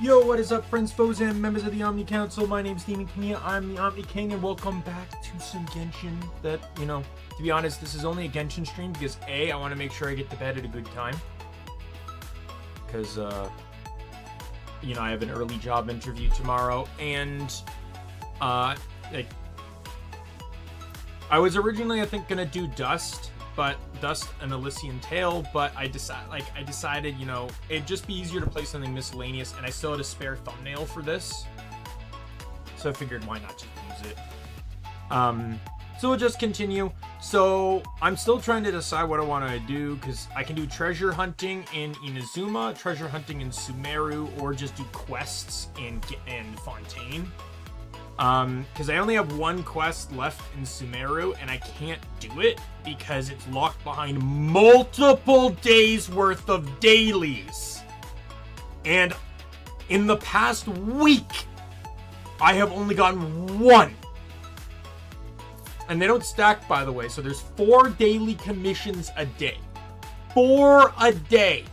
Yo, what is up, friends, foes, and members of the Omni Council? My name's Daimien Kamiya, I'm the Omni King, and welcome back to some Genshin. That, to be honest, this is only a Genshin stream because A, I want to make sure I get to bed at a good time. Because, I have an early job interview tomorrow, and, I was originally, I think, gonna do Dust and Elysian Tale, but I decided, it'd just be easier to play something miscellaneous, and I still had a spare thumbnail for this. So I figured, why not just use it? So we'll just continue. So I'm still trying to decide what I want to do, because I can do treasure hunting in Inazuma, treasure hunting in Sumeru, or just do quests in Fontaine. Because I only have one quest left in Sumeru, and I can't do it because it's locked behind multiple days worth of dailies. And in the past week, I have only gotten one. And they don't stack, by the way, so there's 4 daily commissions a day. 4 a day.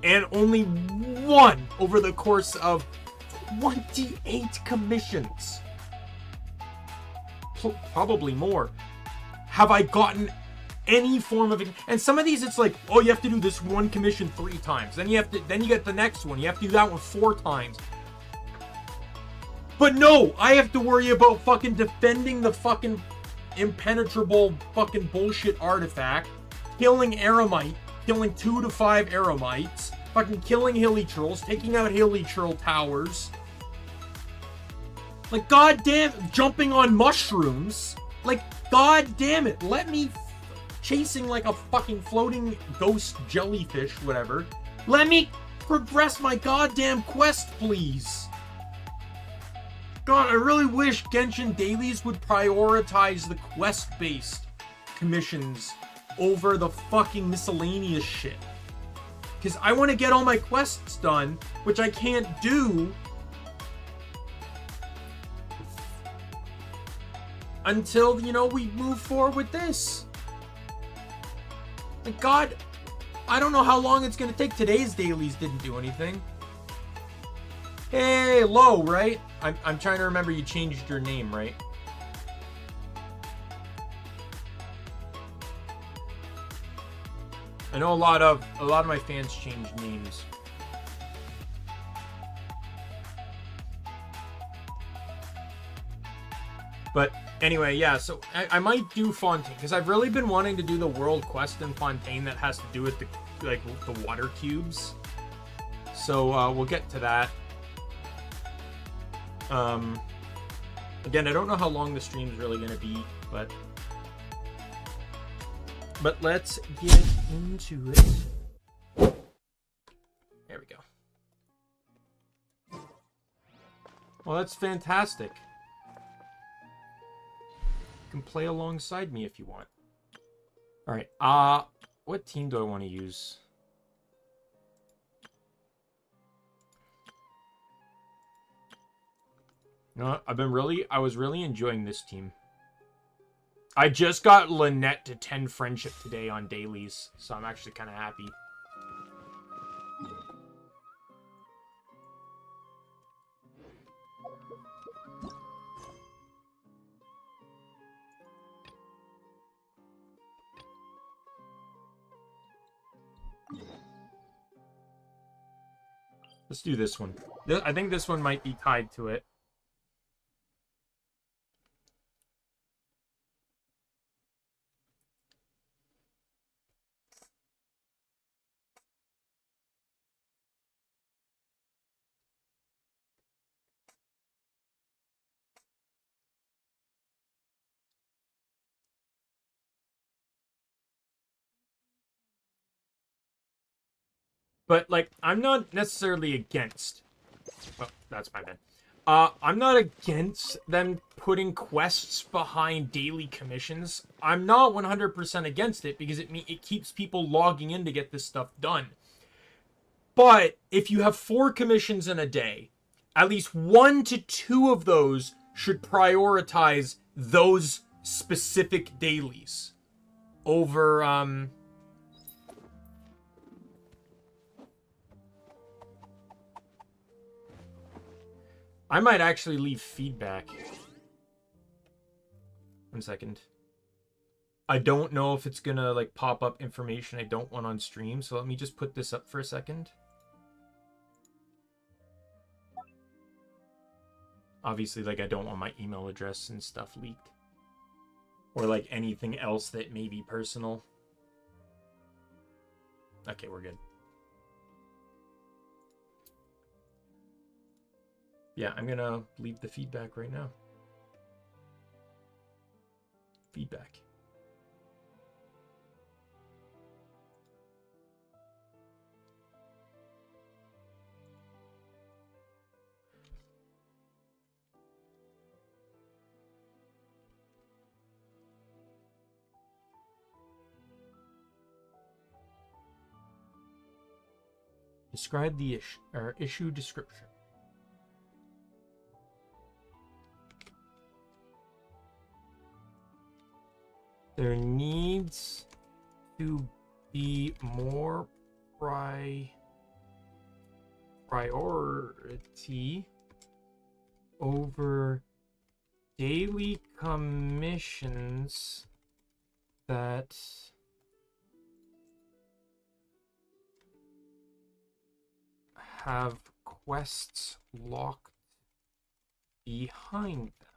And only one over the course of 28 commissions, probably more, have I gotten any form of it. And some of these, it's like, oh, you have to do this one commission 3 times, then you get the next one, you have to do that one 4 times. But no, I have to worry about fucking defending the fucking impenetrable fucking bullshit artifact, killing Eremite, killing 2 to 5 Eremites, fucking killing Hilichurls, taking out Hilichurl towers. Like, goddamn, jumping on mushrooms. Like, goddamn it, let me chasing like a fucking floating ghost jellyfish, whatever. Let me progress my goddamn quest, please. God, I really wish Genshin dailies would prioritize the quest-based commissions over the fucking miscellaneous shit. Because I want to get all my quests done, which I can't do until, we move forward with this. Like, God, I don't know how long it's going to take. Today's dailies didn't do anything. Hey, Lo, right? I'm trying to remember, you changed your name, right? I know a lot of my fans changed names. But anyway, yeah, so I might do Fontaine, because I've really been wanting to do the world quest in Fontaine that has to do with the water cubes. So we'll get to that. Again, I don't know how long the stream's really going to be, but let's get into it. There we go. Well, that's fantastic. You can play alongside me if you want. Alright, what team do I want to use? No, I was really enjoying this team. I just got Lynette to 10 friendship today on dailies, so I'm actually kind of happy. Let's do this one. I think this one might be tied to it. But, like, I'm not necessarily against... Oh, that's my bad. I'm not against them putting quests behind daily commissions. I'm not 100% against it, because it keeps people logging in to get this stuff done. But, if you have 4 commissions in a day, at least 1 to 2 of those should prioritize those specific dailies over, I might actually leave feedback. 1 second. I don't know if it's gonna like pop up information I don't want on stream, so let me just put this up for a second. Obviously, like I don't want my email address and stuff leaked. Or like anything else that may be personal. Okay, we're good. Yeah, I'm gonna leave the feedback right now. Feedback. Describe the issue description. There needs to be more priority over daily commissions that have quests locked behind them.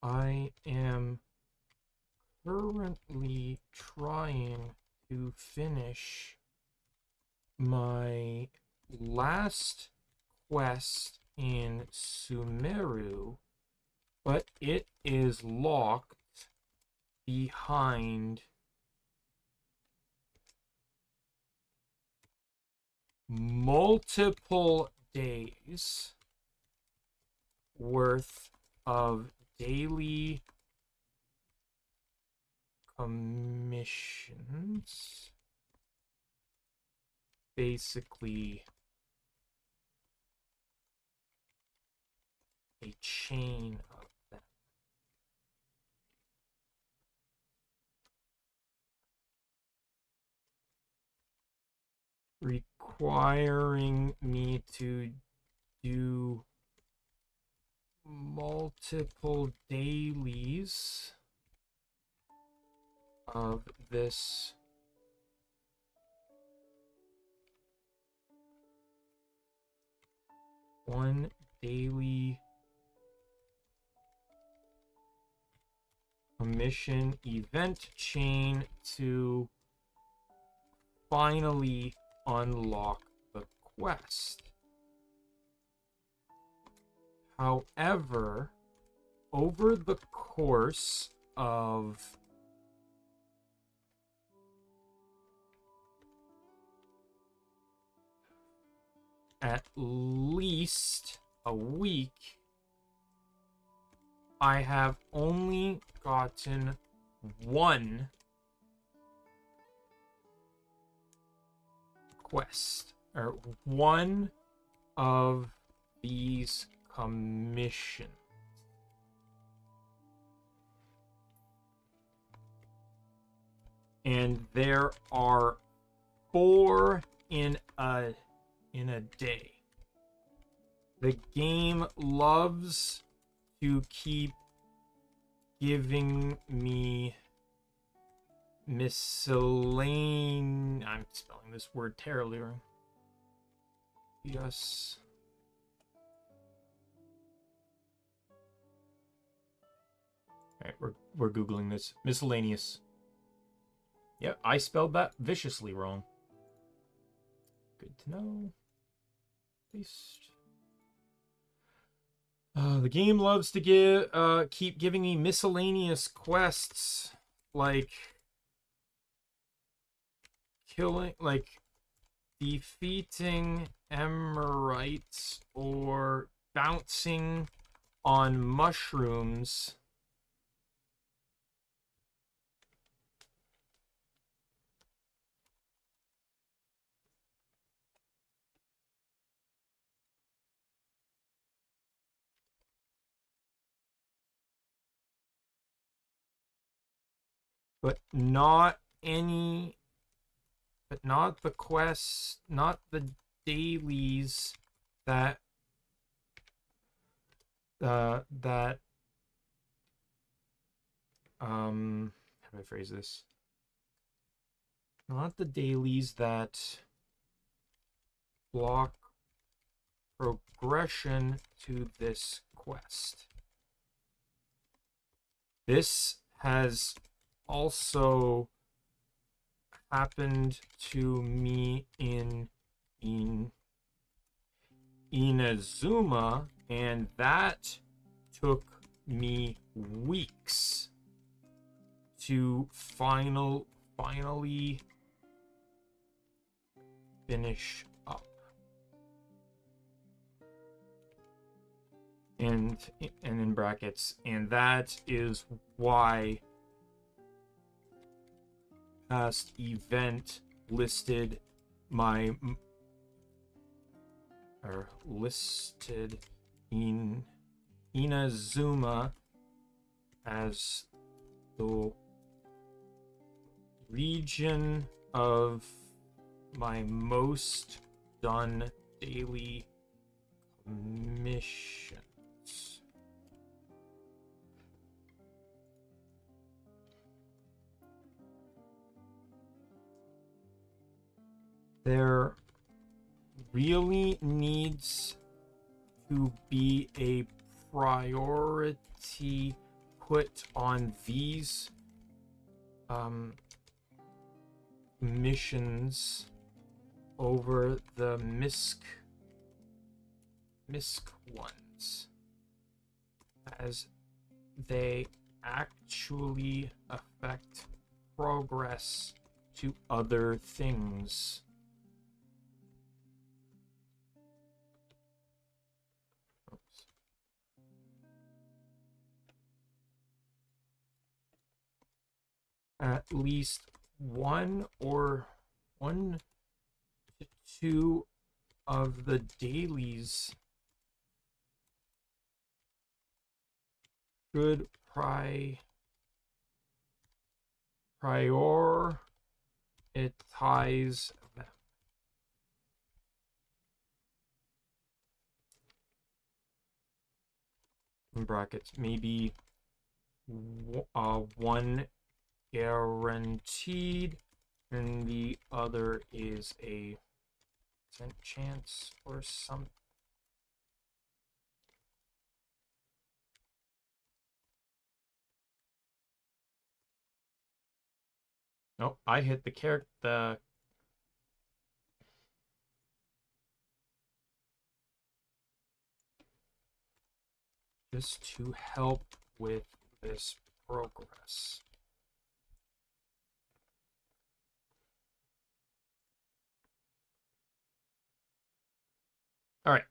I am currently trying to finish my last quest in Sumeru, but it is locked behind multiple days worth of daily commissions. Basically, a chain of them. Requiring me to do multiple dailies of this one daily commission event chain to finally unlock the quest. However, over the course of at least a week, I have only gotten one quest, or one of these commissions. And there are 4 in a day. The game loves to keep giving me miscellaneous. I'm spelling this word terribly wrong. Yes. All right, we're googling this. Miscellaneous. Yeah, I spelled that viciously wrong. Good to know. Paste. The game loves to keep giving me miscellaneous quests, like defeating Emerites or bouncing on mushrooms. But not any but not the quests, not the dailies that how do I phrase this? Not the dailies that block progression to this quest. This has also happened to me in Inazuma, and that took me weeks to finally finish up. And in brackets, and that is why past event listed in Inazuma as the region of my most done daily missions. There really needs to be a priority put on these missions over the misc ones, as they actually affect progress to other things. Oops. At least one to two of the dailies should prioritize them. In brackets, maybe one guaranteed and the other is a chance or something. Nope, I hit the character. Just to help with this progress. All right.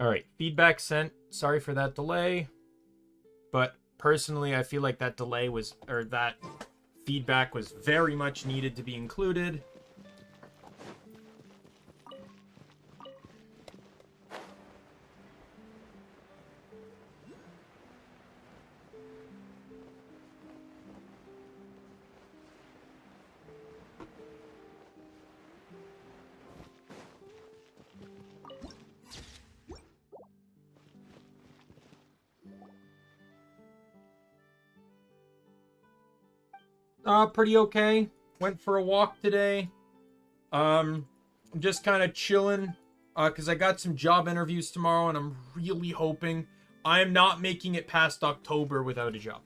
All right, feedback sent. Sorry for that delay, but personally, I feel like that delay was, or that feedback was very much needed to be included. Pretty okay. Went for a walk today. I'm just kind of chilling because I got some job interviews tomorrow, and I'm really hoping I am not making it past October without a job.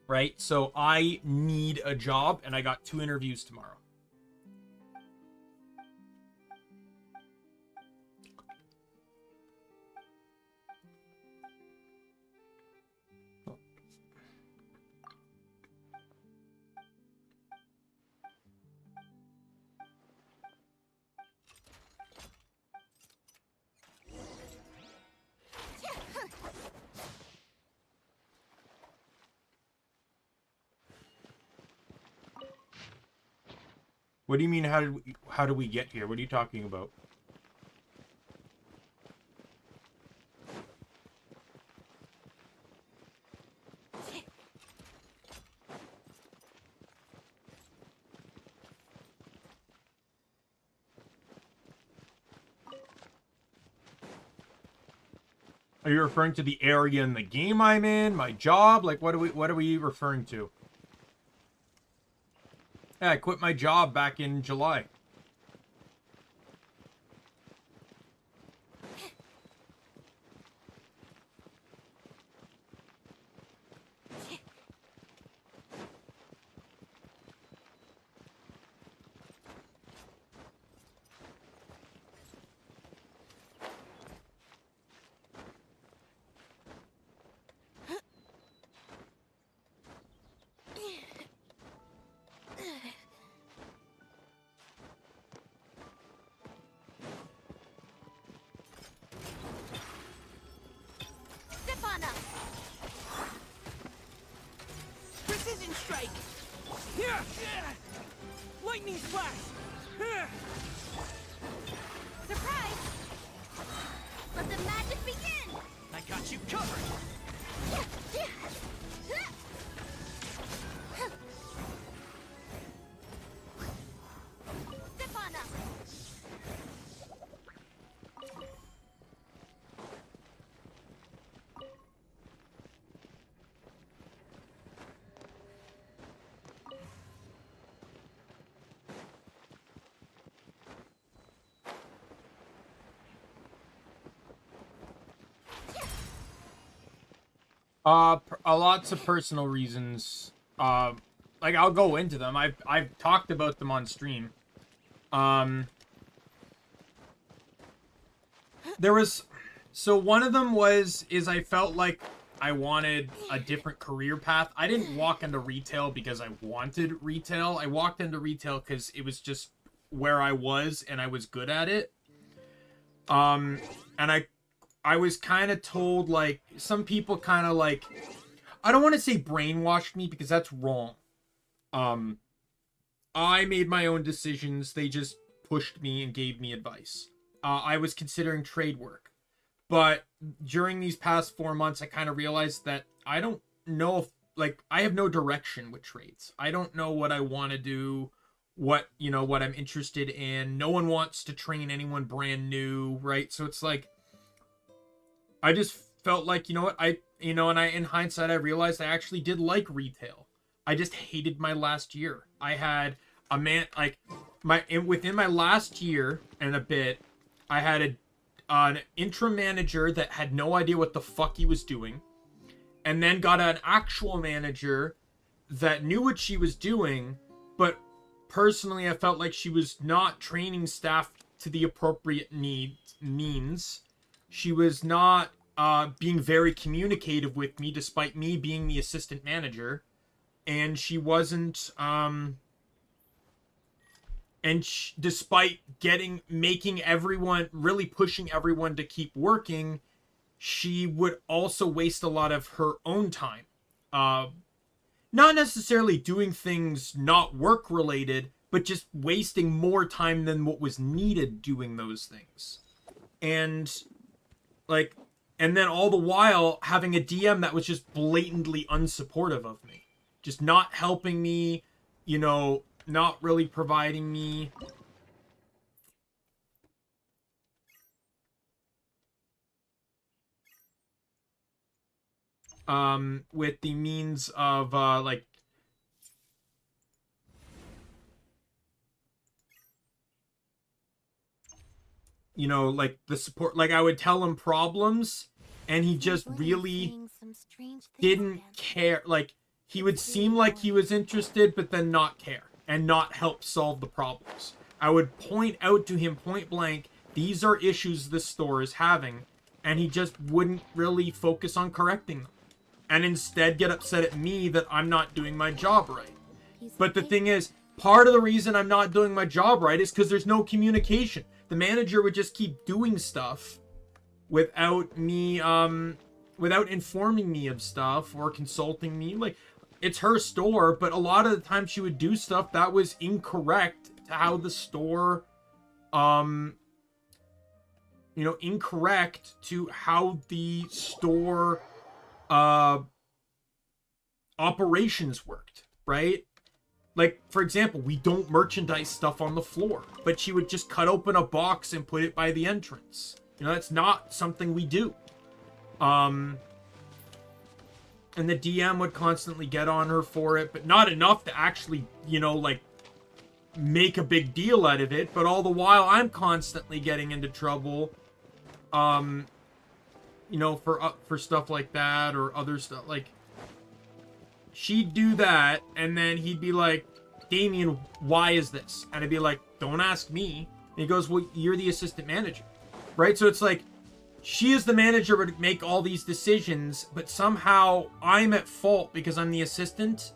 Right? So I need a job, and I got 2 interviews tomorrow. What do you mean, how do we get here? What are you talking about? Are you referring to the area in the game I'm in? My job? Like, what are we referring to? Yeah, I quit my job back in July. Precision strike! Lightning flash! Surprise! Let the magic begin! I got you covered! Step on up! Lots of personal reasons. Like, I'll go into them. I've talked about them on stream. There was, so one of them is I felt like I wanted a different career path. I didn't walk into retail because I wanted retail. I walked into retail because it was just where I was and I was good at it. And I was kind of told, like, some people kind of, like, I don't want to say brainwashed me because that's wrong. I made my own decisions. They just pushed me and gave me advice. I was considering trade work. But during these past 4 months, I kind of realized that I don't know if, like, I have no direction with trades. I don't know what I want to do, what I'm interested in. No one wants to train anyone brand new, right? So it's like, I just felt like, in hindsight, I realized I actually did like retail. I just hated my last year. I had a man, like, within my last year and a bit, I had an interim manager that had no idea what the fuck he was doing, and then got an actual manager that knew what she was doing, but personally, I felt like she was not training staff to the appropriate means. She was not being very communicative with me, despite me being the assistant manager. And she wasn't, despite making everyone, really pushing everyone to keep working, she would also waste a lot of her own time. Not necessarily doing things not work related, but just wasting more time than what was needed doing those things. And, like, and then all the while having a DM that was just blatantly unsupportive of me. Just not helping me, not really providing me with the means of, like, like the support. Like, I would tell him problems and he just really didn't care. Like, he would seem like he was interested, but then not care and not help solve the problems. I would point out to him point blank, these are issues this store is having, and he just wouldn't really focus on correcting them. And instead get upset at me that I'm not doing my job right. But the thing is, part of the reason I'm not doing my job right is because there's no communication. The manager would just keep doing stuff without me, without informing me of stuff or consulting me. Like, it's her store, but a lot of the time she would do stuff that was incorrect to how the store, incorrect to how the store, operations worked, right? Like, for example, we don't merchandise stuff on the floor, but she would just cut open a box and put it by the entrance. That's not something we do. And the DM would constantly get on her for it, but not enough to actually, you know, like, make a big deal out of it. But all the while, I'm constantly getting into trouble, you know, for stuff like that or other stuff. Like, she'd do that, and then he'd be like, Daimien, why is this? And I'd be like, don't ask me. And he goes, well, you're the assistant manager, right? So it's like, she is the manager to make all these decisions, but somehow I'm at fault because I'm the assistant.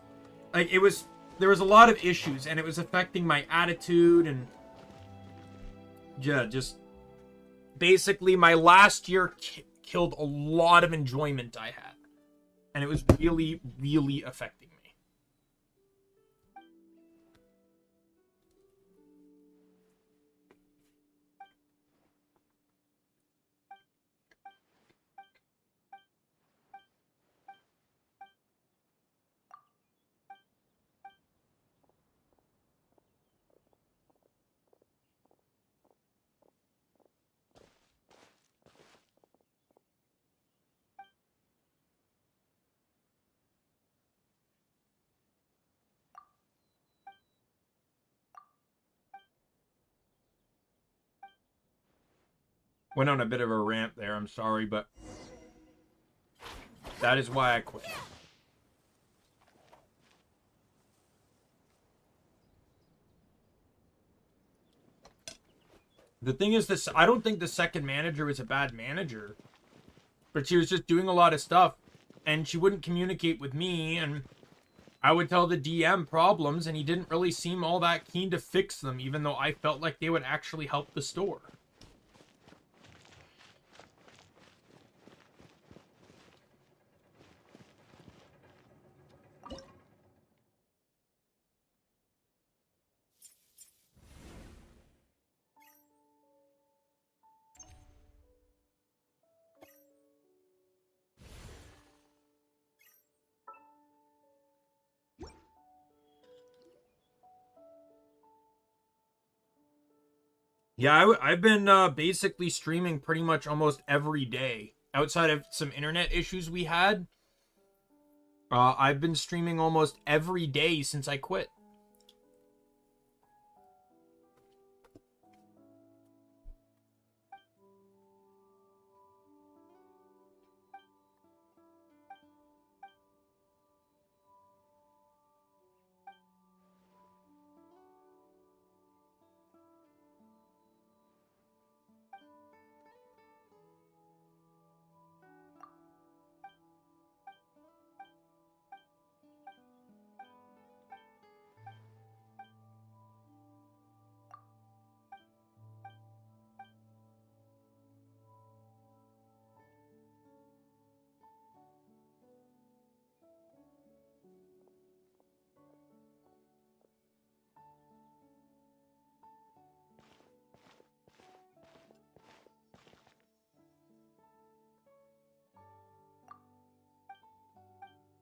Like, there was a lot of issues, and it was affecting my attitude, and yeah, just basically my last year killed a lot of enjoyment I had, and it was really, really affecting me. Went on a bit of a rant there, I'm sorry, but that is why I quit. The thing is, this, I don't think the second manager was a bad manager, but she was just doing a lot of stuff, and she wouldn't communicate with me, and I would tell the DM problems, and he didn't really seem all that keen to fix them, even though I felt like they would actually help the store. Yeah, I've been basically streaming pretty much almost every day. Outside of some internet issues we had, I've been streaming almost every day since I quit.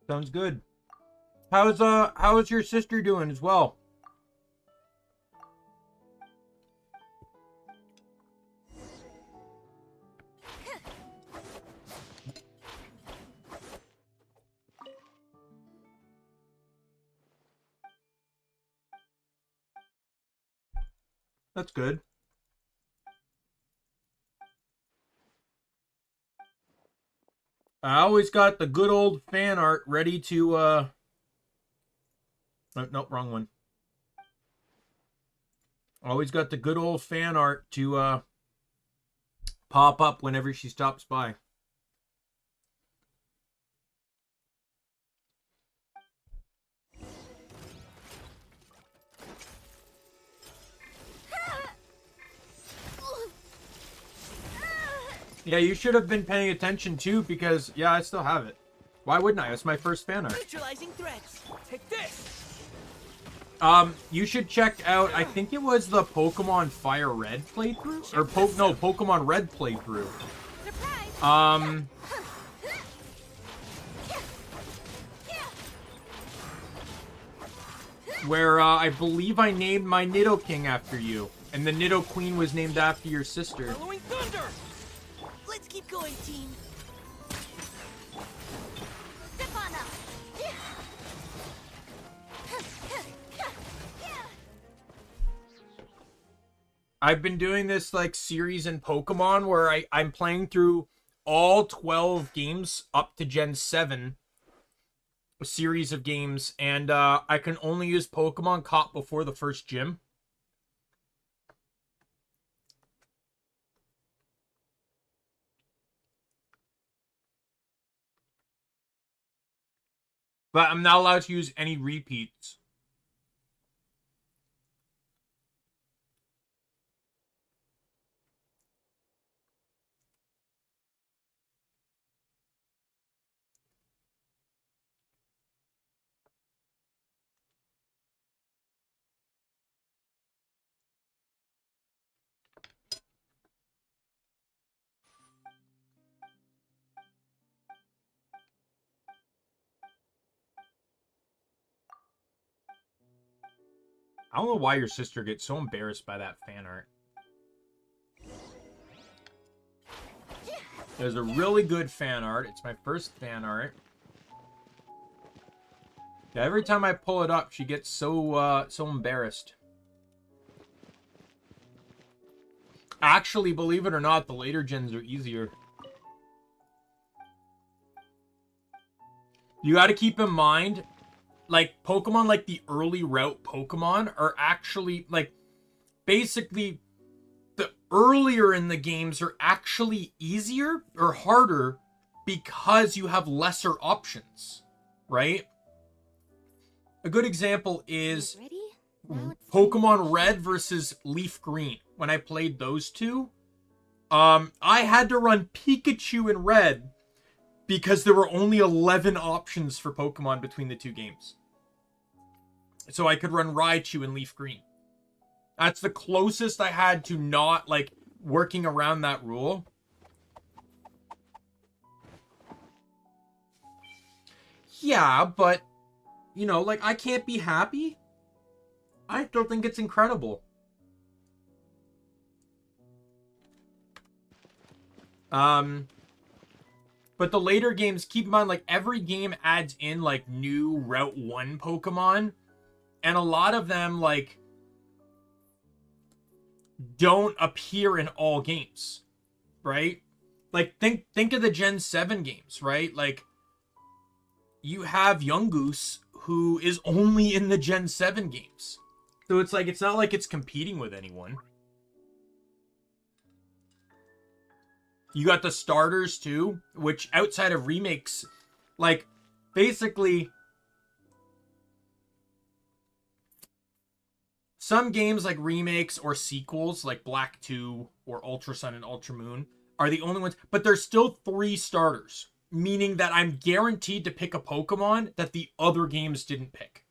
Sounds good. How's your sister doing as well? That's good. I always got the good old fan art ready to oh, nope, wrong one. Always got the good old fan art to pop up whenever she stops by. Yeah, you should have been paying attention too, because yeah, I still have it. Why wouldn't I? It's my first fan art. Neutralizing threats. Take this. You should check out, I think it was the Pokemon Fire Red playthrough? Or Pokemon Red playthrough. Surprise. Where I believe I named my Nidoking after you. And the Nidoqueen was named after your sister. Following thunder. Let's keep going, team. I've been doing this like series in Pokemon where I'm playing through all 12 games up to Gen 7, a series of games, and I can only use Pokemon caught before the first gym. But I'm not allowed to use any repeats. I don't know why your sister gets so embarrassed by that fan art. There's a really good fan art. It's my first fan art. Yeah, every time I pull it up, she gets so embarrassed. Actually, believe it or not, the later gens are easier. You got to keep in mind, like, Pokemon like the early route Pokemon are actually, like, basically, the earlier in the games are actually easier or harder because you have lesser options, right? A good example is Pokemon Red versus Leaf Green. When I played those two, I had to run Pikachu in Red because there were only 11 options for Pokemon between the two games. So I could run Raichu in Leaf Green. That's the closest I had to not, like, working around that rule. Yeah, but, you know, like, I can't be happy. I still think it's incredible. But the later games, keep in mind, like, every game adds in, like, new Route 1 Pokemon. And a lot of them, like, don't appear in all games, right? Like, think of the Gen 7 games, right? Like, you have Yungoos, who is only in the Gen 7 games. So it's like, it's not like it's competing with anyone. You got the starters, too, which outside of remakes, like, basically, some games like remakes or sequels, like Black 2 or Ultra Sun and Ultra Moon, are the only ones, but there's still 3 starters, meaning that I'm guaranteed to pick a Pokemon that the other games didn't pick.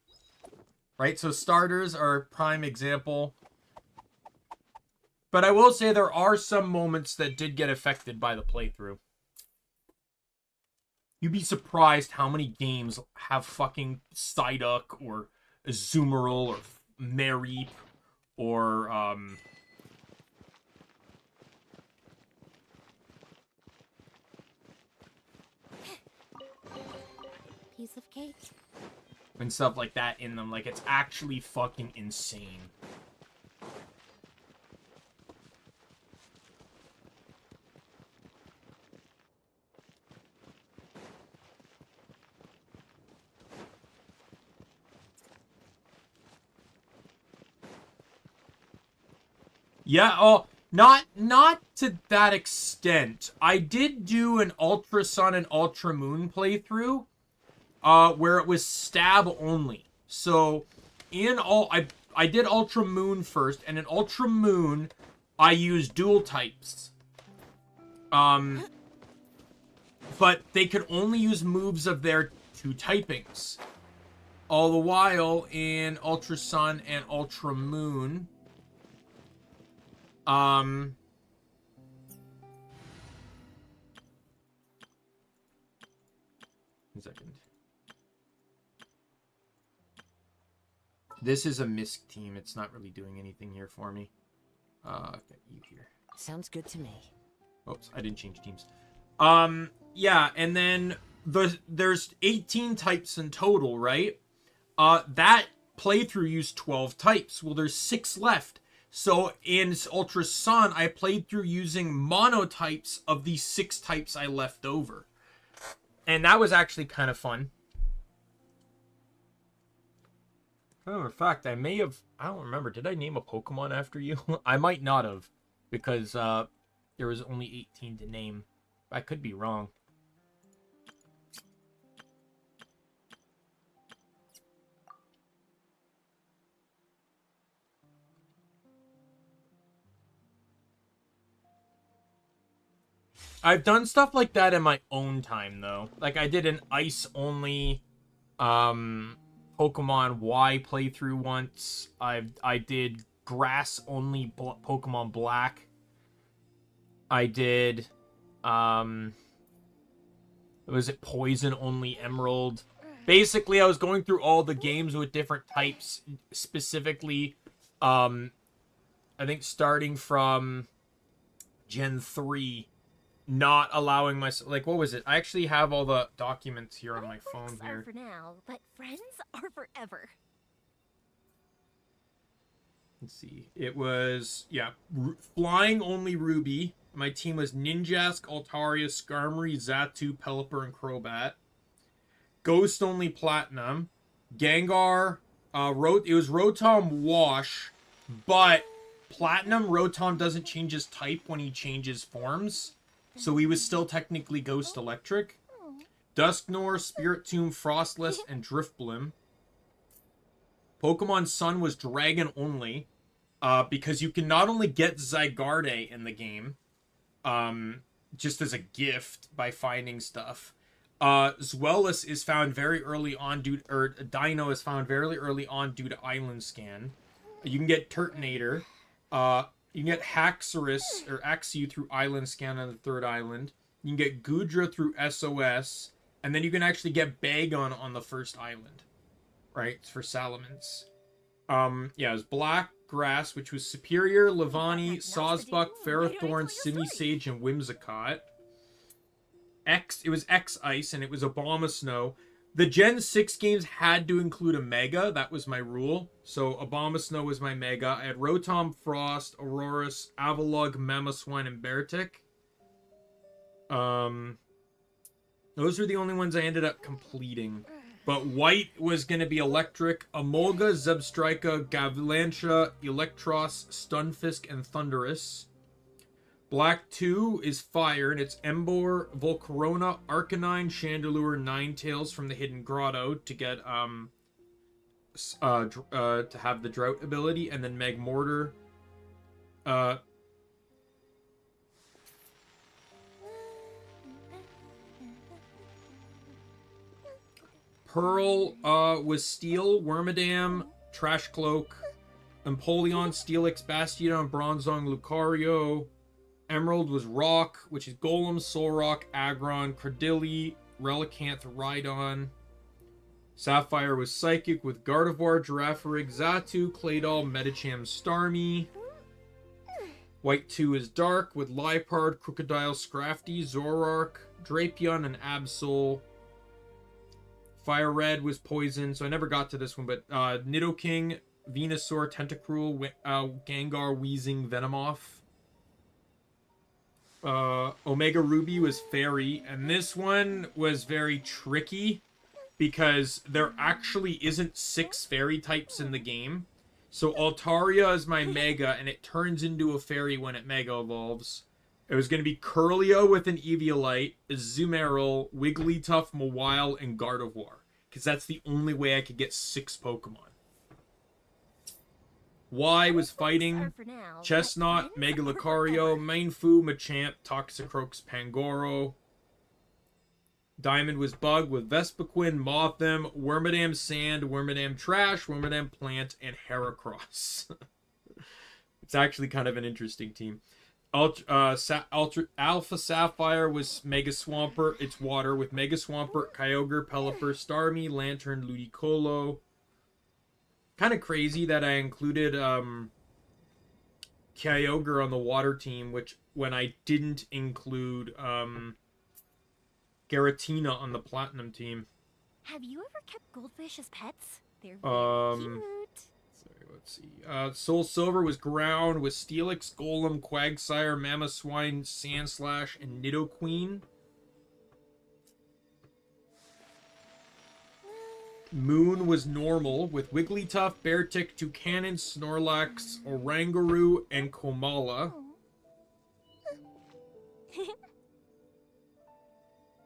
Right? So starters are a prime example. But I will say there are some moments that did get affected by the playthrough. You'd be surprised how many games have fucking Psyduck or Azumarill or Mareep or Piece of cake. and stuff like that in them. Like, it's actually fucking insane. Yeah, oh, not to that extent. I did do an Ultra Sun and Ultra Moon playthrough, where it was stab only. So, I did Ultra Moon first, and in Ultra Moon, I used dual types. But they could only use moves of their 2 typings. All the while, in Ultra Sun and Ultra Moon, one second. This is a misc team. It's not really doing anything here for me. Got you here. Sounds good to me. Oops, I didn't change teams. Yeah, and then there's 18 types in total, right? That playthrough used 12 types. Well, there's 6 left. So in Ultra Sun, I played through using monotypes of the 6 types I left over. And that was actually kind of fun. Oh, in fact, I may have... I don't remember. Did I name a Pokemon after you? I might not have. Because there was only 18 to name. I could be wrong. I've done stuff like that in my own time, though. Like, I did an ice-only Pokemon Y playthrough once. I did grass-only Pokemon Black. I did, was it poison-only Emerald? Basically, I was going through all the games with different types, specifically, I think starting from Gen 3, not allowing myself, like, what was it? I actually have all the documents here on my phone here. Are for now, but friends are forever. Let's see. It was, yeah, flying only Ruby. My team was Ninjask, Altaria, Skarmory, Xatu, Pelipper, and Crobat. Ghost only Platinum. Gengar, it was Rotom Wash, but Platinum, Rotom doesn't change his type when he changes forms. So he was still technically Ghost Electric. Dusknoir, Spiritomb, Frostless, and Drifblim. Pokemon Sun was Dragon only. Because you can not only get Zygarde in the game, just as a gift by finding stuff. Zweilous is found very early on Dino is found very early on due to Island Scan. You can get Turtonator. You can get Haxorus or Axew through Island Scan on the 3rd island. You can get Goodra through SOS. And then you can actually get Bagon on the 1st island. Right? It's for Salamence. Yeah, it was Black Grass, which was Superior, Levani, Sawsbuck, Ferrothorn, Simisage, and Whimsicott. It was X Ice, and it was Abomasnow. The Gen 6 games had to include a Mega. That was my rule. So Abomasnow was my Mega. I had Rotom, Frost, Aurorus, Avalugg, Mamoswine, and Beartic. Those were the only ones I ended up completing. But White was going to be Electric, Emolga, Zebstrika, Gavlantia, Electros, Stunfisk, and Thundurus. Black 2 is Fire, and it's Emboar, Volcarona, Arcanine, Chandelure, Ninetales from the Hidden Grotto to get, to have the Drought ability, and then Magmortar. Pearl was Steel, Wormadam, Trash Cloak, Empoleon, Steelix, Bastiodon, Bronzong, Lucario. Emerald was Rock, which is Golem, Solrock, Aggron, Credilli, Relicanth, Rhydon. Sapphire was Psychic with Gardevoir, Girafarig, Xatu, Claydol, Medicham, Starmie. White 2 is Dark with Liepard, Crocodile, Scrafty, Zoroark, Drapion, and Absol. Fire Red was Poison, so I never got to this one, but Nidoking, Venusaur, Tentacruel, Gengar, Weezing, Venomoth. Omega Ruby was Fairy, and this one was very tricky because there actually isn't 6 fairy types in the game. So Altaria is my Mega, and it turns into a fairy when it Mega Evolves. It was going to be Curlio with an Eviolite, Azumarill, Wigglytuff, Mawile, and Gardevoir. Because that's the only way I could get 6 Pokemon. Y was Fighting, Chestnut, Mega Lucario, Mienfoo, Machamp, Toxicroaks, Pangoro. Diamond was Bug with Vespiquen, Mothim, Wormadam Sand, Wormadam Trash, Wormadam Plant, and Heracross. It's actually kind of an interesting team. Alpha Sapphire was Mega Swampert. It's water with Mega Swampert, Kyogre, Pelipper, Starmie, Lantern, Ludicolo. Kind of crazy that I included Kyogre on the water team, which when I didn't include Garatina on the platinum team. Have you ever kept goldfish as pets? They're very cute. Sorry, what let's see. Soul Silver was Ground with Steelix, Golem, Quagsire, Mamoswine, Sandslash, and Nidoqueen. Moon was Normal with Wigglytuff, Beartick, Toucanon, Snorlax, Oranguru, and Komala.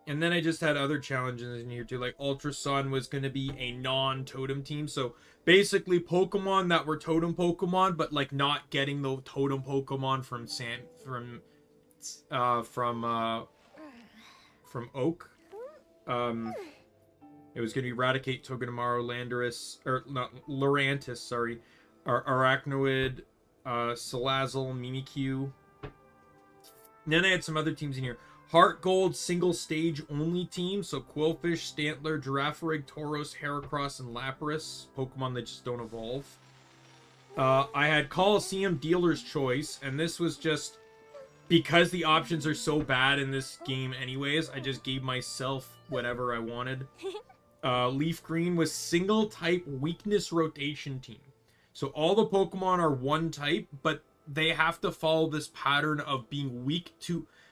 And then I just had other challenges in here too, like Ultra Sun was going to be a non-totem team. So basically Pokemon that were totem Pokemon, but like not getting the totem Pokemon from Oak. It was going to be Raticate, Togedemaru, Landorus, or not, Lurantis, sorry. Arachnoid, Salazzle, Mimikyu. And then I had some other teams in here. Heart Gold, single stage only team. So Quillfish, Stantler, Girafarig, Tauros, Heracross, and Lapras. Pokemon that just don't evolve. I had Coliseum, Dealer's Choice. And this was just because the options are so bad in this game anyways. I just gave myself whatever I wanted. Leaf Green was single type weakness rotation team. So all the Pokemon are one type, but they have to follow this pattern of being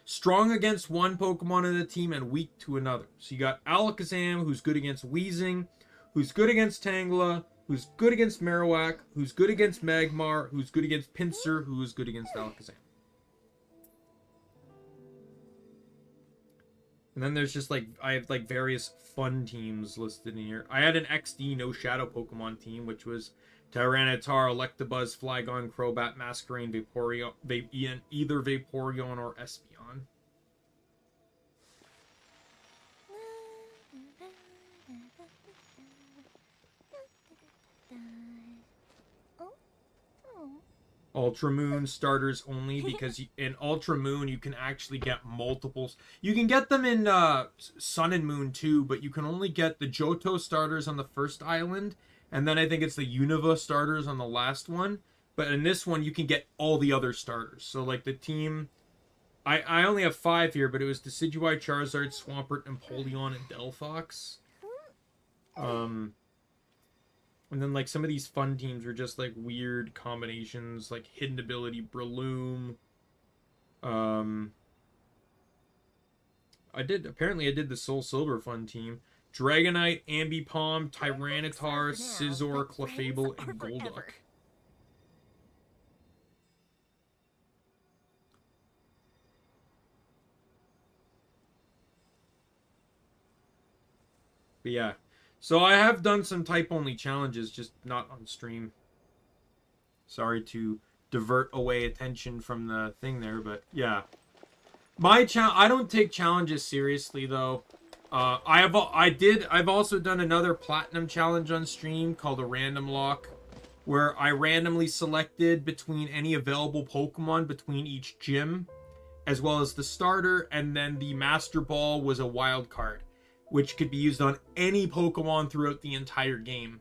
strong against one Pokemon in the team and weak to another. So you got Alakazam, who's good against Weezing, who's good against Tangela, who's good against Marowak, who's good against Magmar, who's good against Pinsir, who is good against Alakazam. And then there's just like, I have like various fun teams listed in here. I had an XD no shadow Pokemon team, which was Tyranitar, Electabuzz, Flygon, Crobat, Masquerain, Vaporeon, either Vaporeon or Espeon. Ultra Moon starters only, because in Ultra Moon you can actually get multiples. You can get them in Sun and Moon too, but you can only get the Johto starters on the first island, and then I think it's the Unova starters on the last one. But in this one you can get all the other starters. So like the team, I only have 5 here, but it was Decidueye, Charizard, Swampert, Empoleon, and Delphox. And then, like, some of these fun teams were just, like, weird combinations, like Hidden Ability, Breloom. Apparently I did the Soul Silver fun team. Dragonite, Ambipom, Tyranitar, Scizor, Clefable, and Golduck. But yeah. So I have done some type-only challenges, just not on stream. Sorry to divert away attention from the thing there, but yeah. I don't take challenges seriously though. I've also done another platinum challenge on stream called a random lock, where I randomly selected between any available Pokemon between each gym, as well as the starter, and then the Master Ball was a wild card, which could be used on any Pokemon throughout the entire game.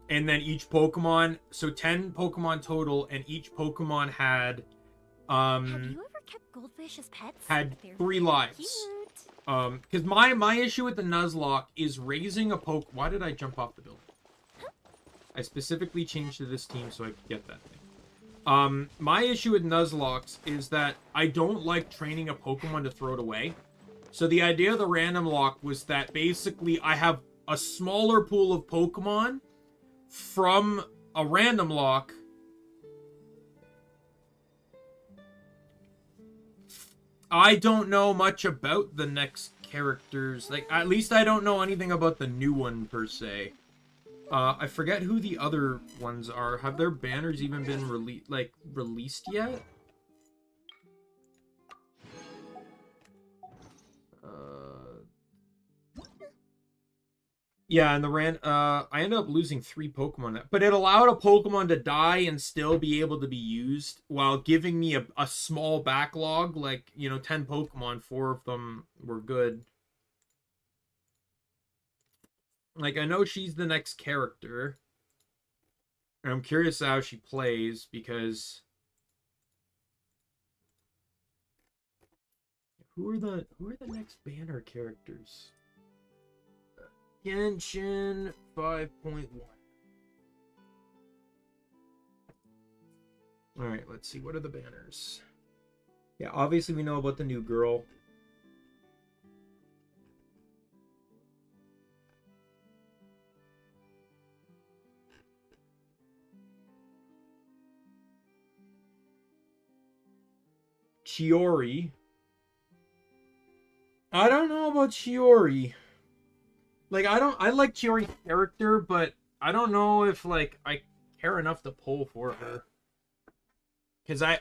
And then each Pokemon, so 10 Pokemon total, and each Pokemon had Have you ever kept goldfish as pets? had They're 3 very lives. cute. Because my issue with the Nuzlocke is raising a Why did I jump off the building? I specifically changed to this team so I could get that thing. My issue with Nuzlocks is that I don't like training a Pokemon to throw it away. So the idea of the random lock was that basically I have a smaller pool of Pokemon from a random lock. I don't know much about the next characters. Like, at least I don't know anything about the new one per se. I forget who the other ones are. Have their banners even been released yet? Yeah, and I ended up losing 3 Pokemon, but it allowed a Pokemon to die and still be able to be used while giving me a small backlog, like, 10 Pokemon, 4 of them were good. Like, I know she's the next character, and I'm curious how she plays, because who are the next banner characters? Genshin 5.1. All right, let's see. What are the banners? Yeah, obviously we know about the new girl. Chiori. I don't know about Chiori. Like, I like Chiori's character, but I don't know if, like, I care enough to pull for her. Because I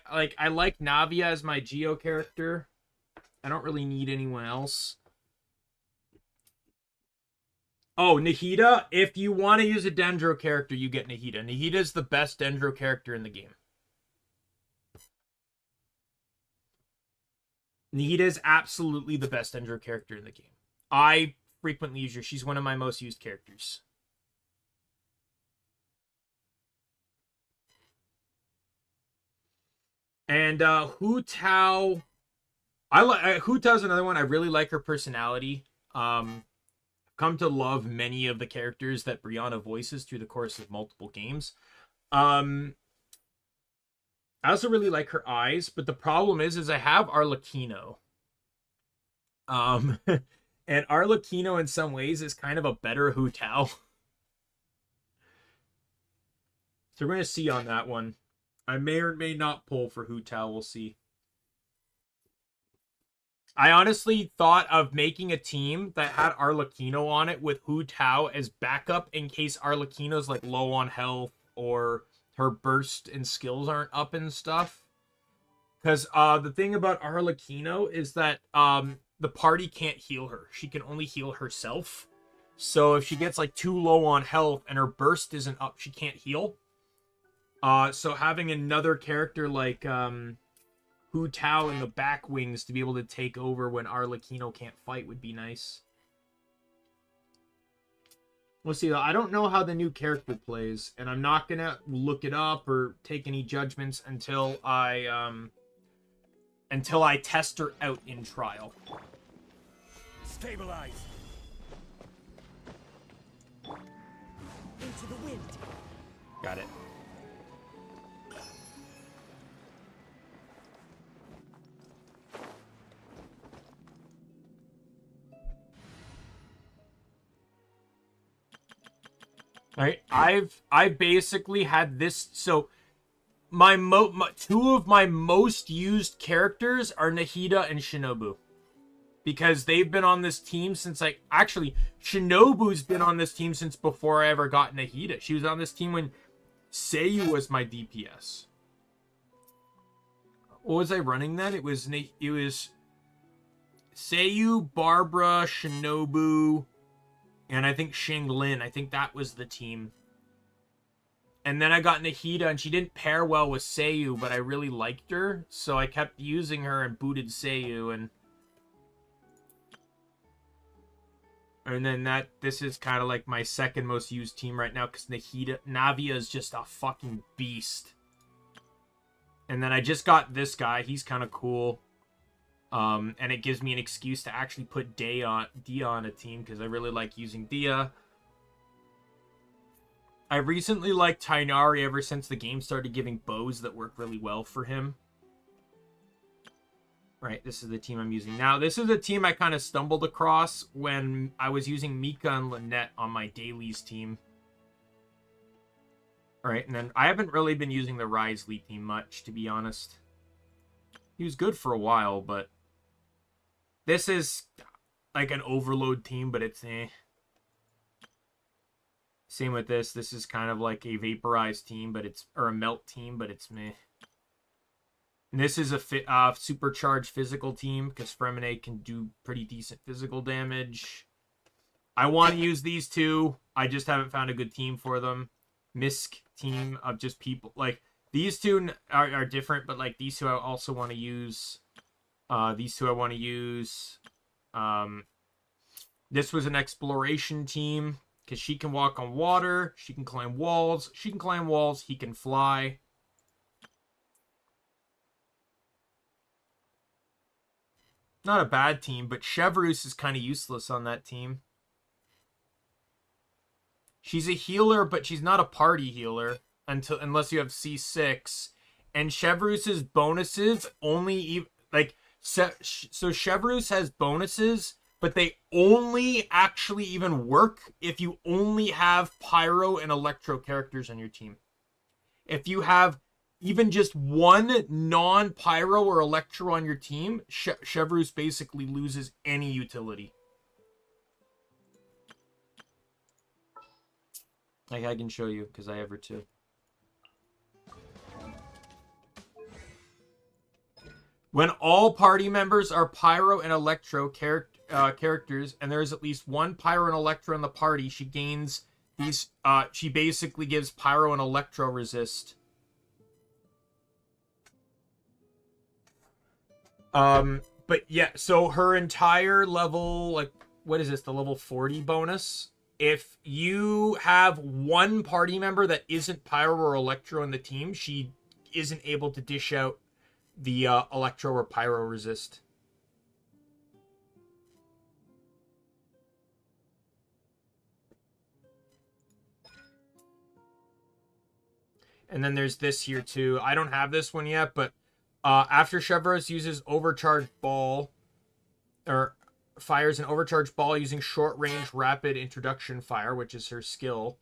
like Navia as my Geo character. I don't really need anyone else. Oh, Nahida. If you want to use a Dendro character, you get Nahida. Nahida is the best Dendro character in the game. Nahida is absolutely the best Dendro character in the game. I frequently use her. She's one of my most used characters. And Hu Tao, Hu Tao's another one. I really like her personality. Come to love many of the characters that Brianna voices through the course of multiple games. I also really like her eyes, but the problem is I have Arlecchino. And Arlecchino in some ways is kind of a better Hu Tao. So we're going to see on that one. I may or may not pull for Hu Tao. We'll see. I honestly thought of making a team that had Arlecchino on it with Hu Tao as backup in case Arlecchino's like low on health or her burst and skills aren't up and stuff. Because the thing about Arlecchino is that the party can't heal her. She can only heal herself. So if she gets like too low on health and her burst isn't up, she can't heal. So having another character like Hu Tao in the back wings to be able to take over when Arlecchino can't fight would be nice. We'll see. I don't know how the new character plays, and I'm not gonna look it up or take any judgments until I test her out in trial. Stabilize. Into the wind. Got it. Right, I basically had this. So my two of my most used characters are Nahida and Shinobu, because they've been on this team since actually Shinobu's been on this team since before I ever got Nahida. She was on this team when Seiyu was my DPS. What was I running then? It was Seiyu, Barbara, Shinobu, and I think Xinglin. I think that was the team. And then I got Nahida, and she didn't pair well with Seiyu, but I really liked her, so I kept using her and booted Seiyu, and then this is kind of like my second most used team right now, because Navia is just a fucking beast. And then I just got this guy. He's kind of cool. And it gives me an excuse to actually put Dia on a team, because I really like using Dia. I recently liked Tainari ever since the game started giving bows that work really well for him. Right, this is the team I'm using now. This is a team I kind of stumbled across when I was using Mika and Lynette on my dailies team. Alright, and then I haven't really been using the Risley team much, to be honest. He was good for a while, but this is like an overload team, but it's eh. Same with this. This is kind of like a vaporized team, but or a melt team, but it's meh. And this is a supercharged physical team, because Fremine can do pretty decent physical damage. I want to use these two. I just haven't found a good team for them. Misk team of just people. Like, these two are different, but like these two I also want to use. These two I want to use. This was an exploration team, because she can walk on water. She can climb walls. She can climb walls. He can fly. Not a bad team, but Chevreuse is kind of useless on that team. She's a healer, but she's not a party healer unless you have C6. And Chevreus's bonuses only like so Chevreus has bonuses, but they only actually even work if you only have Pyro and Electro characters on your team. If you have even just one non-Pyro or Electro on your team, Chevreus basically loses any utility. Like, I can show you, because I have her too. When all party members are Pyro and Electro characters, and there is at least one Pyro and Electro in the party, she gains these. She basically gives Pyro and Electro resist. But yeah, so her entire level, like, what is this? The level 40 bonus. If you have one party member that isn't Pyro or Electro in the team, she isn't able to dish out the Electro or Pyro resist. And then there's this here too. I don't have this one yet, but after Chevreus uses Overcharged Ball, or fires an Overcharged Ball using Short Range Rapid Introduction Fire, which is her skill,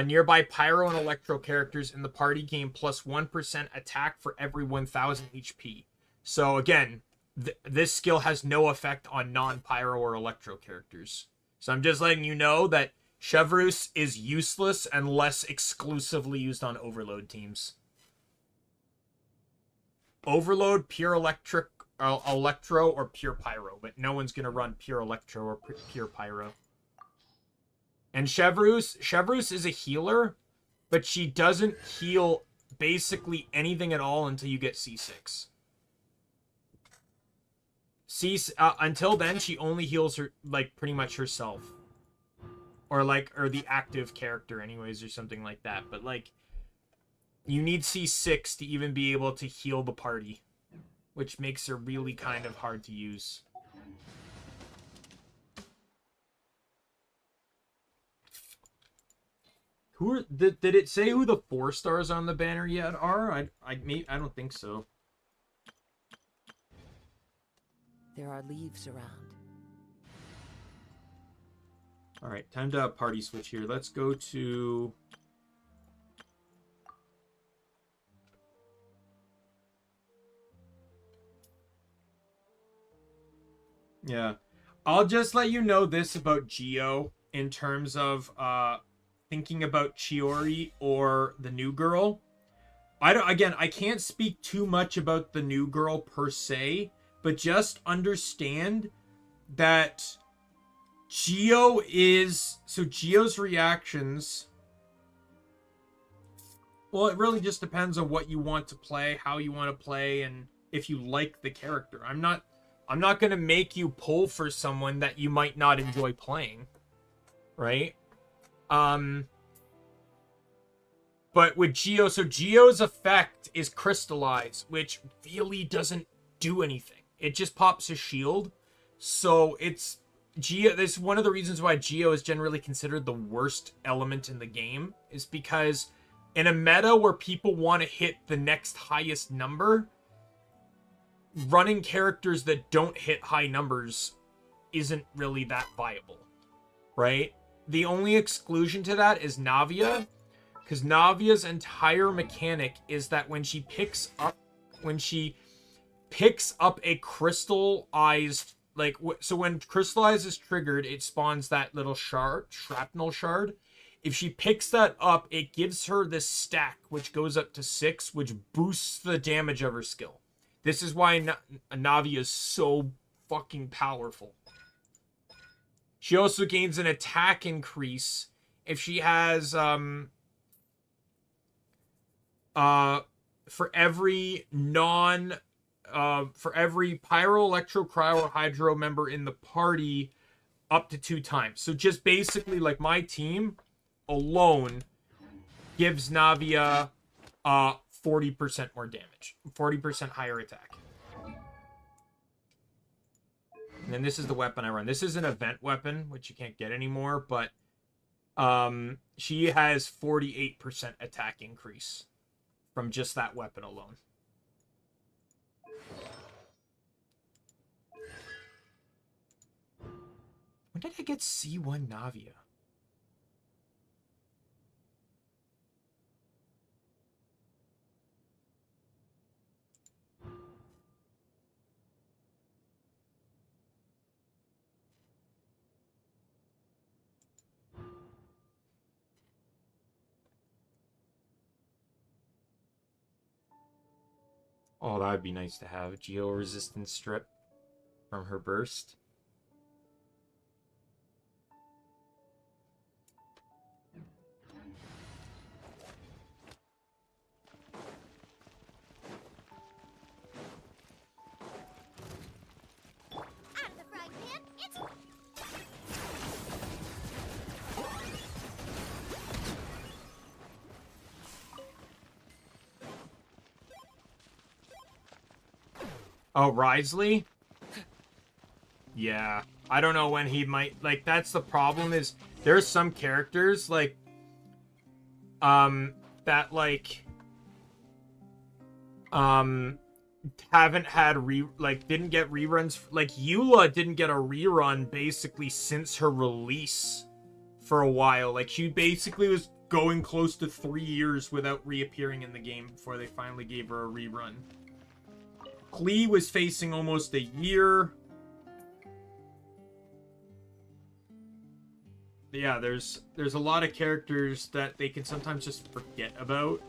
nearby Pyro and Electro characters in the party gain plus 1% attack for every 1000 HP. So again, this skill has no effect on non-Pyro or Electro characters. So I'm just letting you know that Chevreus is useless unless exclusively used on Overload teams. Overload, pure Electro, or pure Pyro, but no one's going to run pure Electro or pure Pyro. And Chevreus is a healer, but she doesn't heal basically anything at all until you get C6. Until then, she only heals her, like, pretty much herself. Or the active character anyways, or something like that. But, like, you need C6 to even be able to heal the party, which makes her really kind of hard to use. Did it say who the 4 stars on the banner yet are? I don't think so. There are leaves around. All right, time to party switch here. Let's go to... Yeah. I'll just let you know this about Geo in terms of thinking about Chiori or the new girl. I can't speak too much about the new girl per se, but just understand that Geo's reactions, well, it really just depends on what you want to play, how you want to play, and if you like the character. I'm not going to make you pull for someone that you might not enjoy playing, right? But with Geo, so Geo's effect is Crystallize, which really doesn't do anything. It just pops a shield. So it's Geo. This is one of the reasons why Geo is generally considered the worst element in the game, is because in a meta where people want to hit the next highest number, running characters that don't hit high numbers isn't really that viable, right? The only exclusion to that is Navia, because Navia's entire mechanic is that when she picks up a crystallized, like, so when Crystallize is triggered, it spawns that little shrapnel shard. If she picks that up, it gives her this stack, which goes up to 6, which boosts the damage of her skill. This is why Navia is so fucking powerful. She also gains an attack increase if she has, for every Pyro, Electro, Cryo, or Hydro member in the party up to 2 times. So just basically, like, my team alone gives Navia 40% more damage, 40% higher attack. And then this is the weapon I run. This is an event weapon, which you can't get anymore, but she has 48% attack increase from just that weapon alone. When did I get C1 Navia? Oh, that would be nice to have. Geo-resistance strip from her burst. Out of the frying pan, it's... Oh, Risley? Yeah. I don't know when he might... Like, that's the problem is... There's some characters, like... That, like... Haven't had didn't get reruns. Like, Eula didn't get a rerun, basically, since her release for a while. Like, she basically was going close to 3 years without reappearing in the game before they finally gave her a rerun. Klee was facing almost a year. Yeah, there's a lot of characters that they can sometimes just forget about.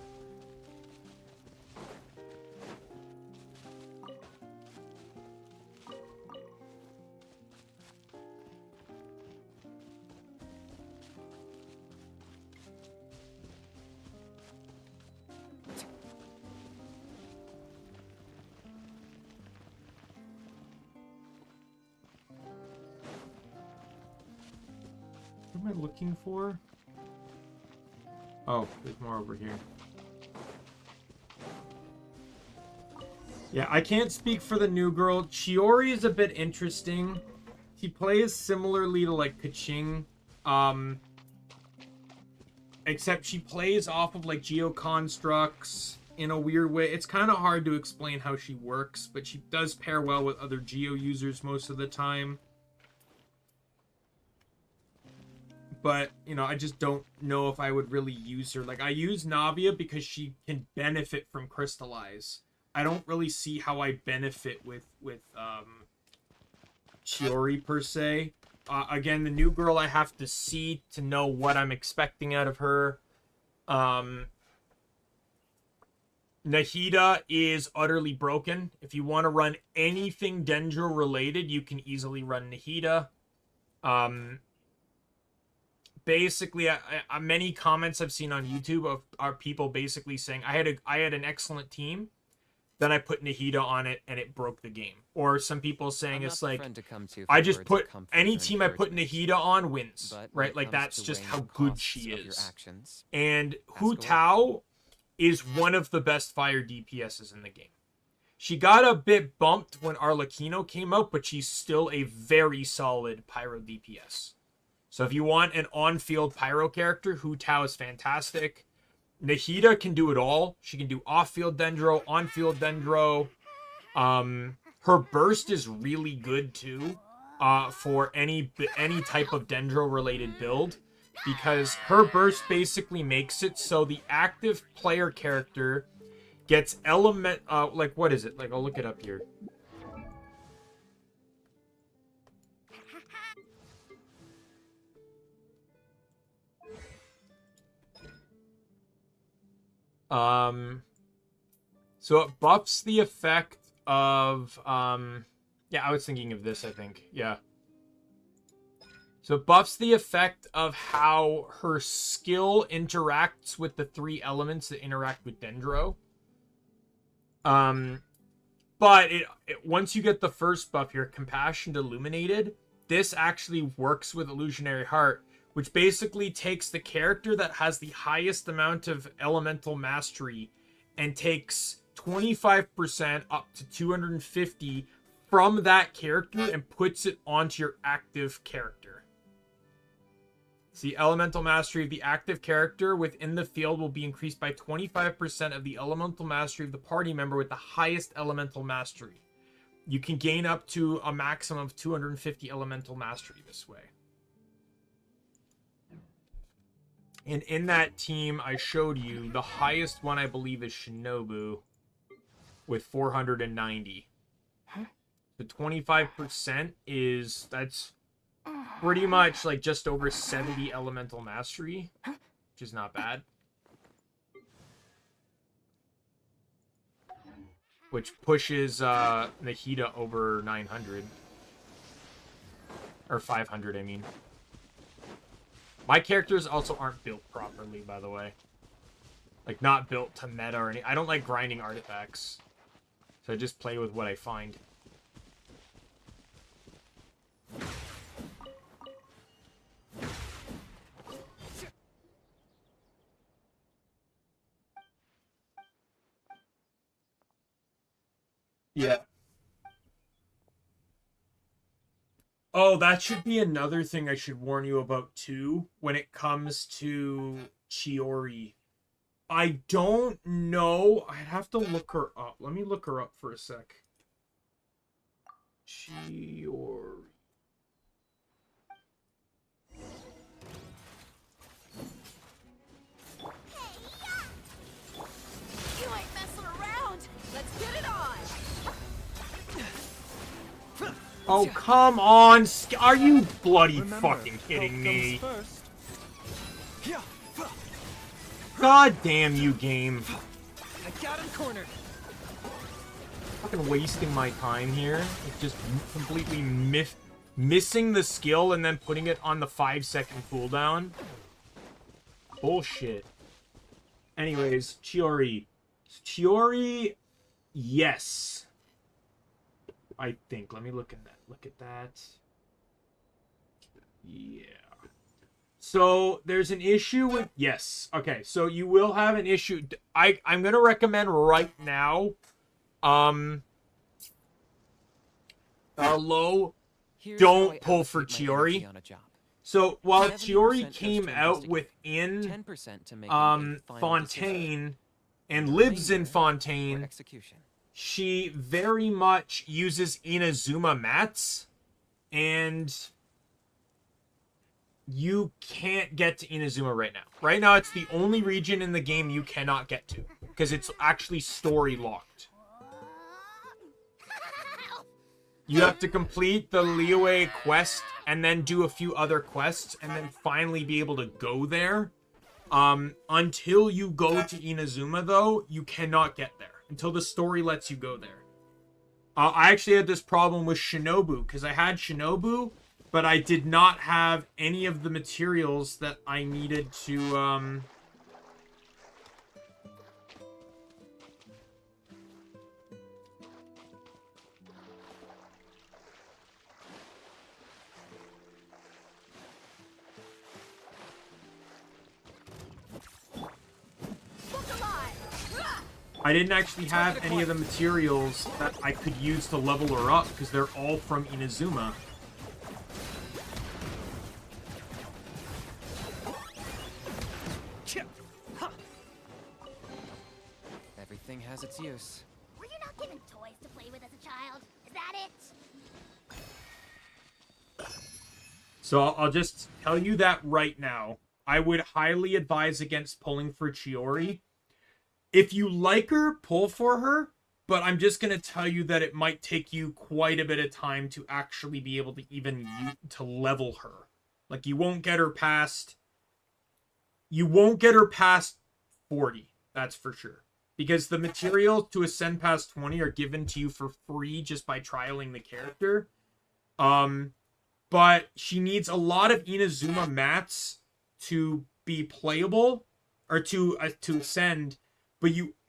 What am I looking for? Oh, there's more over here. Yeah, I can't speak for the new girl. Chiori is a bit interesting. She plays similarly to, like, Kaching. Except she plays off of, like, geo-constructs in a weird way. It's kind of hard to explain how she works, but she does pair well with other geo users most of the time. But, you know, I just don't know if I would really use her. Like, I use Navia because she can benefit from Crystallize. I don't really see how I benefit with Chiori, per se. Again, the new girl I have to see to know what I'm expecting out of her. Nahida is utterly broken. If you want to run anything Dendro related, you can easily run Nahida. Basically, many comments I've seen on YouTube are people basically saying I had an excellent team, then I put Nahida on it and it broke the game. Or some people saying it's like I just put any team I put Nahida on wins, right? Like that's just how good she is. And Hu Tao is one of the best fire DPSs in the game. She got a bit bumped when Arlecchino came out, but she's still a very solid pyro DPS. So if you want an on-field pyro character, Hu Tao is fantastic. Nahida can do it all. She can do off-field Dendro, on-field Dendro. Her burst is really good too, for any type of Dendro-related build, because her burst basically makes it so the active player character gets like, what is it? Like, I'll look it up here. So it buffs the effect of, yeah, I was thinking of this, I think. Yeah. So it buffs the effect of how her skill interacts with the 3 elements that interact with Dendro. But once you get the first buff here, Compassion Illuminated, this actually works with Illusionary Heart, which basically takes the character that has the highest amount of elemental mastery and takes 25% up to 250 from that character and puts it onto your active character. See, elemental mastery of the active character within the field will be increased by 25% of the elemental mastery of the party member with the highest elemental mastery. You can gain up to a maximum of 250 elemental mastery this way. And in that team I showed you, the highest one I believe is Shinobu with 490. The 25% is, that's pretty much like just over 70 elemental mastery, which is not bad. Which pushes Nahida over 900. Or 500, I mean. My characters also aren't built properly, by the way. Like, not built to meta or anything. I don't like grinding artifacts. So I just play with what I find. Yeah. Oh, that should be another thing I should warn you about, too, when it comes to Chiori. I don't know. I'd have to look her up. Let me look her up for a sec. Chiori. You ain't messing around. Let's get it on. Oh, come on. Are you bloody fucking kidding me? God damn you, game. I got him cornered. Fucking wasting my time here. Like, just completely missing the skill and then putting it on the 5-second cooldown. Bullshit. Anyways, Chiori. Chiori, yes. I think. Let me look at that. Look at that. Yeah. So there's an issue with, yes. Okay, so you will have an issue. I'm gonna recommend right now. Low. Here's Don't how I pull for allocate my energy Chiori. on a job. So while 70% Chiori goes came to out investigate, within 10% to make a final Fontaine and decision, lives in remainder for Fontaine, execution. she very much uses Inazuma mats, and you can't get to Inazuma right now. Right now, it's the only region in the game you cannot get to, because it's actually story locked. You have to complete the Liyue quest, and then do a few other quests, and then finally be able to go there. Until you go to Inazuma, though, you cannot get there. Until the story lets you go there. I actually had this problem with Shinobu, because I had Shinobu, but I did not have any of the materials that I needed to, I didn't actually have any of the materials that I could use to level her up, because they're all from Inazuma. Everything has its use. Were you not given toys to play with as a child? Is that it? So I'll just tell you that right now. I would highly advise against pulling for Chiori. If you like her, pull for her, but I'm just going to tell you that it might take you quite a bit of time to actually be able to even to level her. Like, you won't get her past 40, that's for sure. Because the materials to ascend past 20 are given to you for free just by trialing the character. But she needs a lot of Inazuma mats to be playable, or to ascend,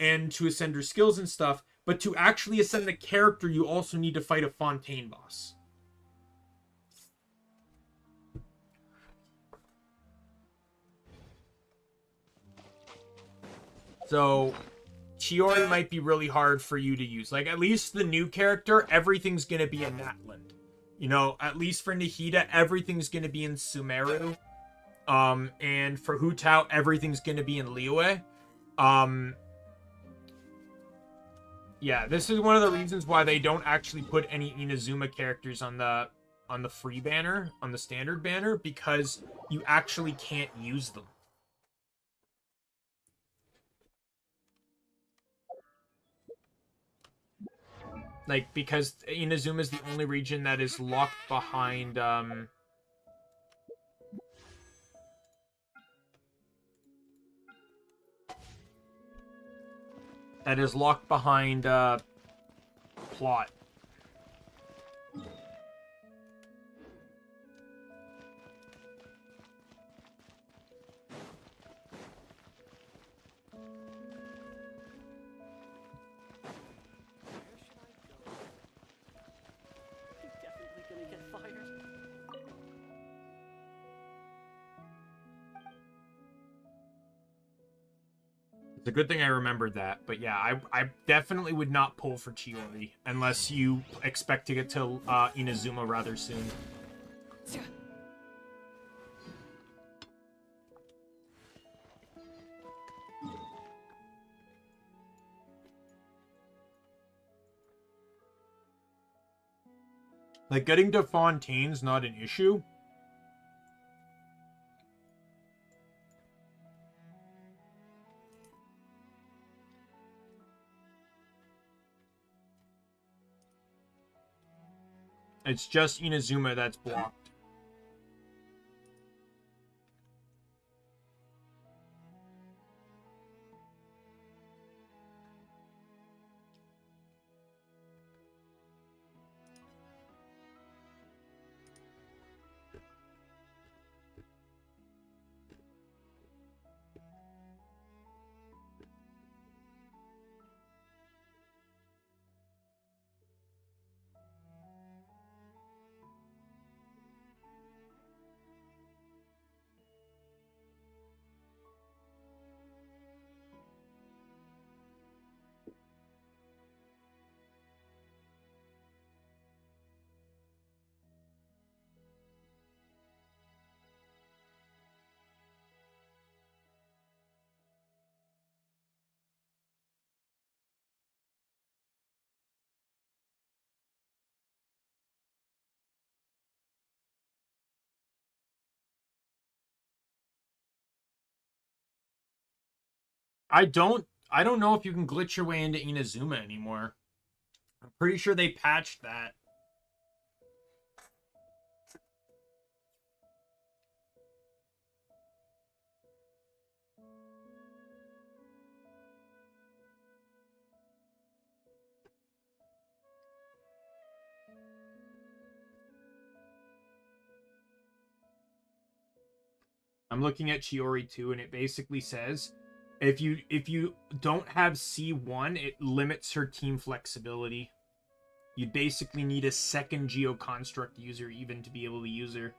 and to ascend her skills and stuff. But to actually ascend the character, you also need to fight a Fontaine boss. So Chiori might be really hard for you to use. Like, at least the new character, everything's gonna be in Natland. You know, at least for Nahida, everything's gonna be in Sumeru. And for Hu Tao, everything's going to be in Liyue. Yeah, this is one of the reasons why they don't actually put any Inazuma characters on the free banner, on the standard banner, because you actually can't use them. Like, because Inazuma is the only region that is locked behind, plot. Definitely gonna get fired. It's a good thing I remembered that. But yeah, I definitely would not pull for Chiori unless you expect to get to Inazuma rather soon. Like, getting to Fontaine's not an issue. It's just Inazuma that's blocked. I don't know if you can glitch your way into Inazuma anymore. I'm pretty sure they patched that. I'm looking at Chiori 2, and it basically says if you don't have C1, it limits her team flexibility. You basically need a second Geoconstruct user even to be able to use her.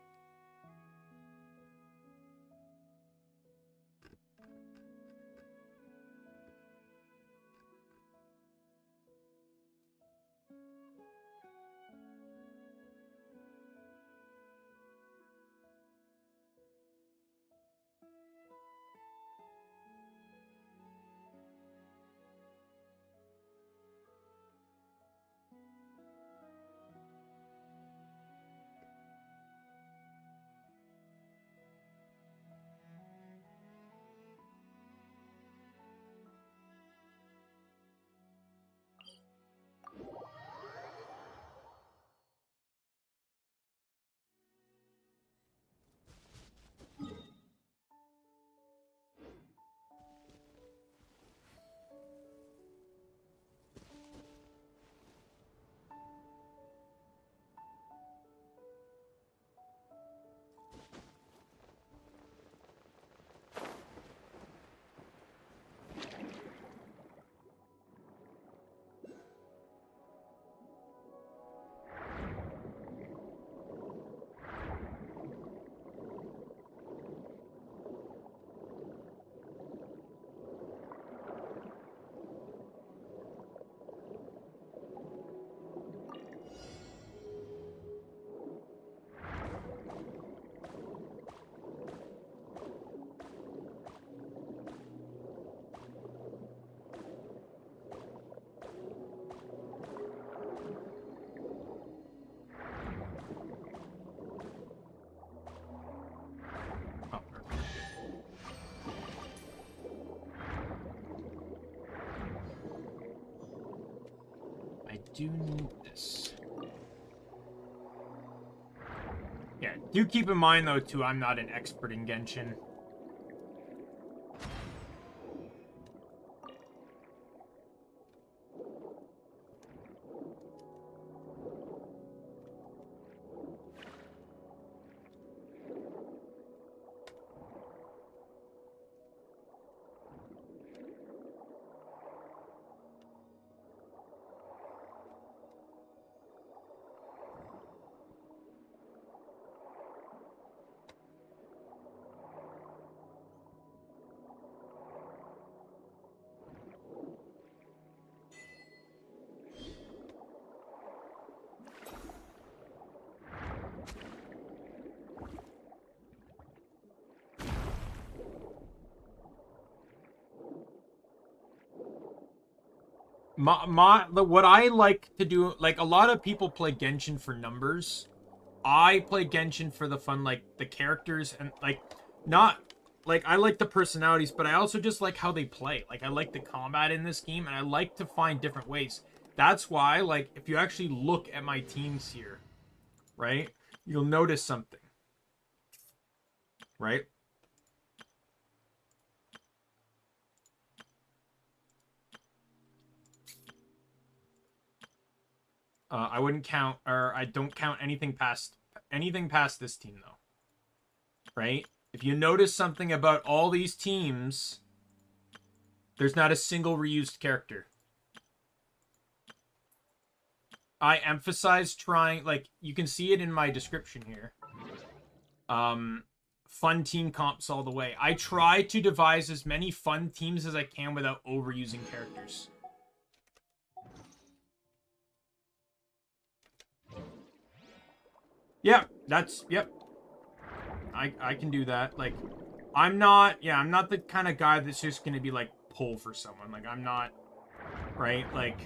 do need this. Yeah, do keep in mind, though, too, I'm not an expert in Genshin. What I like to do, like, a lot of people play Genshin for numbers. I play Genshin for the fun, like, the characters, and, like, not, like, I like the personalities, but I also just like how they play. Like, I like the combat in this game, and I like to find different ways. That's why, like, if you actually look at my teams here, right, you'll notice something, right? I wouldn't count, or I don't count anything past this team, though. Right? If you notice something about all these teams, there's not a single reused character. I emphasize trying, like, you can see it in my description here. Fun team comps all the way. I try to devise as many fun teams as I can without overusing characters. Yeah, yep. I can do that. Like, I'm not the kind of guy that's just gonna be, like, pull for someone. Like, I'm not, right? Like,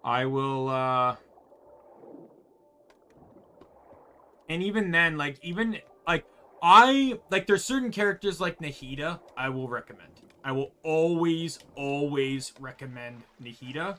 I will, and even then, like, there's certain characters like Nahida I will recommend. I will always recommend Nahida.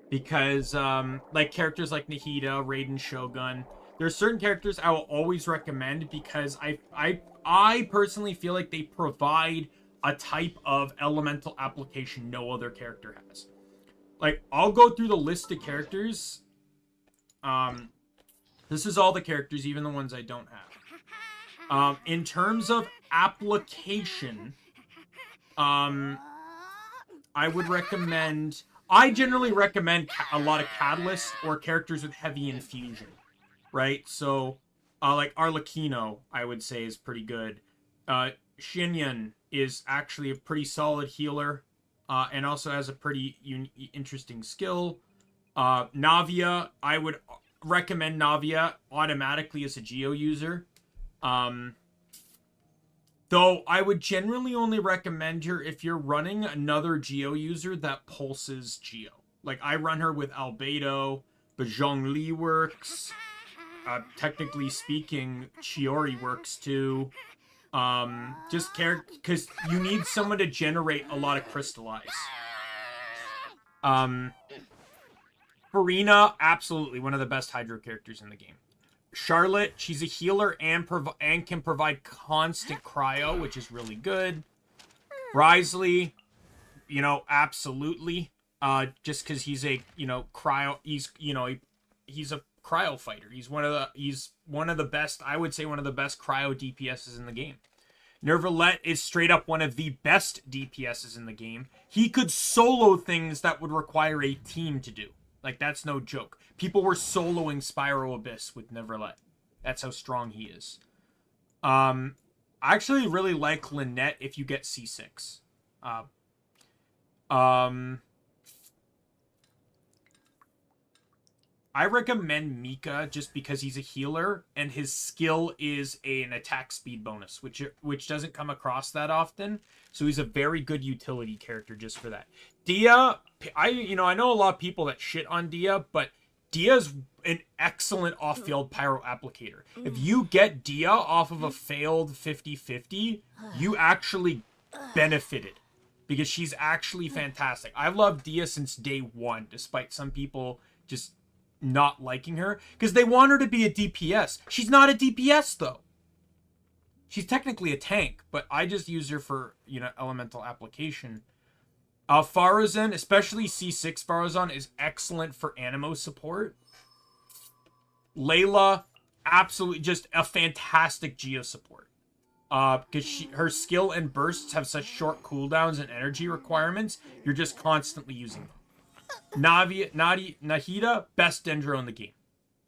Because, like, characters like Nahida, Raiden Shogun, there's certain characters I will always recommend because I personally feel like they provide a type of elemental application no other character has. Like, I'll go through the list of characters. This is all the characters, even the ones I don't have. In terms of application, I would recommend... I generally recommend a lot of catalysts or characters with heavy infusion, right? So, like Arlecchino, I would say, is pretty good. Xinyan is actually a pretty solid healer, and also has a pretty interesting skill. Navia, I would recommend Navia automatically as a Geo user. Though I would generally only recommend her if you're running another Geo user that pulses Geo. Like, I run her with Albedo, but Zhongli works. Technically speaking, Chiori works too. Just because you need someone to generate a lot of crystallize. Farina, absolutely one of the best Hydro characters in the game. Charlotte, she's a healer and can provide constant cryo, which is really good. Risley, absolutely. Just because he's a, cryo, he's a cryo fighter. He's one of the best, I would say one of the best cryo DPSs in the game. Nervalette is straight up one of the best DPSs in the game. He could solo things that would require a team to do. Like, that's no joke. People were soloing Spyro Abyss with Neverlet. That's how strong he is. I actually really like Lynette if you get C6. I recommend Mika just because he's a healer and his skill is an attack speed bonus, which doesn't come across that often. So he's a very good utility character just for that. Dia, I know a lot of people that shit on Dia, but Dia's an excellent off-field pyro applicator. If you get Dia off of a failed 50-50, you actually benefited because she's actually fantastic. I've loved Dia since day one, despite some people just not liking her because they want her to be a DPS. She's not a DPS though. She's technically a tank, but I just use her for, elemental application. Farazan, especially C6 Farazan, is excellent for Animo support. Layla, absolutely just a fantastic Geo support. Because her skill and bursts have such short cooldowns and energy requirements, you're just constantly using them. Nahida, best Dendro in the game.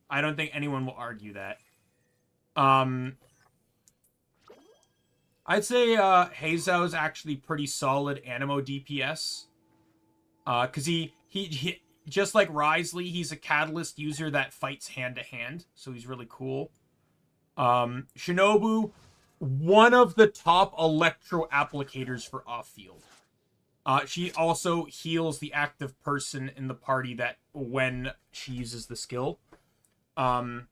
I don't think anyone will argue that. I'd say Hazao is actually pretty solid Animo DPS. Because he just like Risley, he's a catalyst user that fights hand to hand, so he's really cool. Shinobu, one of the top electro applicators for off-field. She also heals the active person in the party that when she uses the skill. Yellen,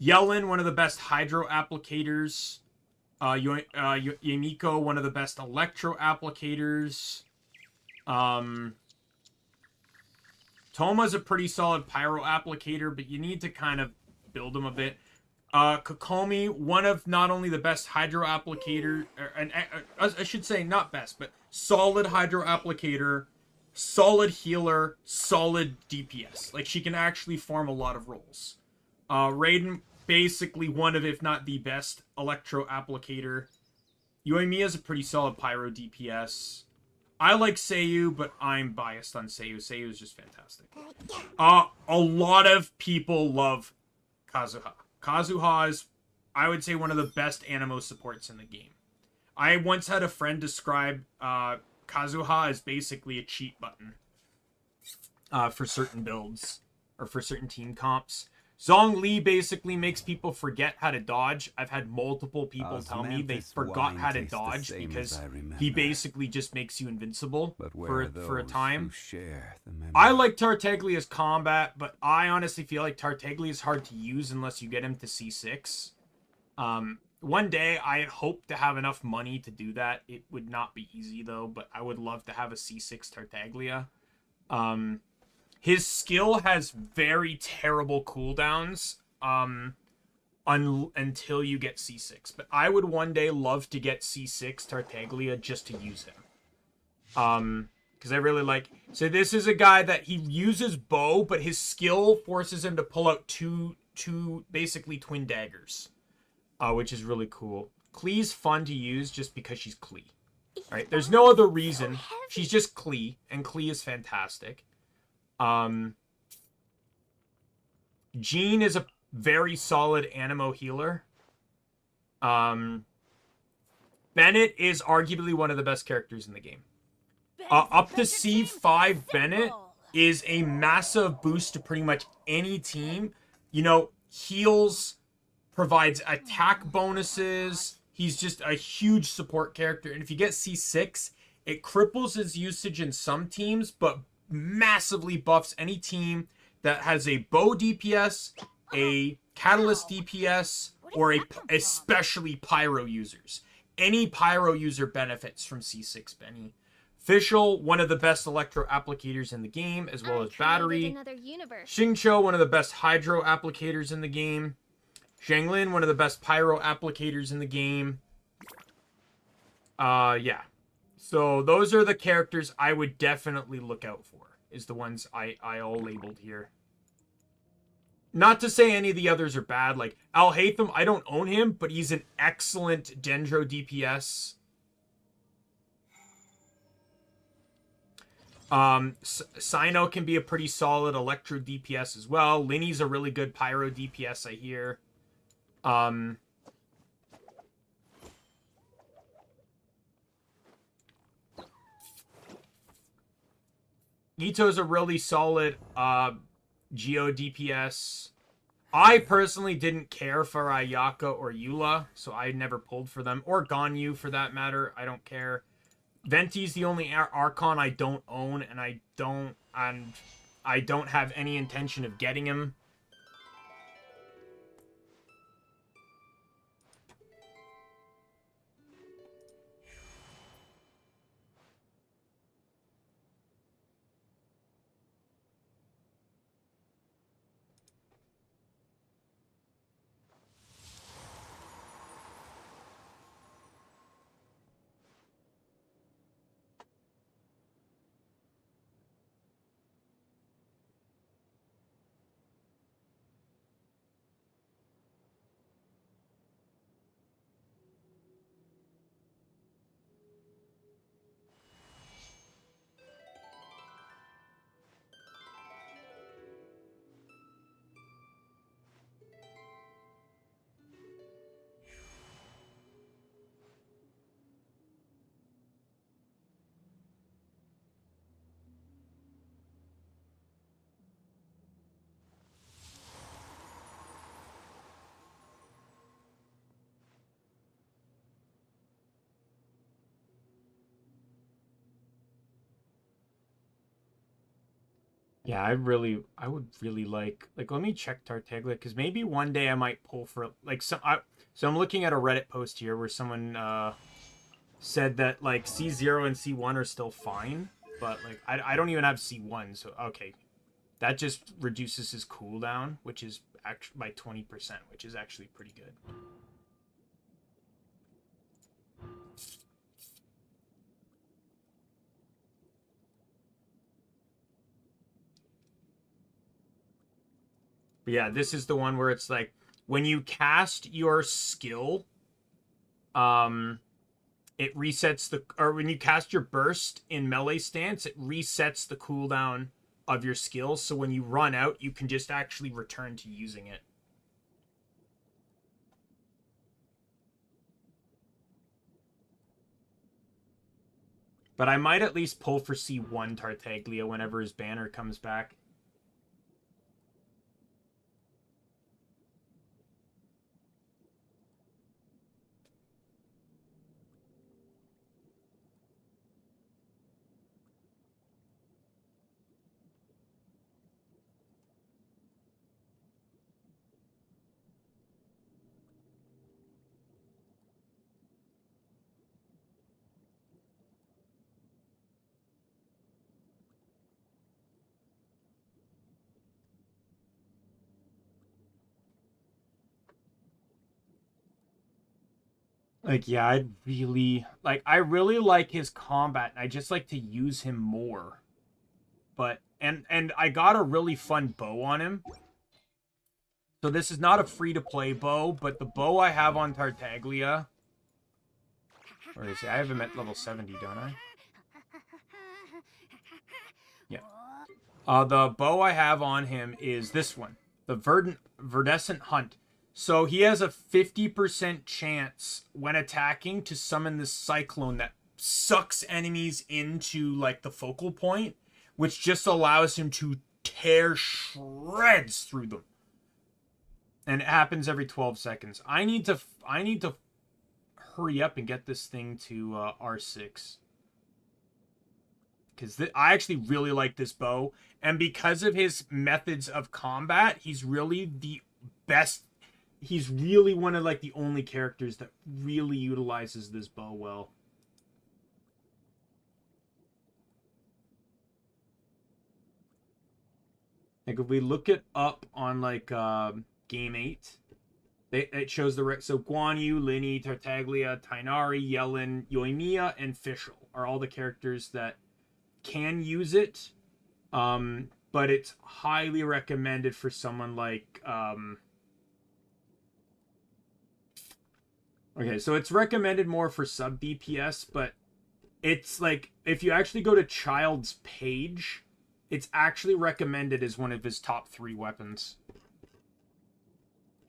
one of the best hydro applicators. Yamiko, one of the best electro applicators. Toma's a pretty solid pyro applicator, but you need to kind of build him a bit. Kokomi, one of not only the best hydro applicator, and I should say not best, but solid hydro applicator, solid healer, solid DPS. Like, she can actually form a lot of roles. Raiden, basically one of, if not the best, electro applicator. Yoimiya's a pretty solid pyro DPS. I like Seiyu, but I'm biased on Seiyu. Seiyu is just fantastic. A lot of people love Kazuha. Kazuha is, I would say, one of the best Animo supports in the game. I once had a friend describe Kazuha as basically a cheat button for certain builds or for certain team comps. Zhongli basically makes people forget how to dodge. I've had multiple people tell me they forgot how to dodge because he basically just makes you invincible for a time. I like Tartaglia's combat, but I honestly feel like Tartaglia is hard to use unless you get him to C6. One day I hope to have enough money to do that. It would not be easy though, but I would love to have a C6 Tartaglia. His skill has very terrible cooldowns until you get C6. But I would one day love to get C6 Tartaglia just to use him. Because I really like... So this is a guy that he uses bow, but his skill forces him to pull out two basically twin daggers. Which is really cool. Klee's fun to use just because she's Klee. Alright, there's no other reason. She's just Klee, and Klee is fantastic. Jean is a very solid Animo healer. Bennett is arguably one of the best characters in the game. Up to C5 Bennett is a massive boost to pretty much any team. Heals, provides attack bonuses. He's just a huge support character. And if you get C6, it cripples his usage in some teams, but massively buffs any team that has a bow DPS, a catalyst DPS, or especially pyro users. Any pyro user benefits from C6 Benny. Fischl, one of the best electro applicators in the game, as well as Battery. Xingqiu, one of the best hydro applicators in the game. Zhanglin, one of the best pyro applicators in the game. Yeah. So those are the characters I would definitely look out for, is the ones I all labeled here. Not to say any of the others are bad. Like, Al Haytham, I don't own him, but he's an excellent Dendro DPS. Sino can be a pretty solid Electro DPS as well. Linny's a really good Pyro DPS, I hear. Ito's a really solid Geo DPS. I personally didn't care for Ayaka or Eula, so I never pulled for them. Or Ganyu, for that matter. I don't care. Venti's the only Archon I don't own, and I don't have any intention of getting him. Yeah, I would really like, let me check Tartaglia, because maybe one day I might pull for, like, so I'm looking at a Reddit post here where someone, said that, like, C0 and C1 are still fine, but, like, I don't even have C1, so, okay. That just reduces his cooldown, which is actually by 20%, which is actually pretty good. But yeah, this is the one where it's like, when you cast your skill, it resets or when you cast your burst in melee stance, it resets the cooldown of your skill, so when you run out, you can just actually return to using it. But I might at least pull for C1 Tartaglia whenever his banner comes back. Like, yeah, I really like his combat, and I just like to use him more. But, and I got a really fun bow on him. So this is not a free-to-play bow, but the bow I have on Tartaglia... Where is it? I have him at level 70, don't I? Yeah. The bow I have on him is this one. The Verdescent Hunt. So he has a 50% chance when attacking to summon this cyclone that sucks enemies into, like, the focal point, which just allows him to tear shreds through them. And it happens every 12 seconds. I need to hurry up and get this thing to R6. Because I actually really like this bow. And because of his methods of combat, he's really the best. He's really one of, like, the only characters that really utilizes this bow well. Like, if we look it up on, like, Game 8, it shows so Guan Yu, Linny, Tartaglia, Tainari, Yellen, Yoimiya, and Fischl are all the characters that can use it. But it's highly recommended for someone like... Okay, so it's recommended more for sub DPS, but it's like, if you actually go to Child's page, it's actually recommended as one of his top 3 weapons.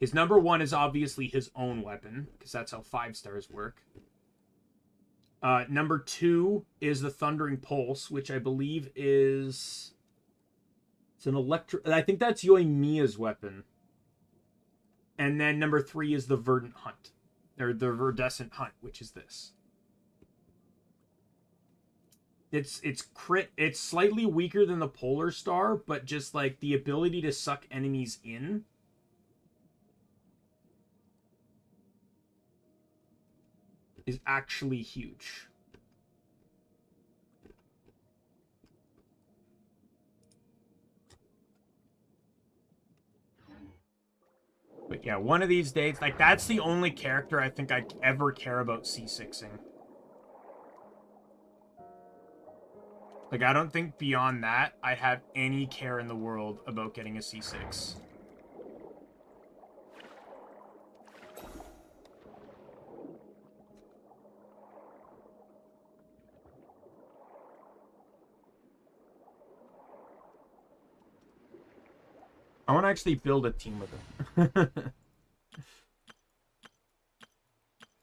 His number 1 is obviously his own weapon, because that's how 5 stars work. Number 2 is the Thundering Pulse, which I believe is It's an I think that's Yoimiya's weapon. And then number 3 is the Verdant Hunt. Or the Verdescent Hunt, which is this. It's slightly weaker than the Polar Star, but just like the ability to suck enemies in is actually huge. But yeah, one of these days, like, that's the only character I think I ever care about C6ing. Like, I don't think beyond that I have any care in the world about getting a C6. I want to actually build a team with him.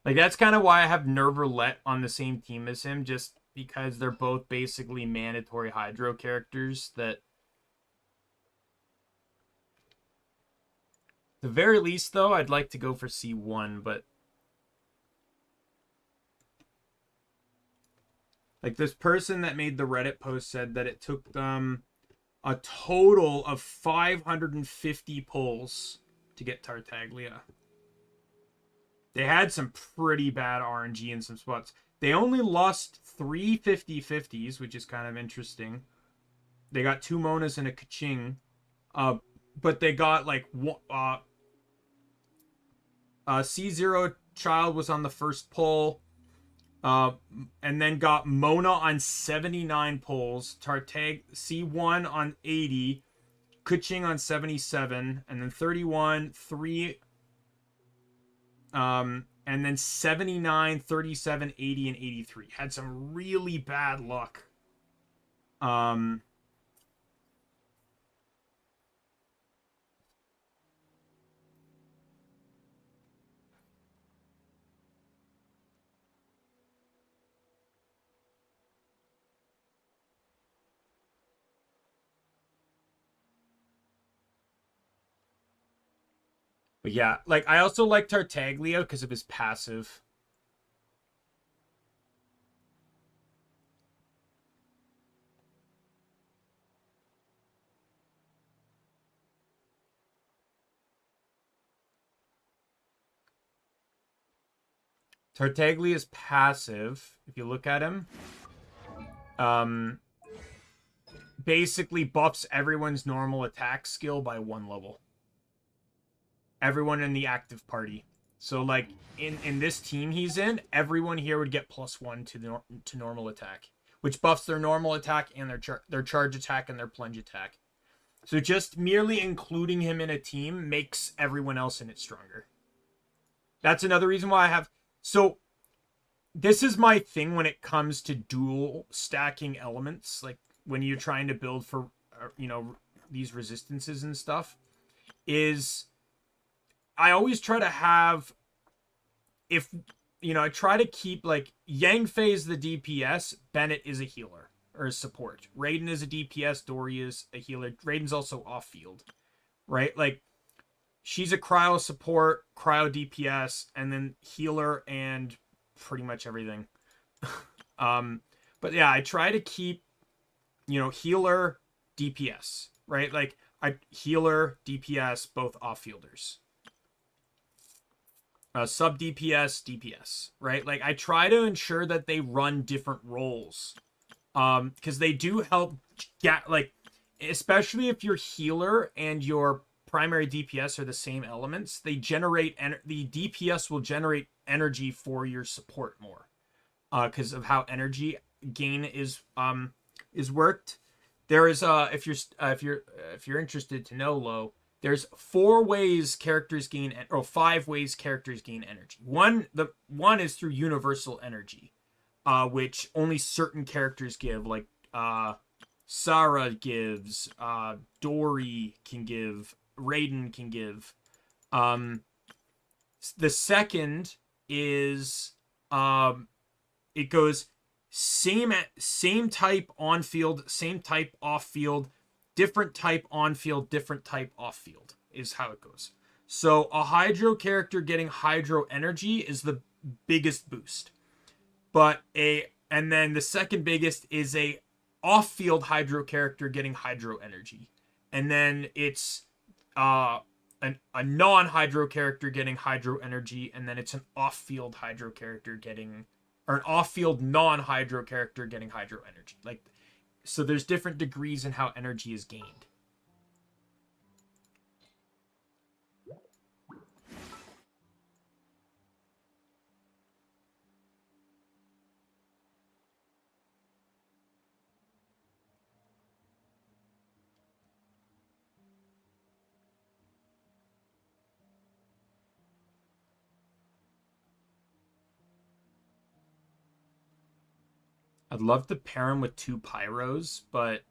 Like, that's kind of why I have Nerve Roulette on the same team as him, just because they're both basically mandatory Hydro characters that... At the very least, though, I'd like to go for C1, but... Like, this person that made the Reddit post said that it took them a total of 550 pulls to get Tartaglia. They had some pretty bad RNG in some spots. They only lost 3 50-50s, which is kind of interesting. They got 2 Monas and a Kaching. But they got like... C0 Child was on the first pull. And then got Mona on 79 pulls, C1 on 80, Kuching on 77, and then 31, 3, and then 79, 37, 80, and 83. Had some really bad luck. But yeah, like, I also like Tartaglia because of his passive. Tartaglia's passive, if you look at him, basically buffs everyone's normal attack skill by 1 level. Everyone in the active party. So, like, in this team he's in, everyone here would get +1 to normal attack, which buffs their normal attack and their charge attack and their plunge attack. So just merely including him in a team makes everyone else in it stronger. That's another reason why I have... So, this is my thing when it comes to dual stacking elements. Like, when you're trying to build for, you know, these resistances and stuff, is... I always try to have, if, you know, I try to keep, like, Yang Fei is the DPS, Bennett is a healer, or a support. Raiden is a DPS, Dory is a healer. Raiden's also off-field, right? Like, she's a cryo support, cryo DPS, and then healer and pretty much everything. But yeah, I try to keep, you know, healer, DPS, right? Like, healer, DPS, both off-fielders. Sub DPS, DPS, right? Like, I try to ensure that they run different roles. Because they do help get, like, especially if your healer and your primary DPS are the same elements, they generate, the DPS will generate energy for your support more. Because of how energy gain is worked. There is, if you're interested to know, Lo, there's 4 ways characters gain, or 5 ways characters gain energy. One is through universal energy, which only certain characters give, like Sarah gives, Dory can give, Raiden can give. The second is it goes same type on field, same type off field. different type on field, different type off field is how it goes. So a hydro character getting hydro energy is the biggest boost. And then the second biggest is a off-field hydro character getting hydro energy. And then it's a non-hydro character getting hydro energy, and then it's an off-field hydro character getting, or an off-field non-hydro character getting hydro energy. Like, so there's different degrees in how energy is gained. I'd love to pair him with 2 pyros, but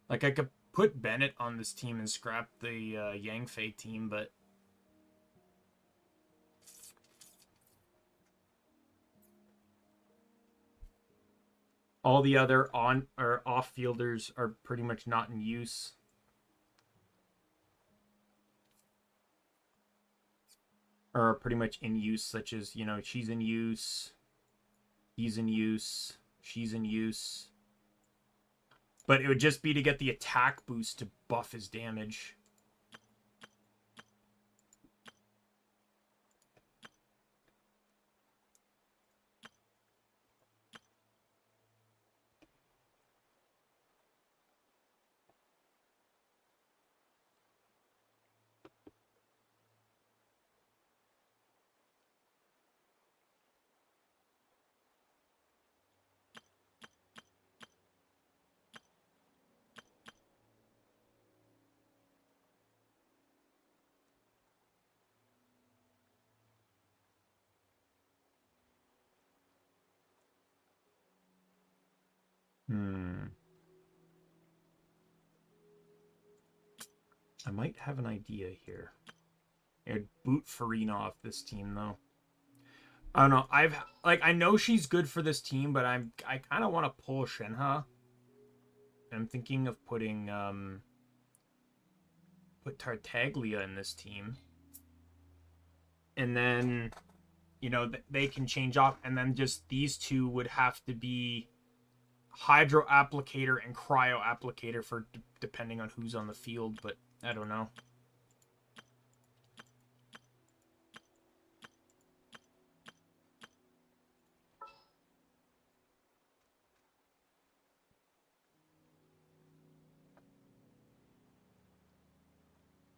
like I could put Bennett on this team and scrap the Yangfei team, but all the other on or off fielders are pretty much not in use. Or are pretty much in use, such as, you know, she's in use, he's in use, she's in use. But it would just be to get the attack boost to buff his damage. I might have an idea here. I'd boot Farina off this team, though. I don't know. I know she's good for this team, but I kind of want to pull Shenhe. I'm thinking of putting put Tartaglia in this team, and then, you know, they can change off, and then just these two would have to be Hydro Applicator and Cryo Applicator for depending on who's on the field, but I don't know.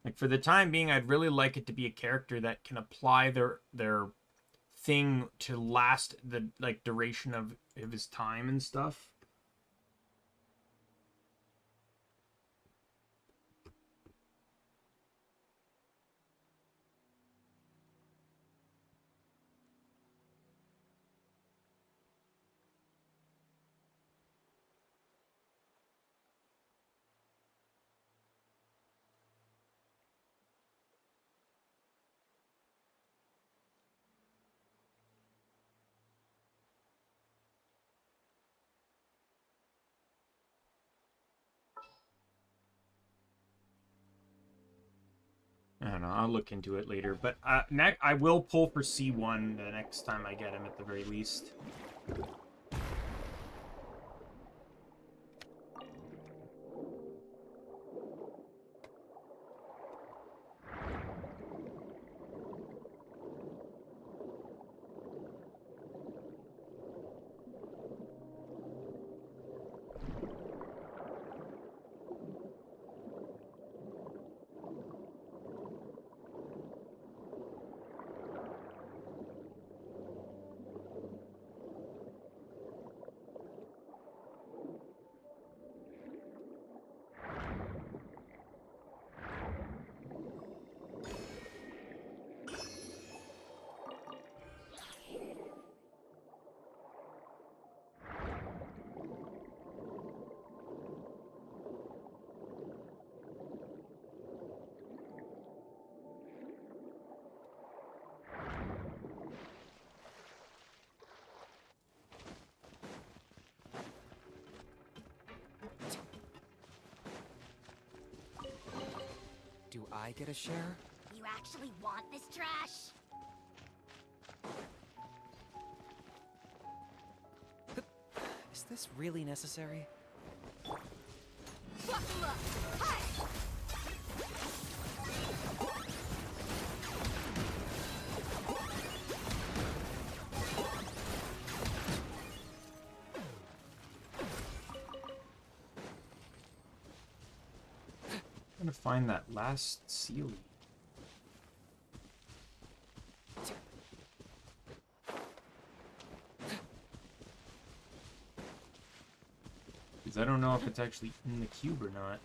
Like, for the time being, I'd really like it to be a character that can apply their thing to last the like duration of his time and stuff. I don't know. I'll look into it later. But I will pull for C1 the next time I get him at the very least. I get a share? You actually want this trash? Is this really necessary? Buckle up! Hi! I'm gonna find that last Sealy. Because I don't know if it's actually in the cube or not.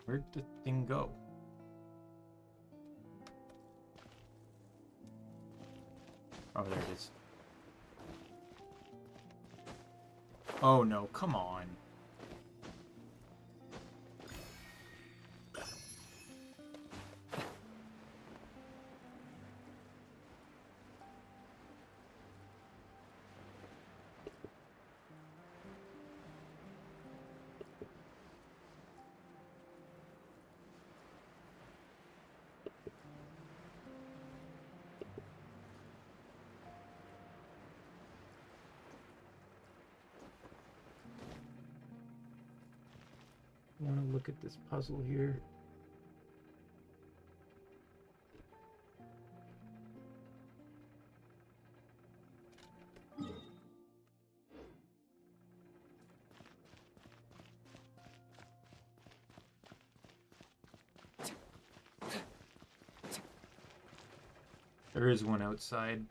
Where'd the thing go? Oh, there it is. Oh no, come on. I want to look at this puzzle here. There is one outside.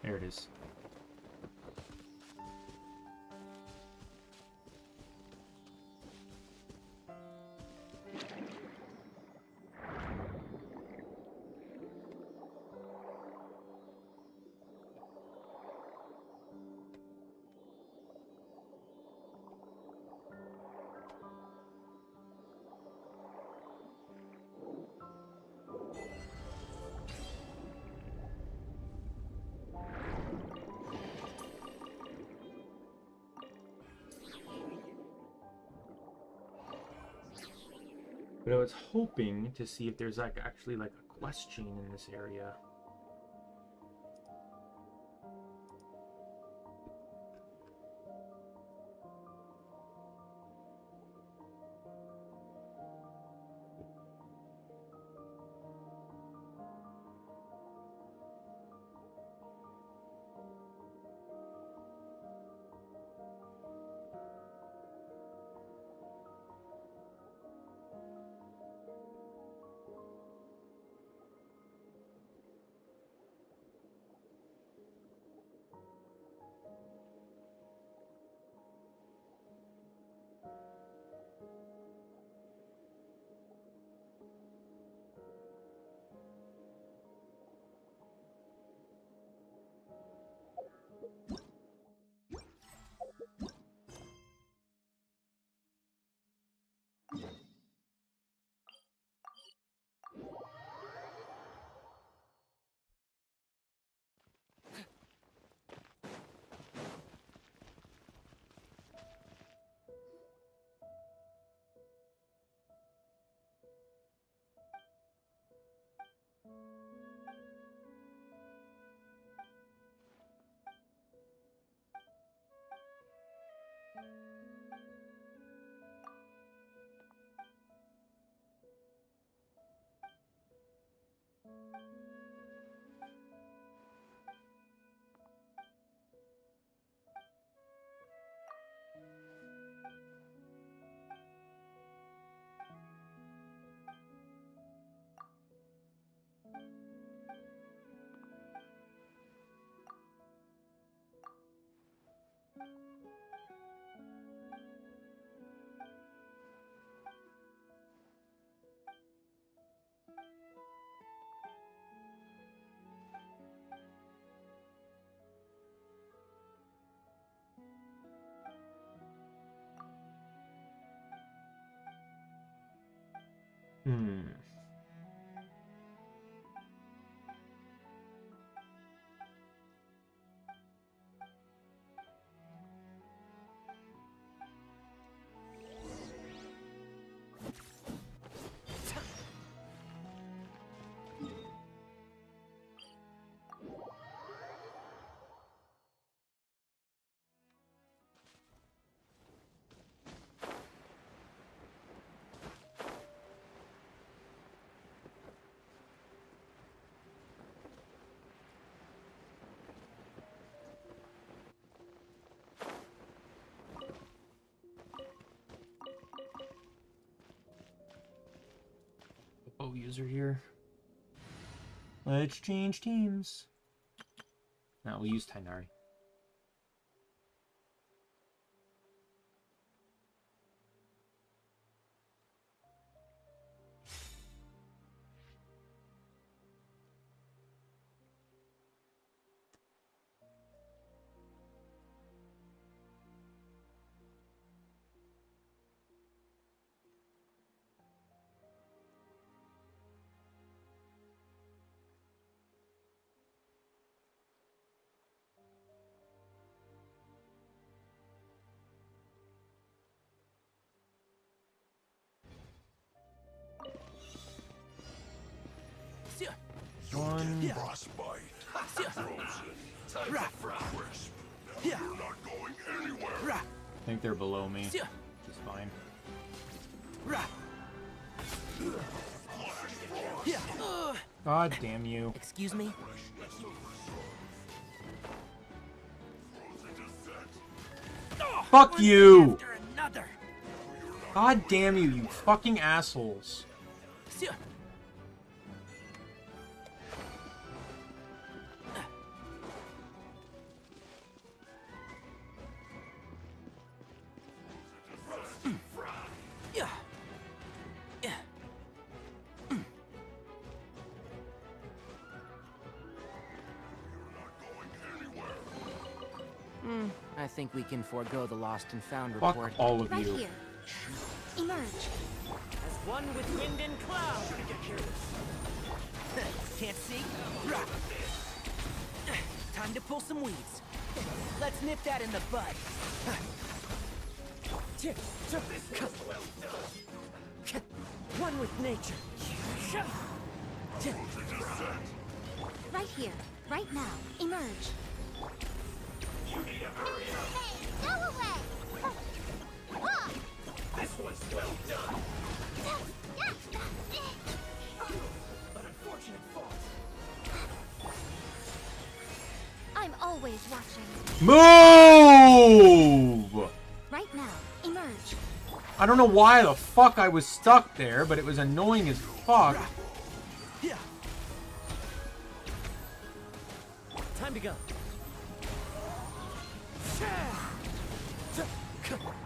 There it is. But I was hoping to see if there's like actually like a quest chain in this area. Hmm. Oh, user here. Let's change teams. No, we'll use Tainari. One. Frostbite. Frozen. Crisp. You're not going anywhere. I think they're below me. Which is fine. God damn you. Excuse me? Fuck you! After another. God damn you, you fucking assholes. I think we can forego the lost and found Fuck report. all of Right you. here. Emerge. As one with wind and cloud. Can't see? Time to pull some weeds. Let's nip that in the bud. One with nature. Right here. Right now. Emerge. Hey, go away! This one's well done. An unfortunate fault. I'm always watching. Move! Right now. Emerge. I don't know why the fuck I was stuck there, but it was annoying as fuck. Time to go.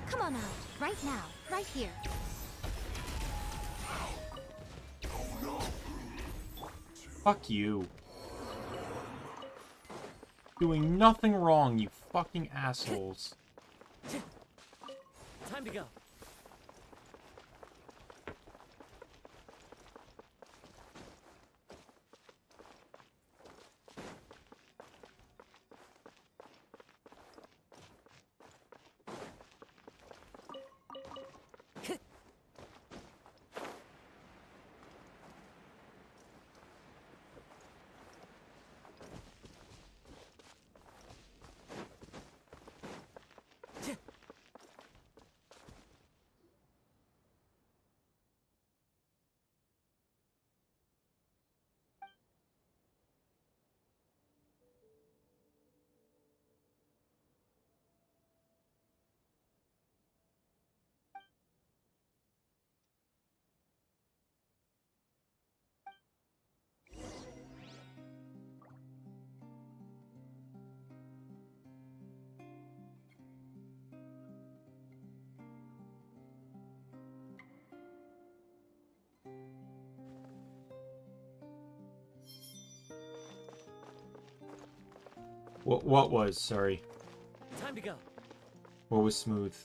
Come on out. Right now. Right here. Fuck you. Doing nothing wrong, you fucking assholes. Time to go. What was? Sorry. Time to go. What was smooth?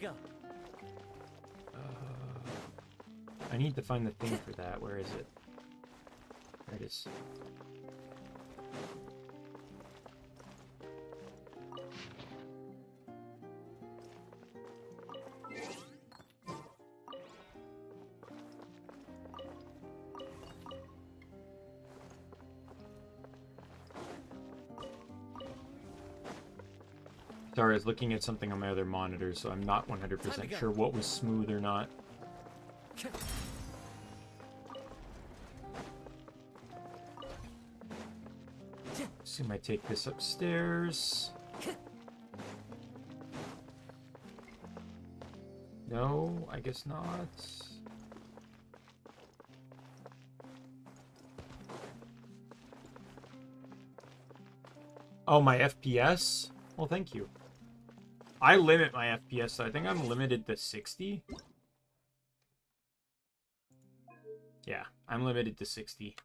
go. I need to find the thing for that. Where is it? There it is. Sorry, I was looking at something on my other monitor, so I'm not 100% sure what was smooth or not. Assume I take this upstairs. No, I guess not. Oh, my FPS? Well, thank you. I limit my FPS, so I think I'm limited to 60. Yeah, I'm limited to 60.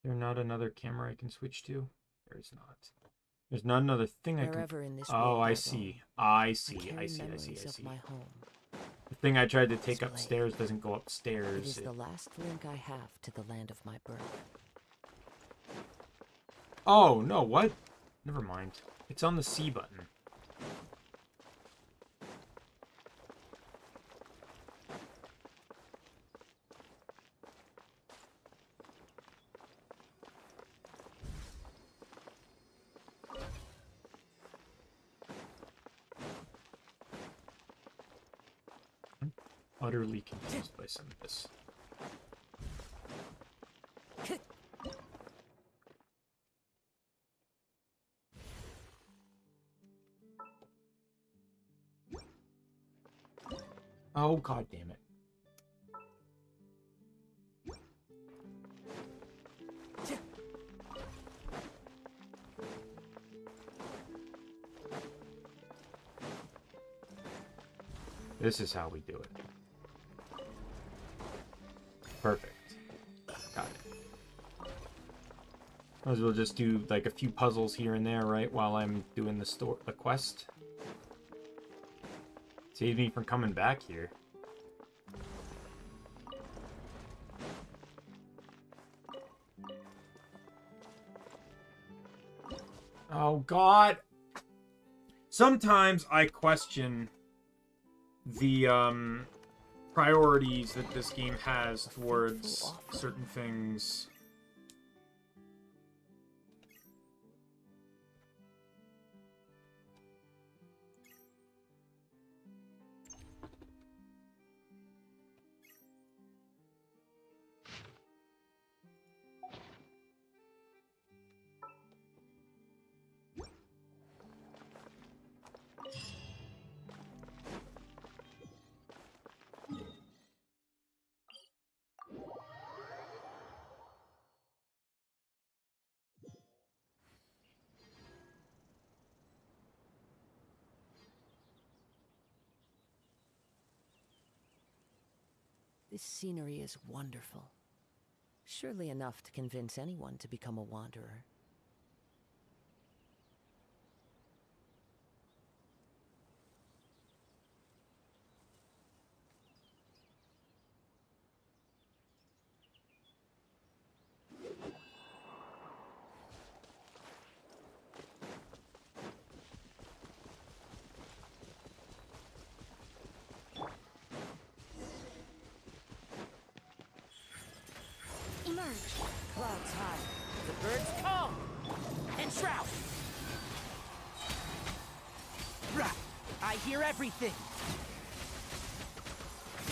There's not another camera I can switch to? There is not. There's not another thing I can... Wherever in this Oh, world I I see. roam, I see. carry I see. I memories see. I of see. my home. The thing I tried to take This upstairs doesn't go It upstairs. is the last link I have to the land of my birth. Oh, no, what? Never mind. It's on the C button. I'm utterly confused by some of this. Oh, god damn it. This is how we do it. Perfect. Got it. Might as well just do like a few puzzles here and there, right, while I'm doing the quest. Save me from coming back here. Oh god. Sometimes I question the priorities that this game has towards certain things. This scenery is wonderful. Surely enough to convince anyone to become a wanderer. Emerge. Clouds high. The birds come. And shroud. Rah! I hear everything.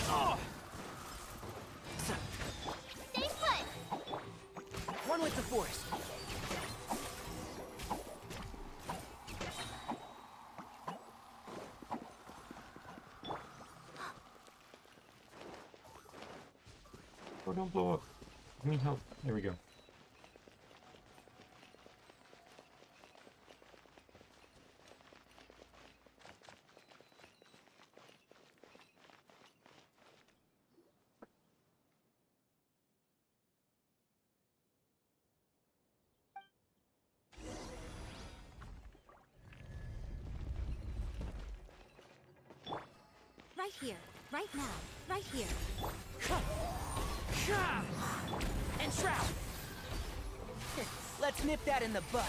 Oh! Stay put. One with the force. Oh, don't blow up. I need help. There we go. here. Right now. Right here. And trap. Let's nip that in the bud.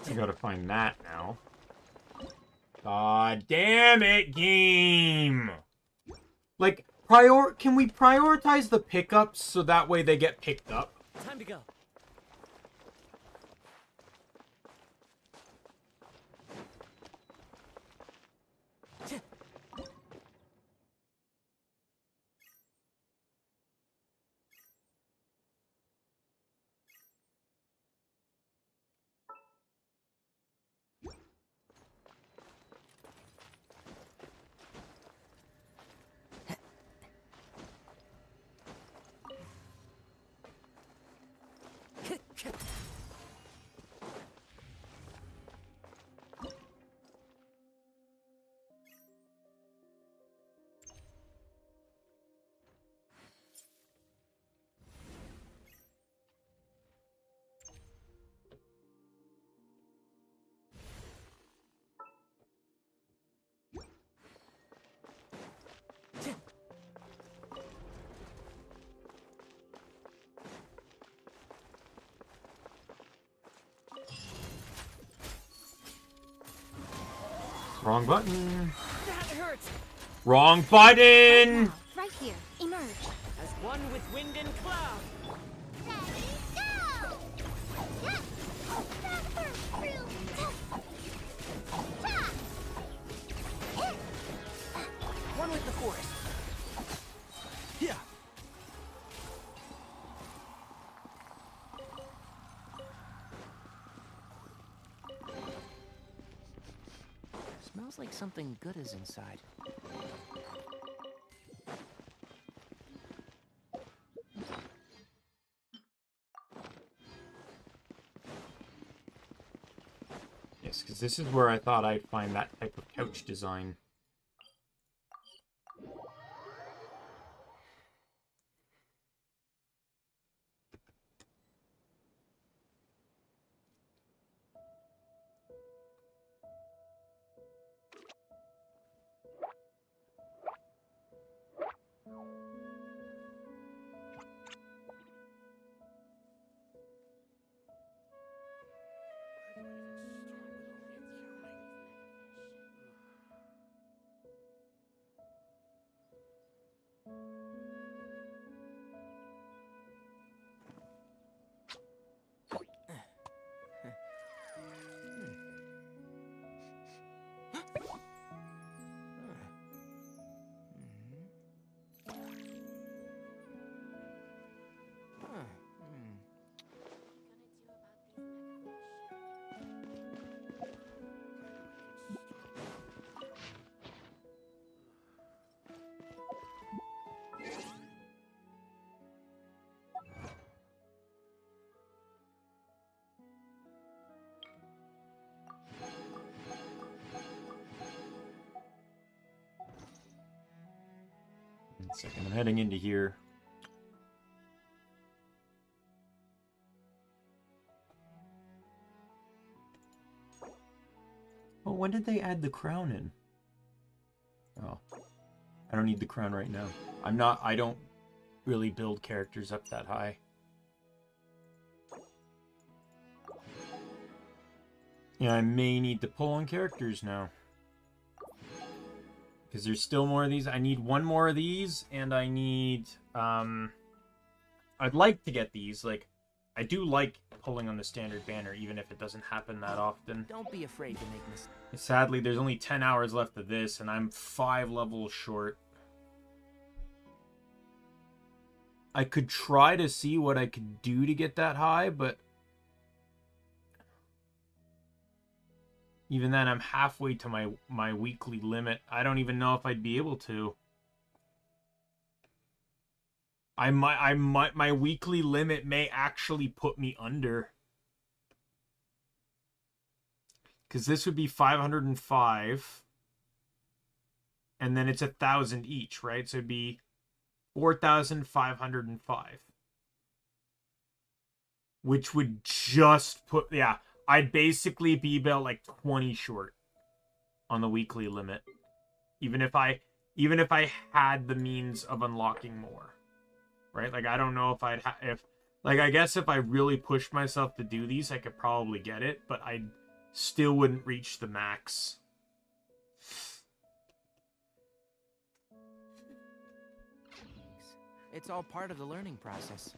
I gotta find that now. God damn it, game! Like, can we prioritize the pickups so that way they get picked up? Time to go. Wrong button. That hurts. Wrong button! Now. Right here. Emerge. As one with wind and cloud. Ready, go! Yes! That hurt real tough. Ta! One with the forest. Yeah. Smells like something good is inside. Yes, because this is where I thought I'd find that type of couch design. One second, I'm heading into here. Oh, when did they add the crown in? Oh, I don't need the crown right now. I don't really build characters up that high. Yeah, I may need to pull on characters now. Because there's still more of these. I need one more of these, and I need... I'd like to get these. Like, I do like pulling on the standard banner, even if it doesn't happen that often. Don't be afraid to make mistakes. Sadly, there's only 10 hours left of this, and I'm 5 levels short. I could try to see what I could do to get that high, but... even then, I'm halfway to my weekly limit. I don't even know if I'd be able to. My weekly limit may actually put me under. Because this would be 505. And then it's 1,000 each, right? So it'd be 4,505. Which would just put, yeah, I'd basically be about like 20 short on the weekly limit. Even if I had the means of unlocking more. Right? Like, I don't know if I guess if I really pushed myself to do these, I could probably get it, but I still wouldn't reach the max. It's all part of the learning process.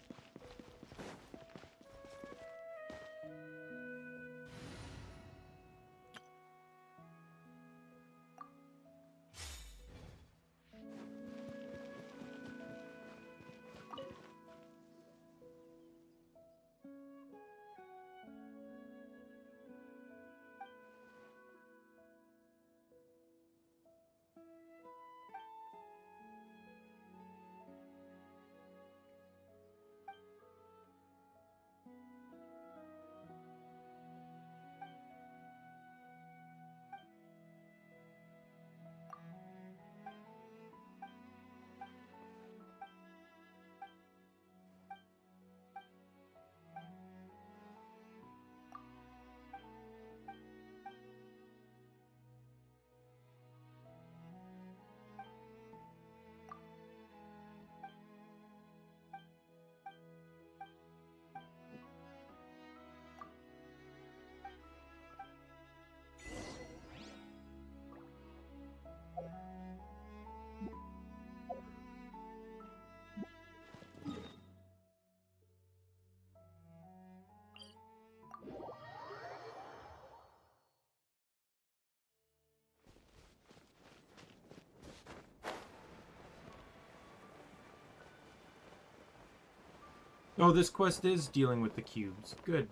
Oh, this quest is dealing with the cubes. Good.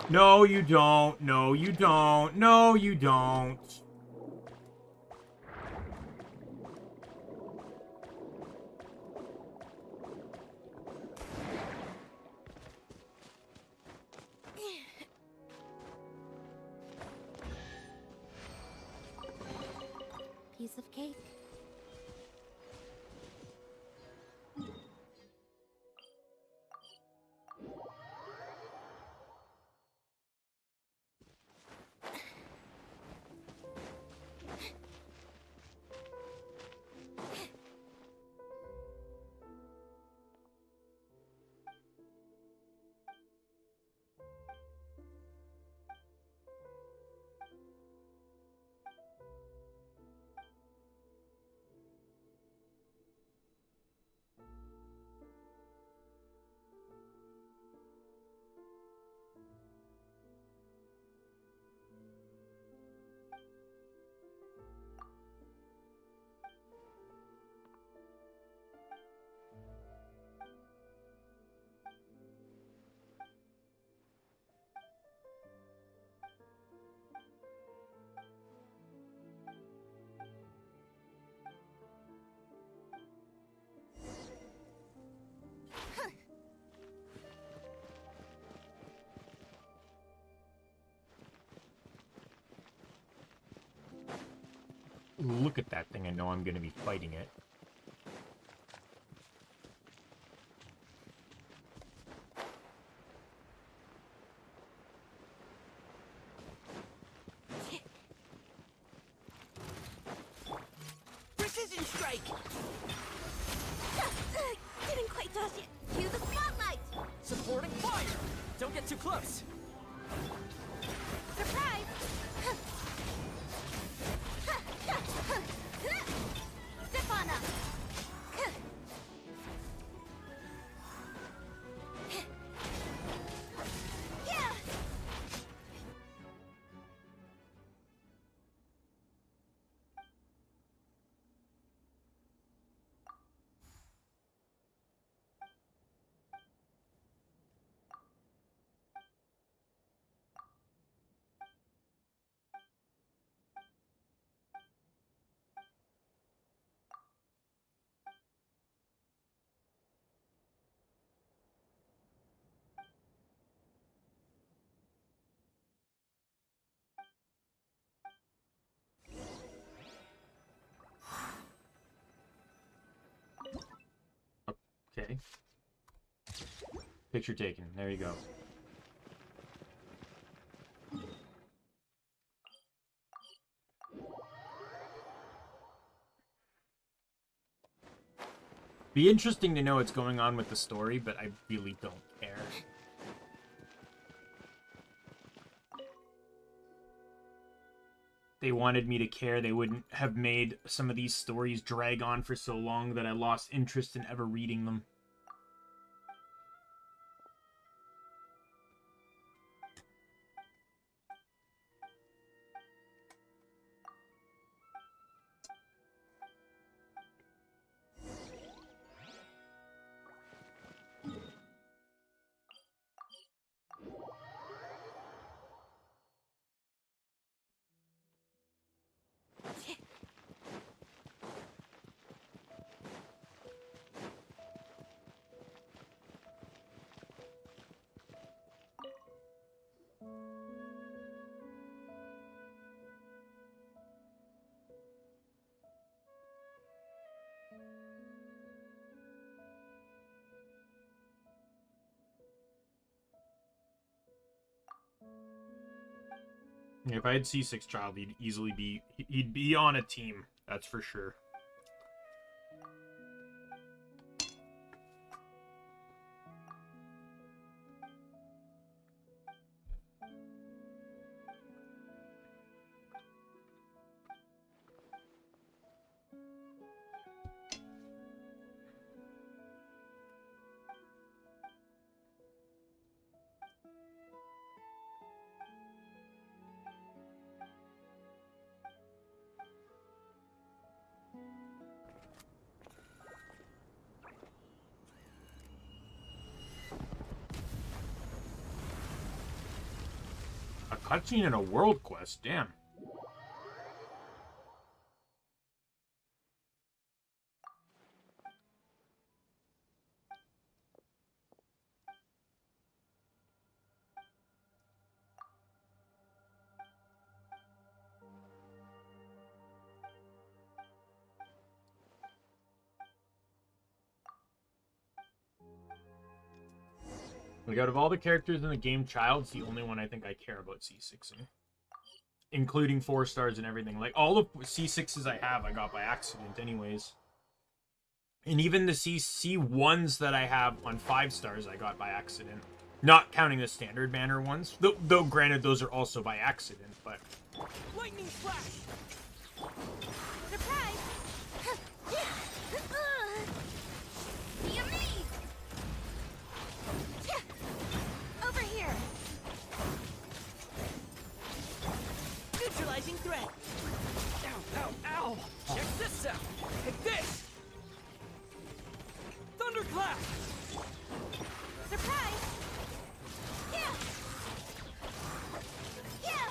No, you don't. No, you don't. No, you don't. Piece of cake. Look at that thing. I know I'm going to be fighting it. Precision strike! Didn't quite toss it. Cue the spotlight. Supporting fire! Don't get too close! Surprise! Picture taken. There you go. Be interesting to know what's going on with the story, but I really don't care. They wanted me to care, they wouldn't have made some of these stories drag on for so long that I lost interest in ever reading them. If I had C6 Child, he'd be on a team, that's for sure. A cutscene and a world quest, damn. Like, out of all the characters in the game, Child's the only one I think I care about C6ing. Including 4 stars and everything. Like, all the C6s I have, I got by accident anyways. And even the C1s that I have on 5 stars, I got by accident. Not counting the standard banner ones. Though granted, those are also by accident, but... Lightning flash! Surprise! Yummy! Over here! Neutralizing threat! Ow, ow, ow! Check this out! Take this! Thunderclap! Surprise! Yeah! Yeah!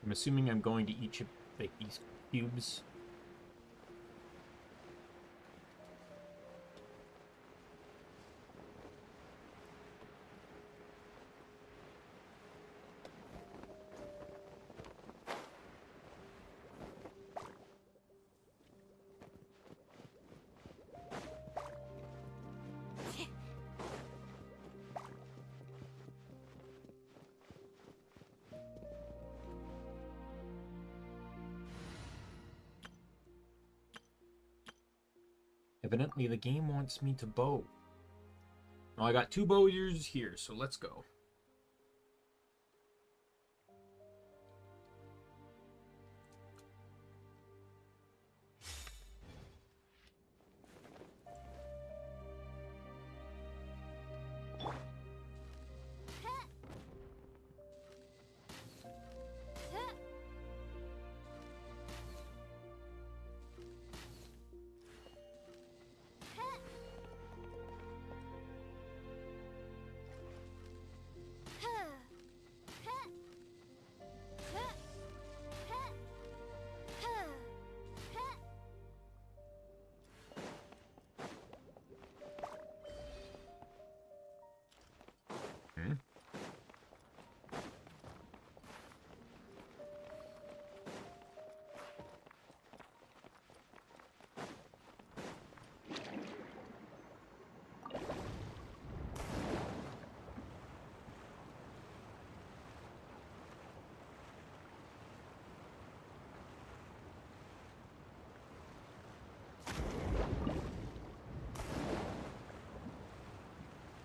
I'm assuming I'm going to each of like, these cubes. Evidently, the game wants me to bow. Oh, I got 2 bowlers here, so let's go.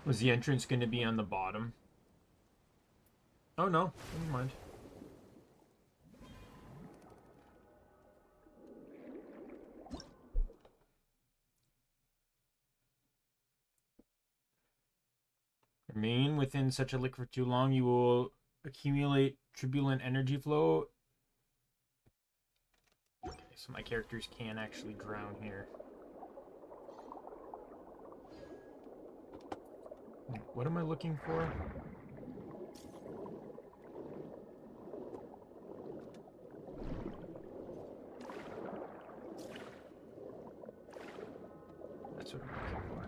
Was the entrance going to be on the bottom? Oh no, never mind. Remain within such a liquid for too long, you will accumulate turbulent energy flow. Okay, so my characters can actually drown here. What am I looking for? That's what I'm looking for.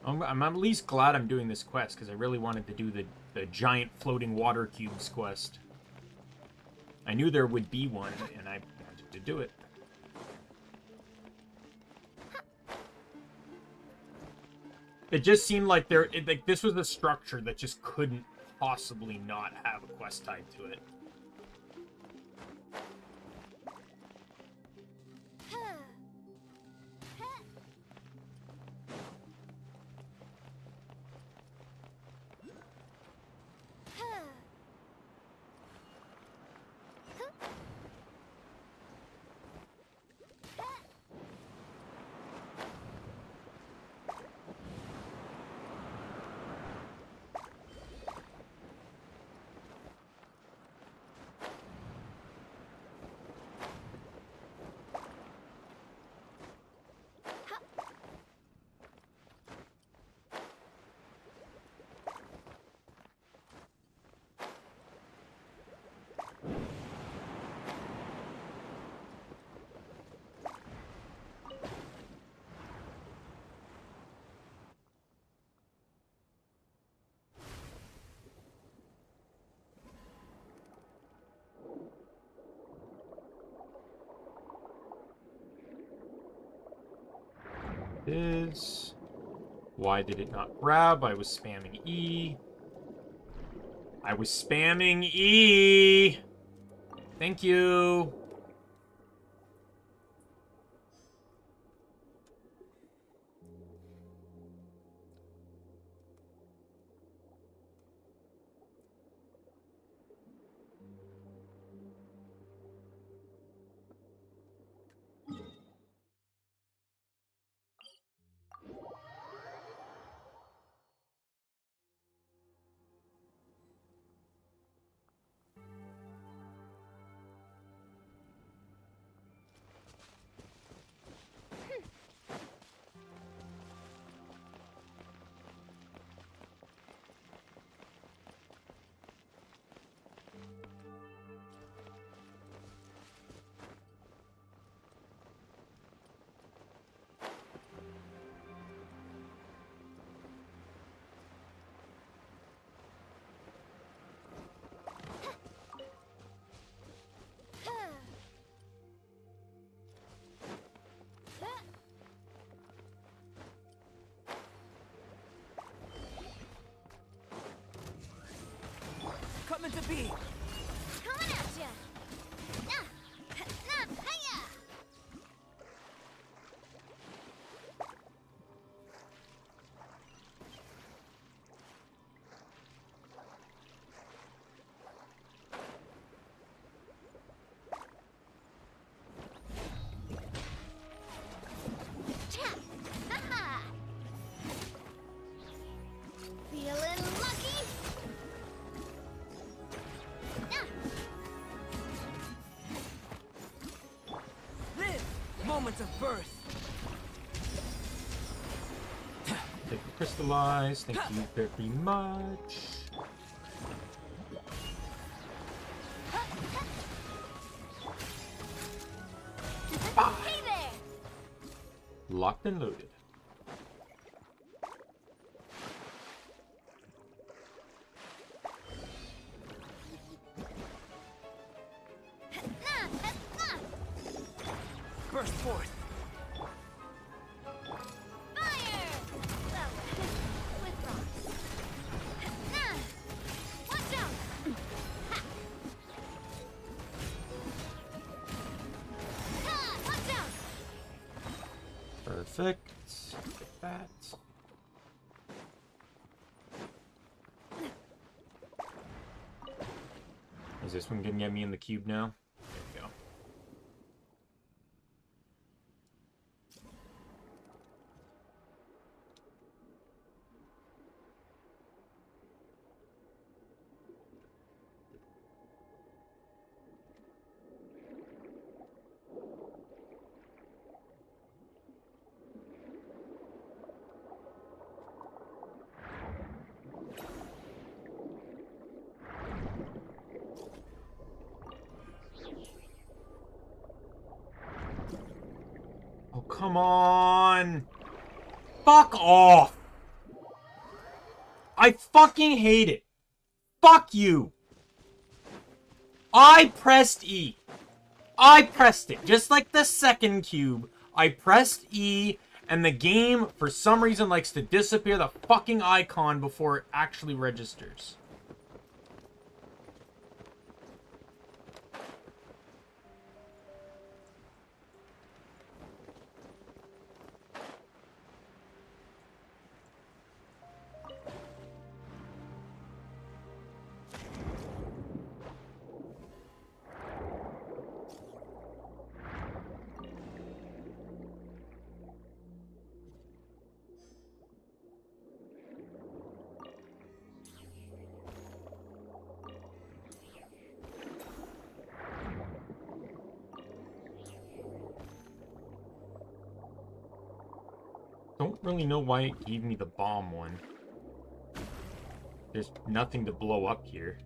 I'm at least glad I'm doing this quest, because I really wanted to do the giant floating water cubes quest. I knew there would be one, and I wanted to do it. It just seemed like like this was a structure that just couldn't possibly not have a quest tied to it. Is why did it not grab? I was spamming E. I was spamming E. Thank you. meant to be. Coming at ya. Nah, nah, hiya. Cha. Ha-ha. Feeling lucky? Nah. Live! Moments of birth. Thank you, Crystallize. Thank you very much. Hey there. Locked and loaded. Nah, nah. Burst forth. Fire! Well, with rocks. Nah. Watch out. Ha. Ha, watch out. Perfect. Get that. Is this one gonna get me in the cube now? There we go. Oh, come on! Fuck off! I fucking hate it! Fuck you! I pressed E. I pressed it. Just like the second cube. I pressed E, and the game, for some reason, likes to disappear the fucking icon before it actually registers. Don't really know why it gave me the bomb one. There's nothing to blow up here.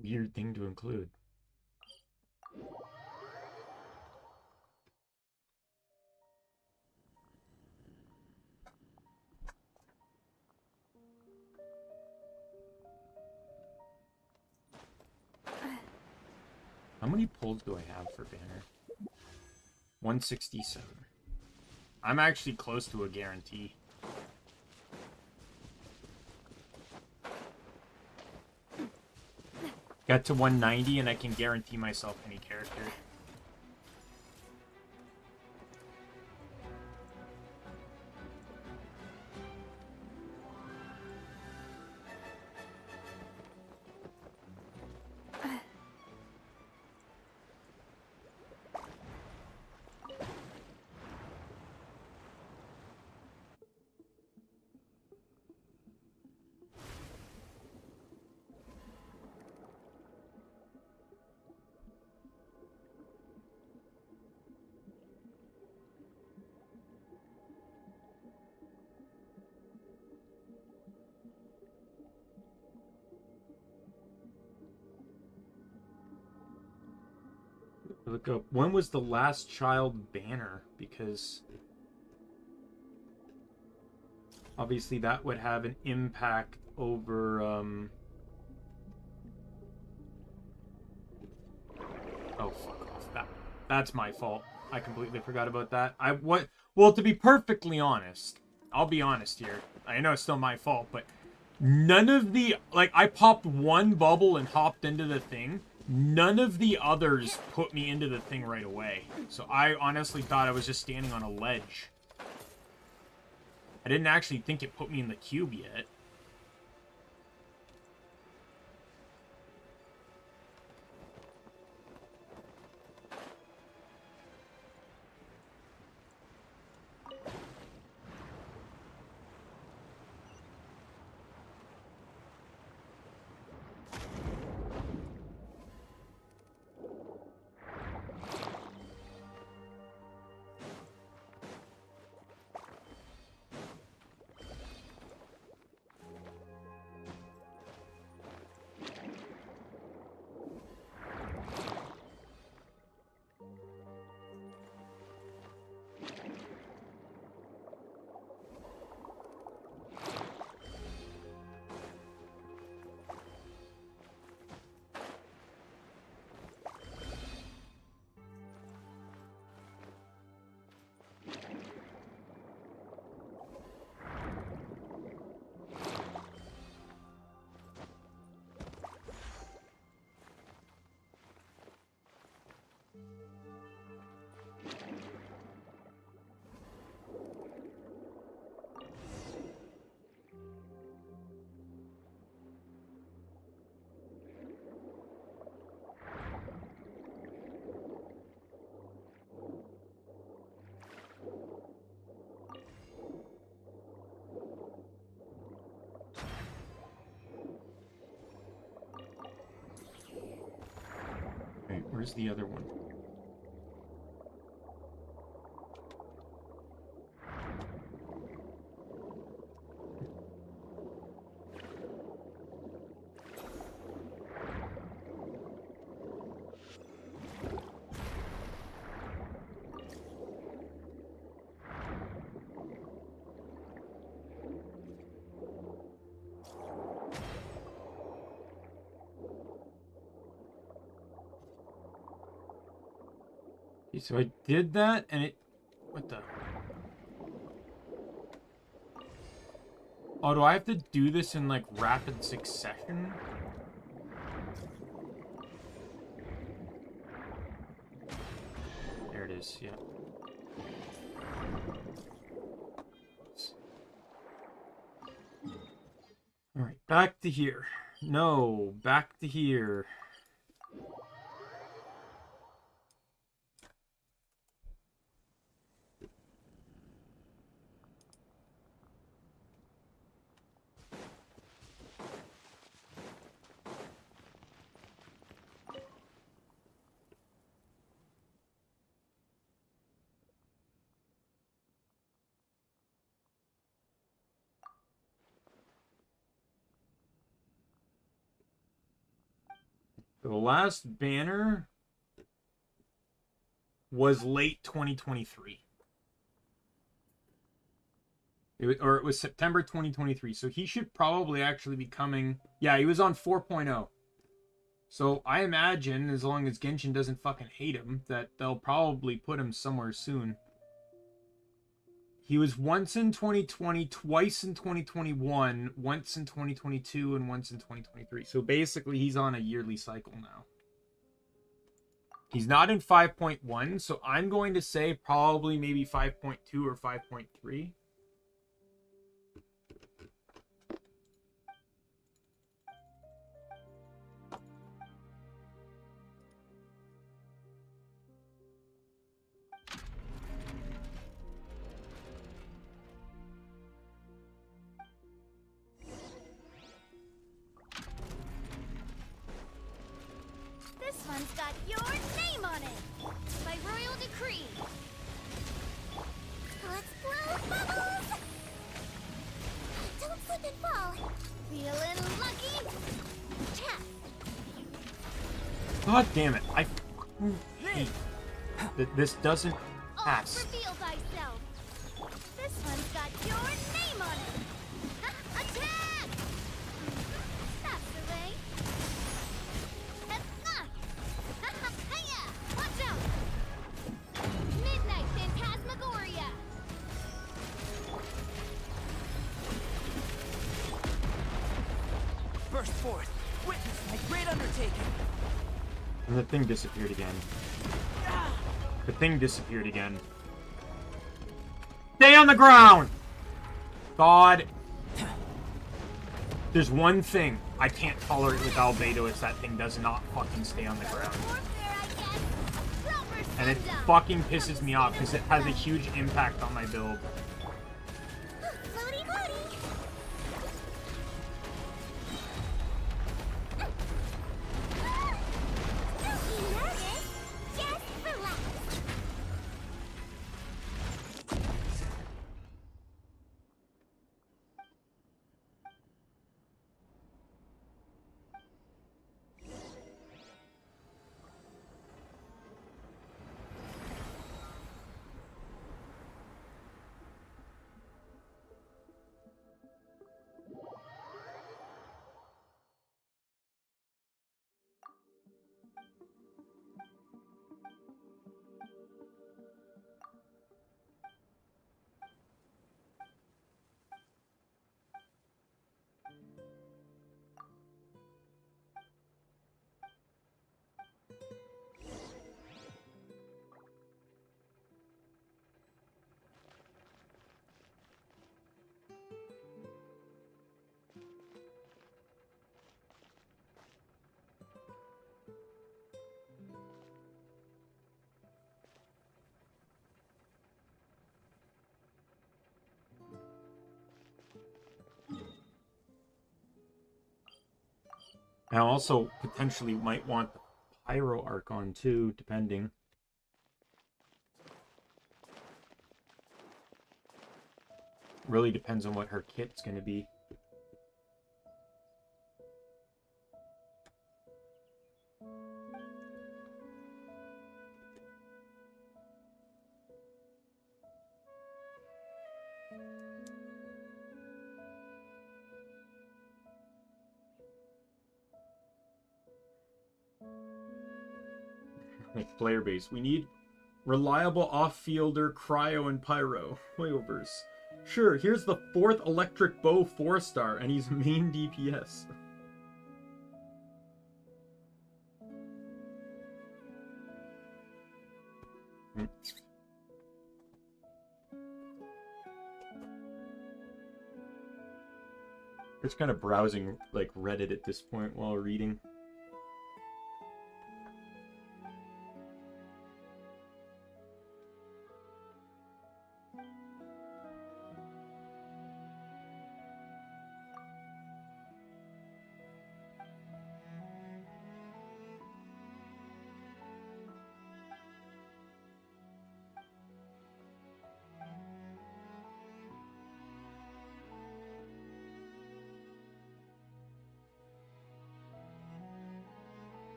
Weird thing to include. How many pulls do I have for banner? 167. I'm actually close to a guarantee. Got to 190 and I can guarantee myself any character. Look up, when was the last child banner? Because Obviously, that would have an impact over, Oh, fuck off. That's my fault. I completely forgot about that. Well, to be perfectly honest, I'll be honest here. I know it's still my fault, but none of the... Like, I popped one bubble and hopped into the thing. None of the others put me into the thing right away. So I honestly thought I was just standing on a ledge. I didn't actually think it put me in the cube yet. Wait, where's the other one? Okay, so I did that, and it... What the... Oh, do I have to do this in, like, rapid succession? There it is, yeah. Alright, back to here. No, back to here. The last banner was late 2023. It was September 2023. So he should probably actually be coming. Yeah, he was on 4.0. So I imagine, as long as Genshin doesn't fucking hate him, that they'll probably put him somewhere soon. He was once in 2020, twice in 2021, once in 2022, and once in 2023. So basically, he's on a yearly cycle now. He's not in 5.1, so I'm going to say probably maybe 5.2 or 5.3. This one's got your name on it! By royal decree! Let's blow bubbles! Don't slip and fall! Feeling lucky? Tap! God damn it. I hate that this doesn't pass. Reveal thyself! This one's got your name on it! burst forth. Witness my great undertaking. And the thing disappeared again. The thing disappeared again. Stay on the ground! God. There's one thing I can't tolerate with Albedo, is that thing does not fucking stay on the ground. And it fucking pisses me off because it has a huge impact on my build. Floaty, floaty. Don't be nervous. Just relax. I also potentially might want the Pyro Archon too, depending. Really depends on what her kit's gonna be. Player base. We need reliable off-fielder, cryo, and pyro. Playovers. Sure, here's the 4th electric bow 4-star, and he's main DPS. Just kind of browsing like Reddit at this point while reading.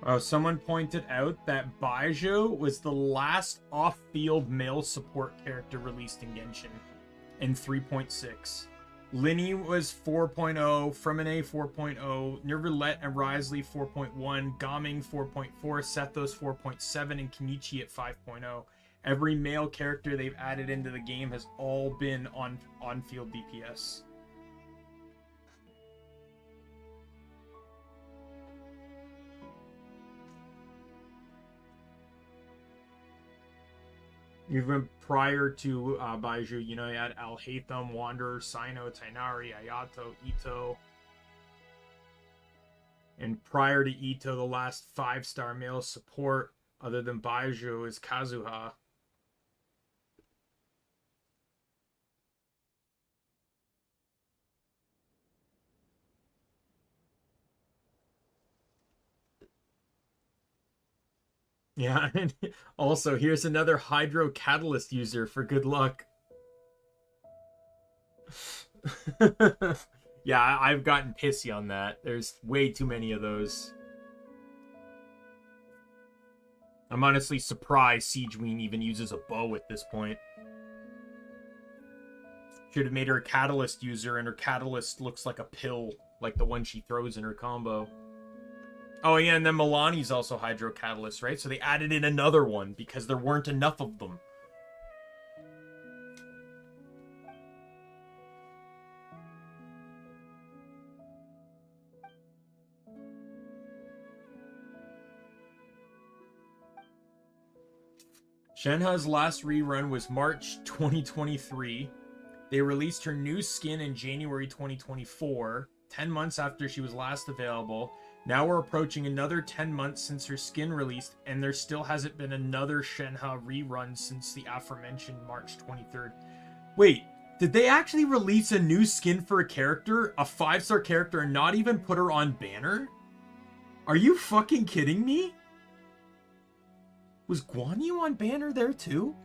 Oh, someone pointed out that Baijo was the last off-field male support character released in Genshin in 3.6. Linny was 4.0, Fremine 4.0, Nervalette and Risley 4.1, Gaming 4.4, Sethos 4.7, and Kenichi at 5.0. Every male character they've added into the game has all been on-field DPS. Even prior to Baijo, you know, you had Al-Haytham, Wanderer, Sino, Tainari, Ayato, Ito. And prior to Ito, the last 5-star male support, other than Baijo, is Kazuha. Yeah, and also, here's another Hydro Catalyst user for good luck. Yeah, I've gotten pissy on that. There's way too many of those. I'm honestly surprised Siegeween even uses a bow at this point. Should have made her a Catalyst user, and her Catalyst looks like a pill, like the one she throws in her combo. Oh yeah, and then Milani's also Hydro Catalyst, right? So they added in another one because there weren't enough of them. Shenhe's last rerun was March 2023. They released her new skin in January 2024, 10 months after she was last available. Now we're approaching another 10 months since her skin released, and there still hasn't been another Shenhe rerun since the aforementioned March 23rd. Wait, did they actually release a new skin for a character, a 5-star character, and not even put her on banner? Are you fucking kidding me? Was Guan Yu on banner there too?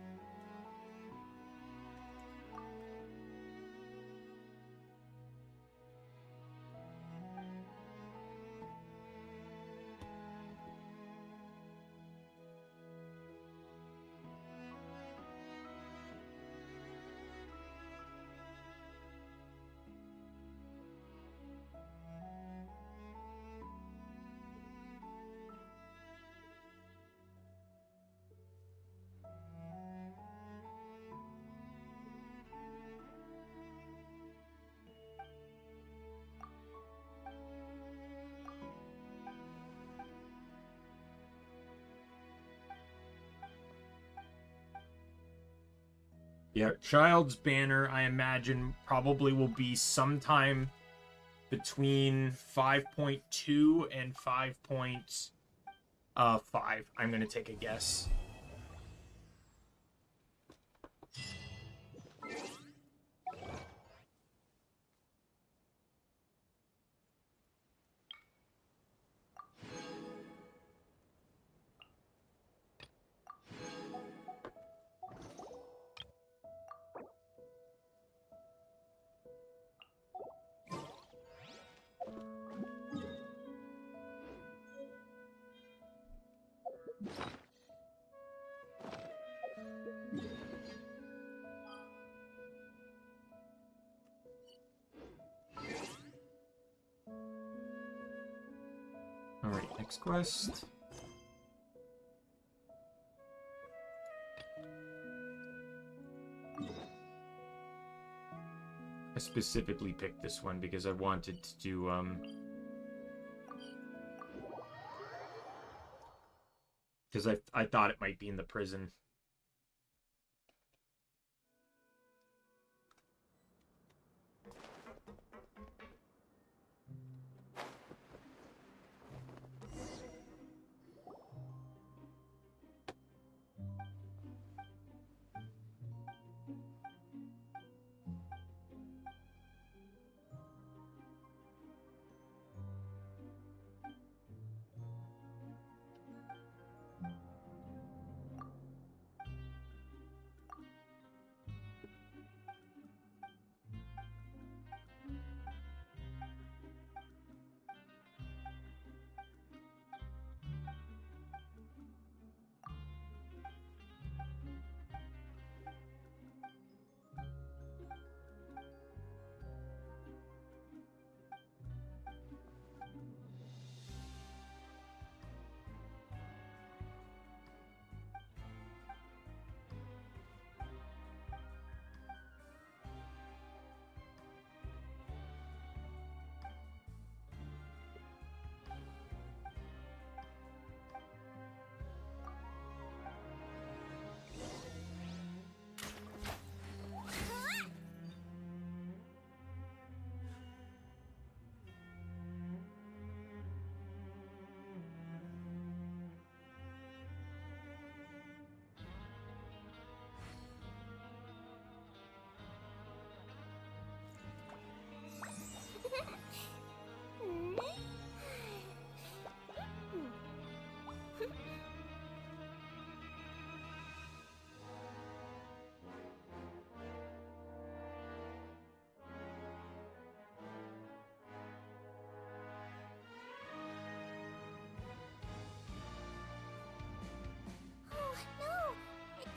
Yeah, Child's banner, I imagine, probably will be sometime between 5.2 and 5.5. I'm going to take a guess. Alright, next quest. I specifically picked this one because I wanted to do, because I thought it might be in the prison.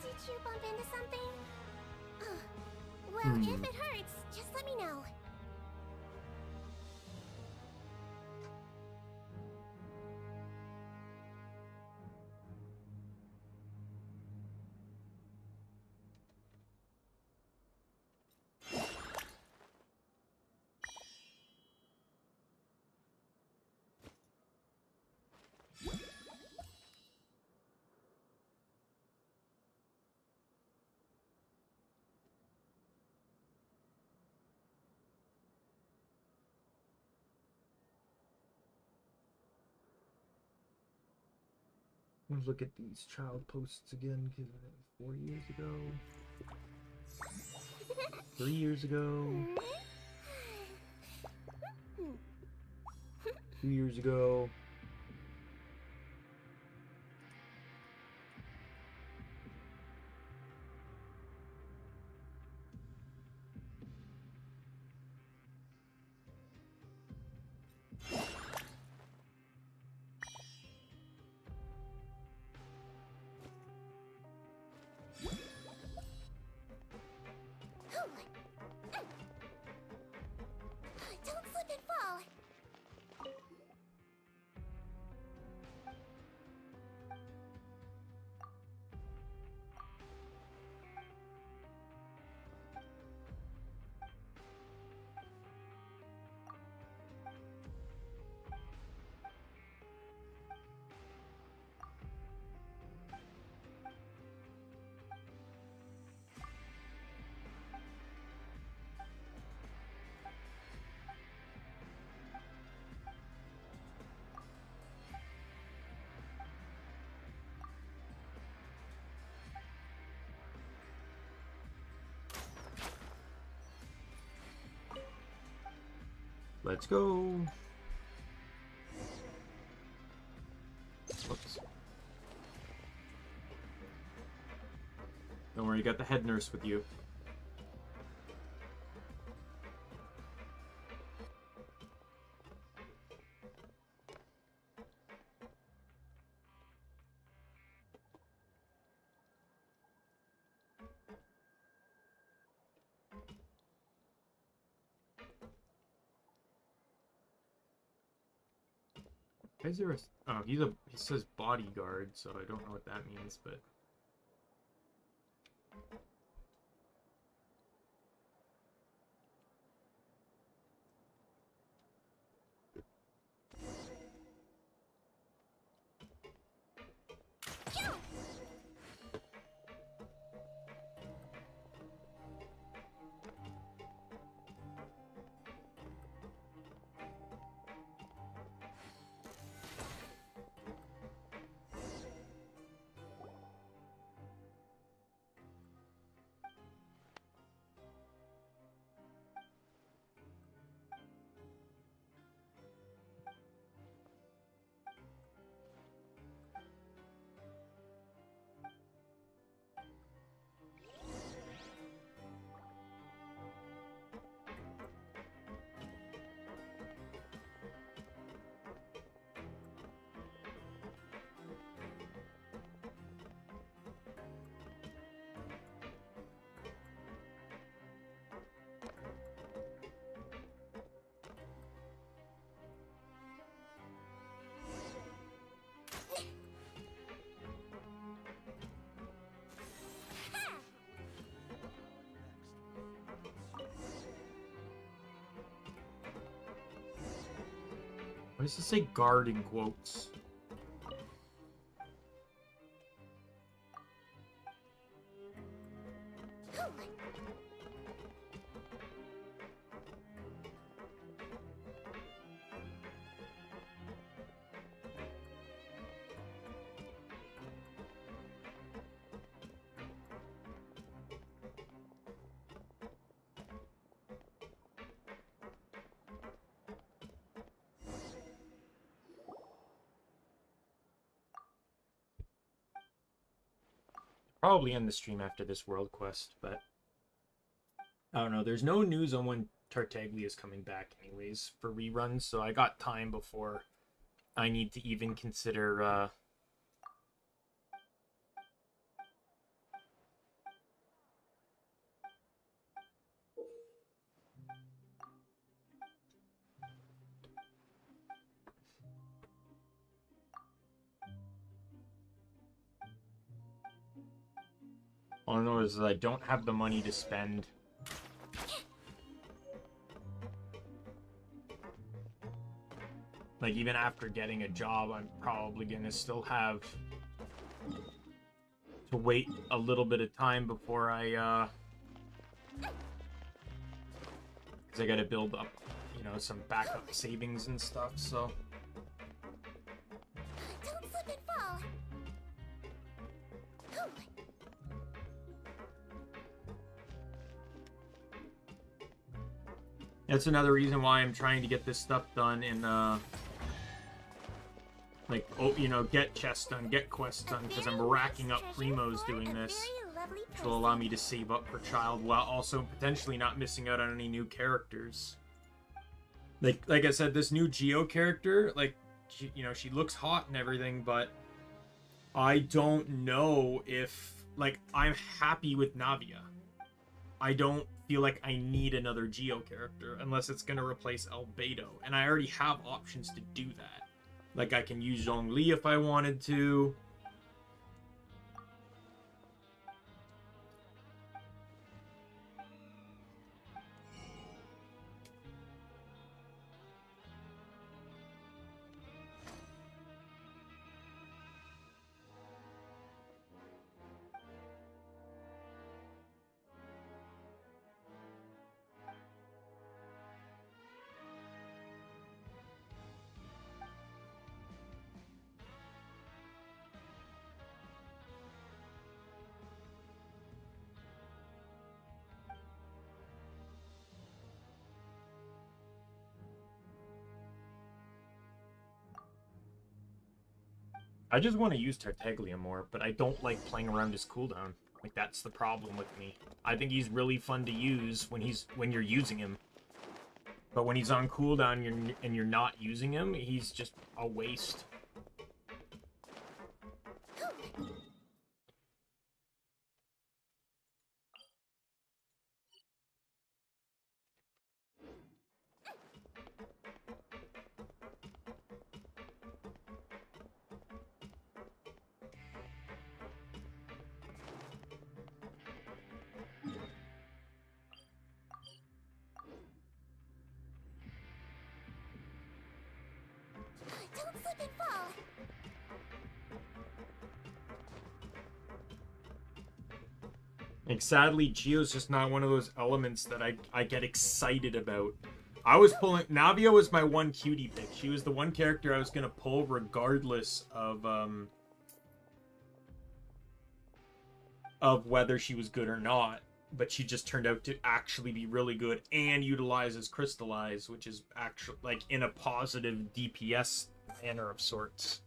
Did you bump into something? Well, if it hurts, just let me know. Let's look at these child posts again, because 4 years ago. 3 years ago. 2 years ago. Don't slip and fall. Let's go. Whoops. Don't worry, you got the head nurse with you. Why is there a... Oh, he says bodyguard, so I don't know what that means, but... Why does it say guard in quotes? Probably end the stream after this world quest, but I don't know. There's no news on when Tartaglia is coming back anyways for reruns, so I got time before I need to even consider all I know is that I don't have the money to spend. Like, even after getting a job, I'm probably gonna still have to wait a little bit of time before I, because I gotta build up, you know, some backup savings and stuff, so... Don't slip and fall. That's another reason why I'm trying to get this stuff done in, like, oh, you know, get chests done, get quests done, because I'm racking up primos doing this, which will allow me to save up for child while also potentially not missing out on any new characters. Like I said, this new Geo character, like, she, you know, she looks hot and everything, but I don't know if, like, I'm happy with Navia. I don't feel like I need another Geo character unless it's going to replace Albedo, and I already have options to do that. Like, I can use Zhongli if I wanted to. I just want to use Tartaglia more, but I don't like playing around his cooldown. Like, that's the problem with me. I think he's really fun to use when you're using him. But when he's on cooldown and you're not using him, he's just a waste. Don't slip and fall. Like, sadly, Geo's just not one of those elements that I get excited about. I was pulling... Navia was my one cutie pick. She was the one character I was going to pull regardless of whether she was good or not. But she just turned out to actually be really good and utilizes Crystallize, which is actually, like, in a positive DPS manner of sorts.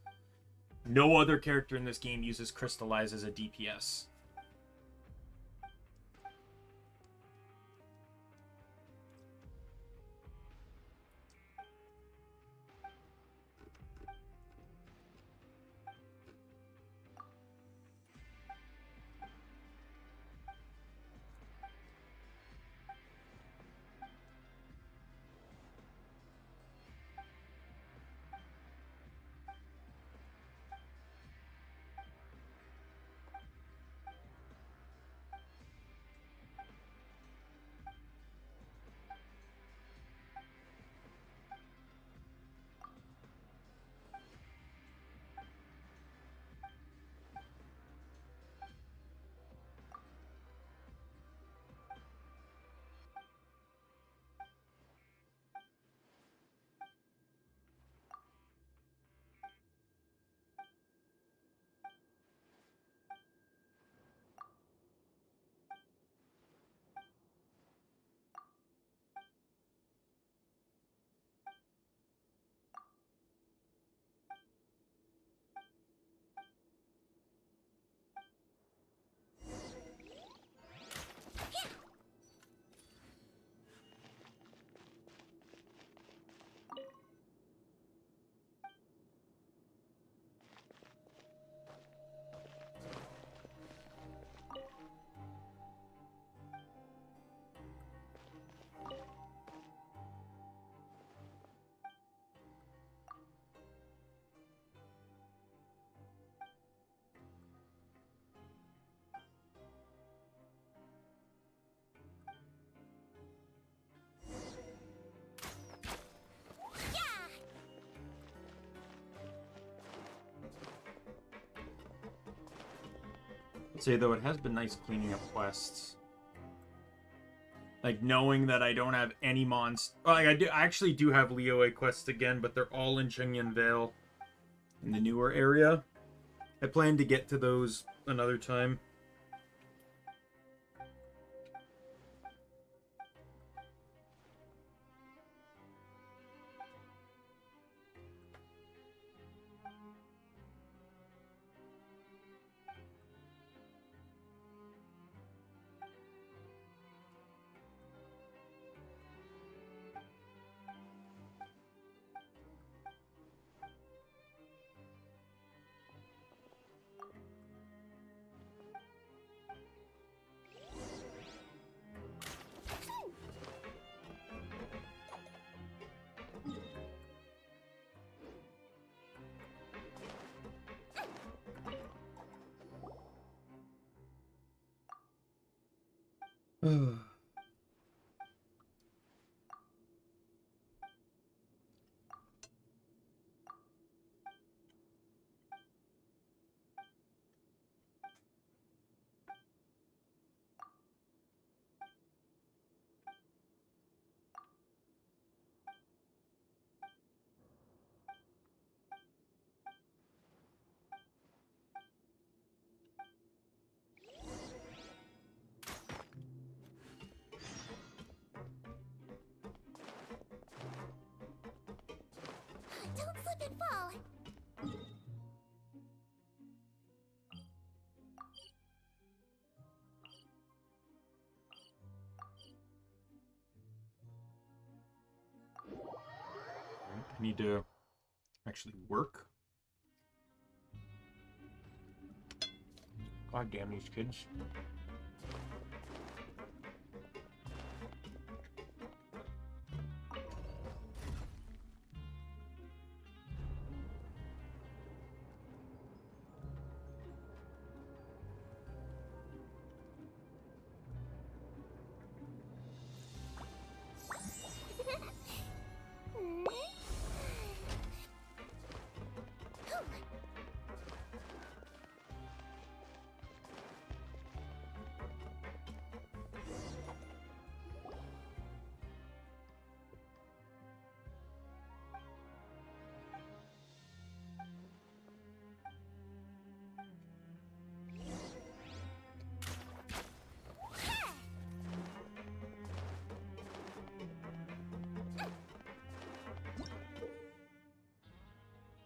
No other character in this game uses Crystallize as a DPS. I'd say, though, it has been nice cleaning up quests. Like, knowing that I don't have any monsters... Like, I actually do have Liyue quests again, but they're all in Chengyan Vale. In the newer area. I plan to get to those another time. Don't slip and fall. I need to actually work. God damn these kids.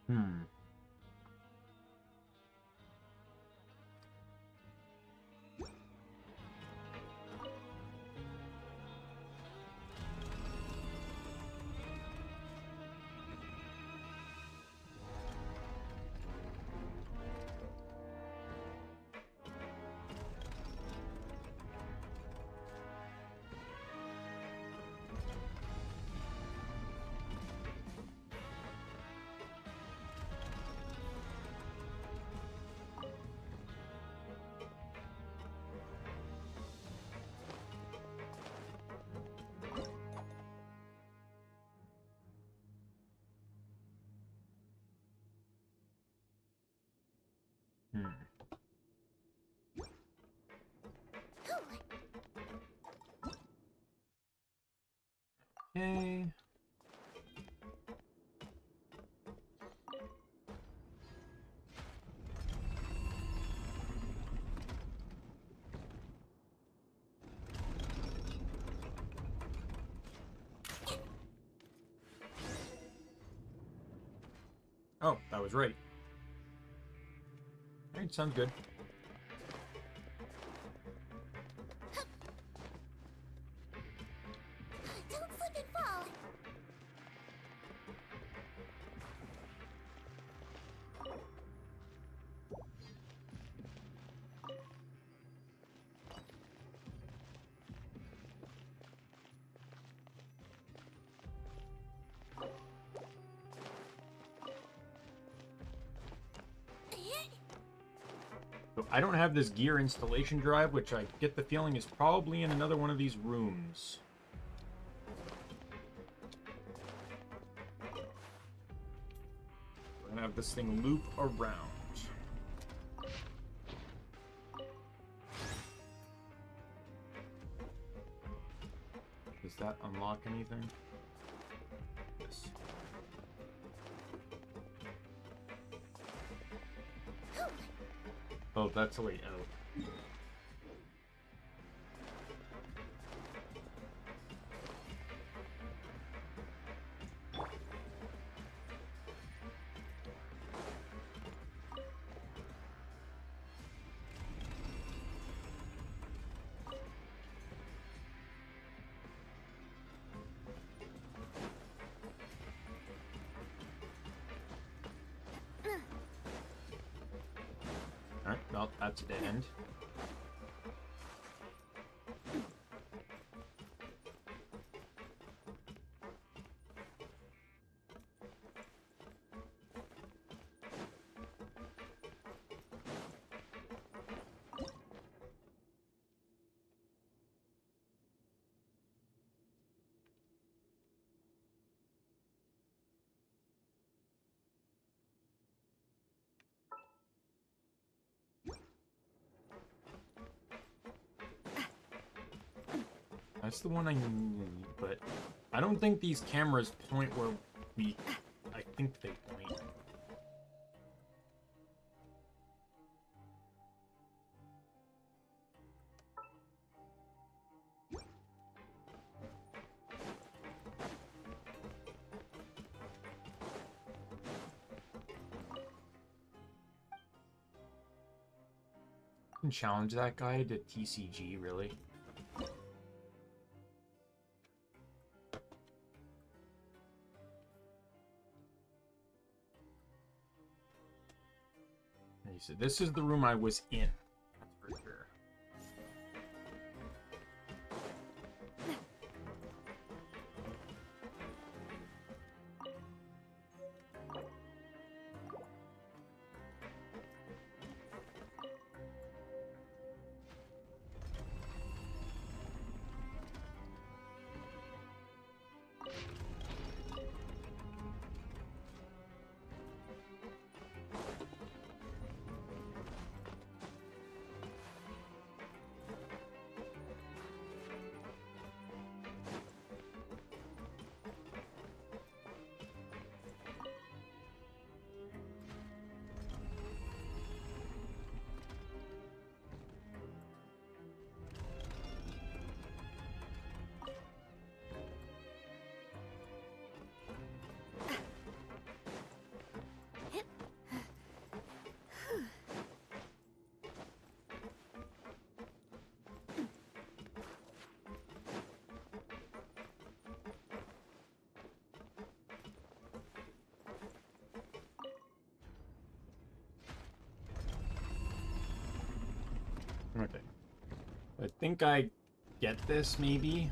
Hmm. Hmm. Okay. Oh, that was right. Alright, sounds good. Don't slip and fall. So I don't have this gear installation drive, which I get the feeling is probably in another one of these rooms. We're gonna have this thing loop around. Does that unlock anything? Yes. Oh, that's the way out. Alright, well, that's a dead end. That's the one I need, but I don't think these cameras point where I think they point. Can challenge that guy to TCG, really? He said, "This is the room I was in." That's for sure. Okay. I think I get this, maybe.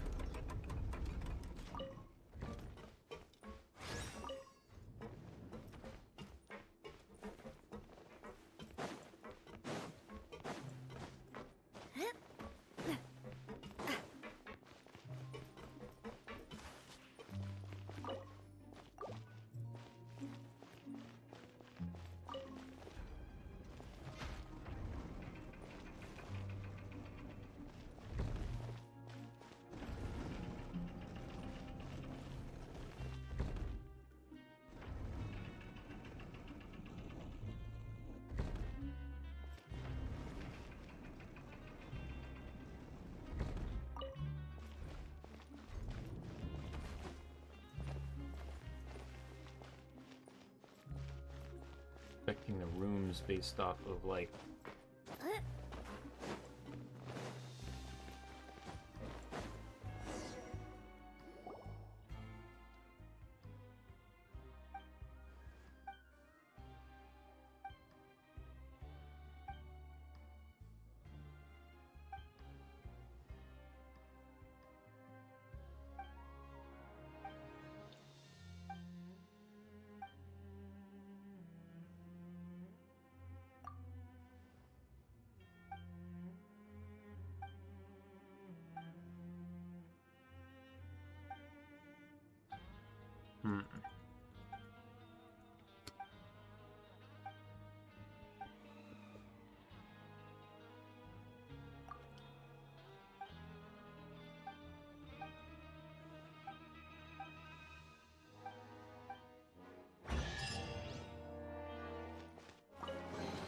Expecting the rooms based off of, like... Hmm.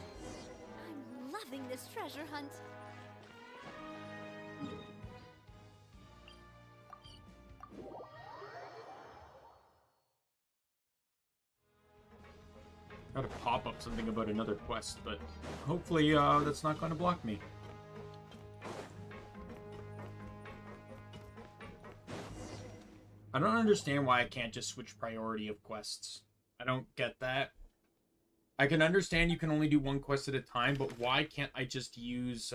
I'm loving this treasure hunt. Gotta pop up something about another quest, but hopefully that's not gonna block me. I don't understand why I can't just switch priority of quests. I don't get that. I can understand you can only do one quest at a time, but why can't I just use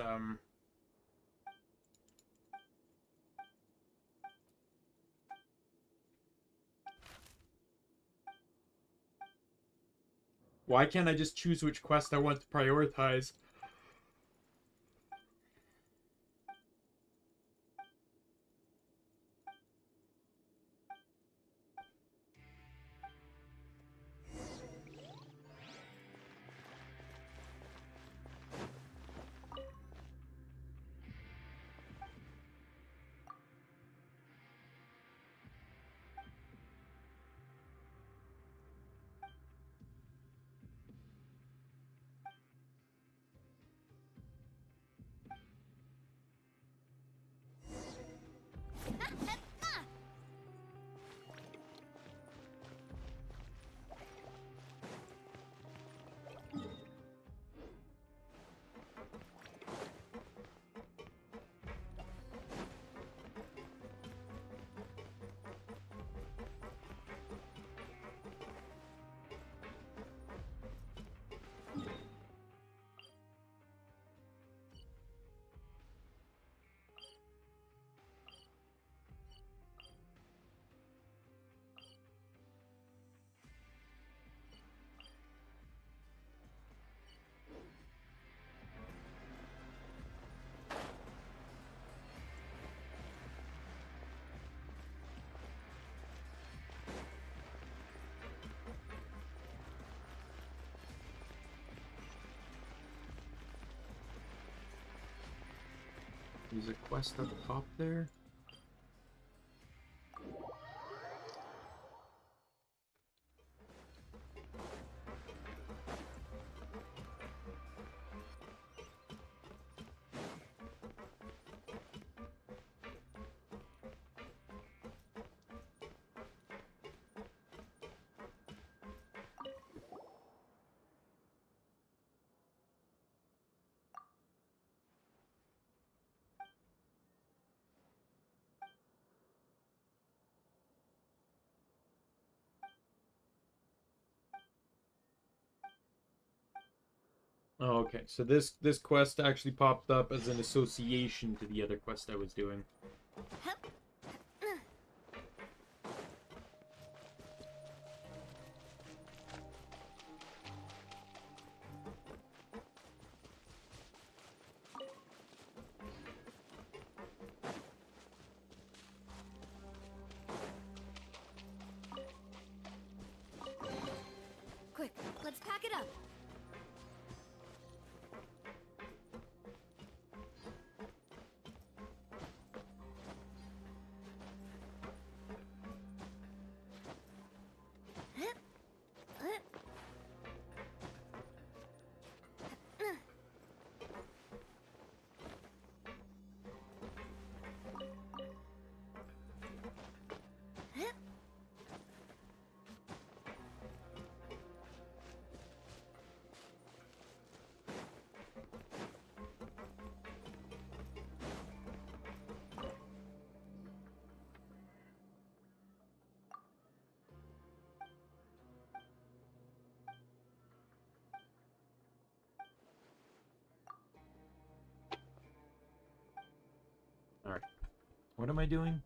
why can't I just choose which quest I want to prioritize? There's a quest at the top there. Oh, okay. So this quest actually popped up as an association to the other quest I was doing. Quick, let's pack it up. Alright. What am I doing?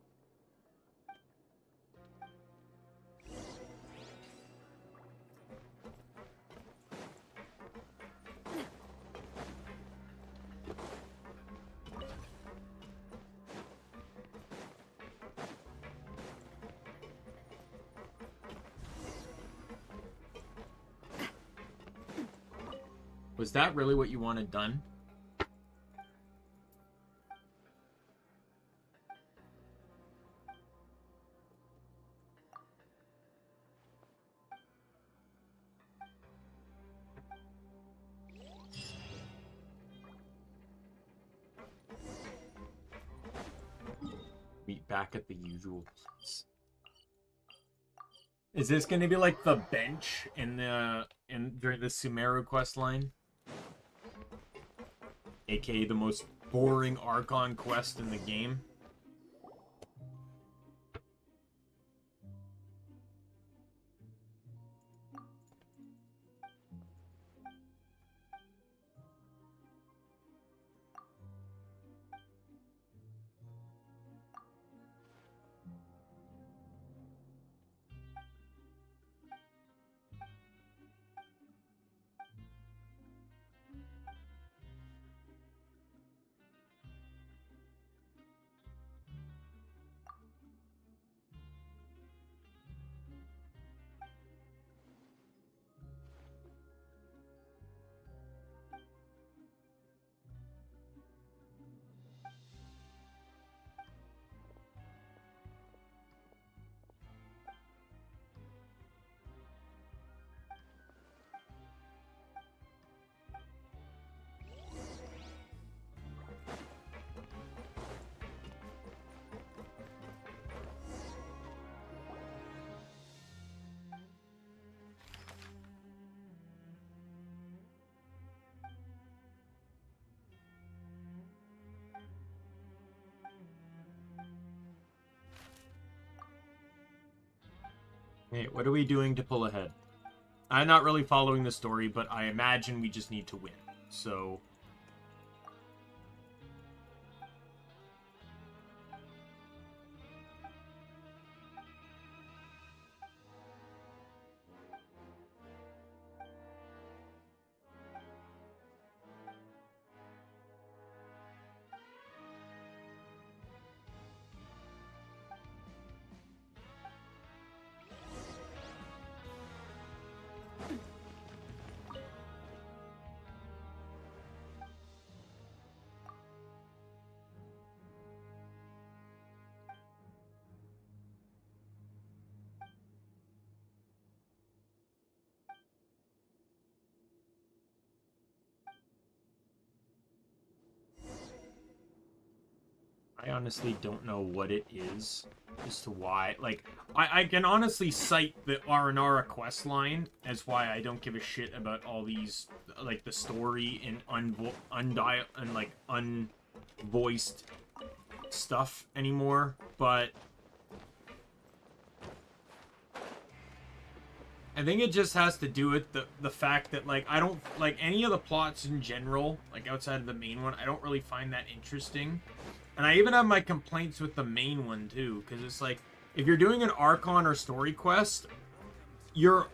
Was that really what you wanted done? Meet back at the usual place. Is this going to be like the bench in during the Sumeru quest line? AKA the most boring Archon quest in the game? Hey, what are we doing to pull ahead? I'm not really following the story, but I imagine we just need to win. So... I honestly don't know what it is as to why. Like, I can honestly cite the Aranara quest line as why I don't give a shit about all these, like, the story and unvoiced stuff anymore, but I think it just has to do with the fact that, like, I don't, like, any of the plots in general, like, outside of the main one, I don't really find that interesting. And I even have my complaints with the main one, too, because it's like, if you're doing an Archon or story quest, you're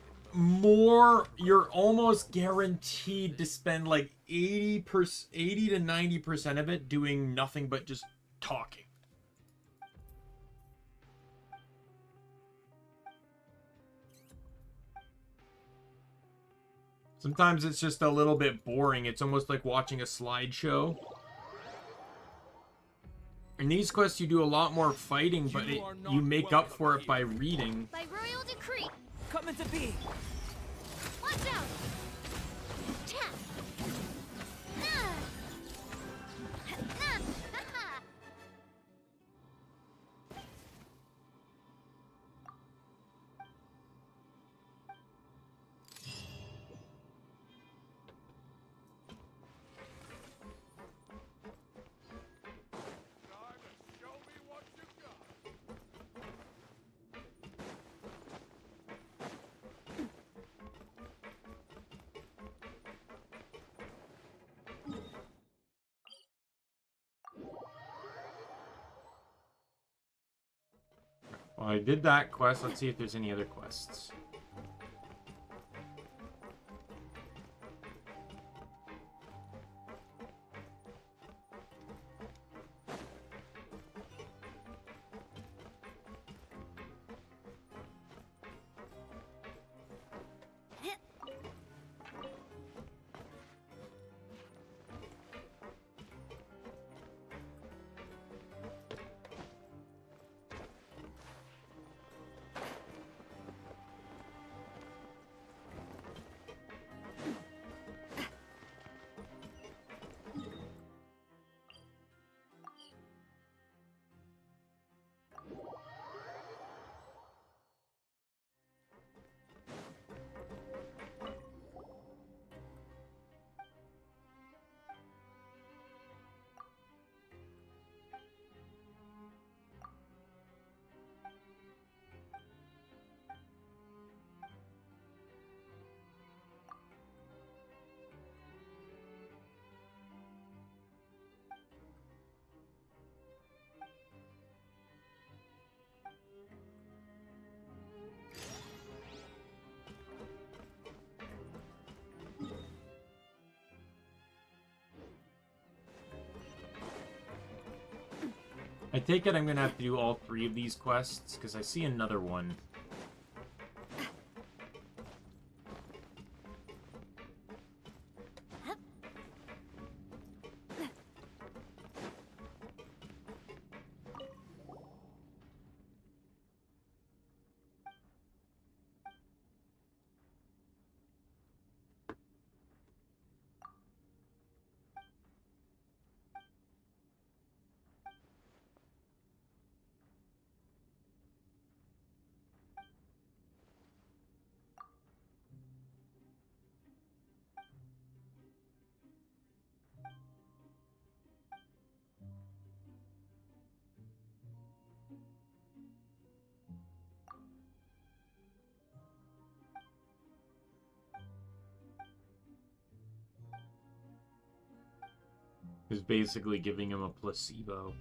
almost guaranteed to spend, like, 80 to 90% of it doing nothing but just talking. Sometimes it's just a little bit boring. It's almost like watching a slideshow. In these quests, you do a lot more fighting, but you make up for it by reading. By royal decree. Coming to be. Watch out. Tap. Ah. Ah. Ah. Show me what you got. Well, I did that quest. Let's see if there's any other quests. I take it I'm gonna have to do all 3 of these quests, because I see another one. Is basically giving him a placebo.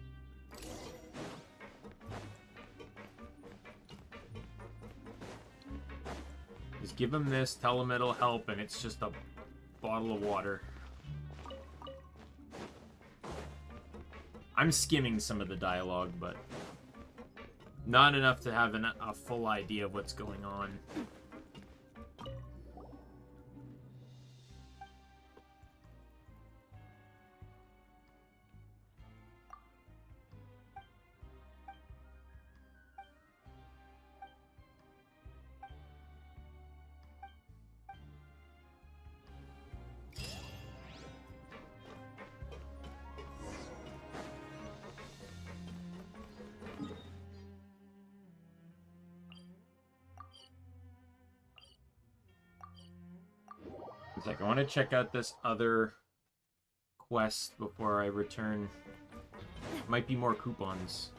Just give him this, tell him it'll help, and it's just a bottle of water. I'm skimming some of the dialogue, but not enough to have a full idea of what's going on. It's like I want to check out this other quest before I return. Might be more coupons.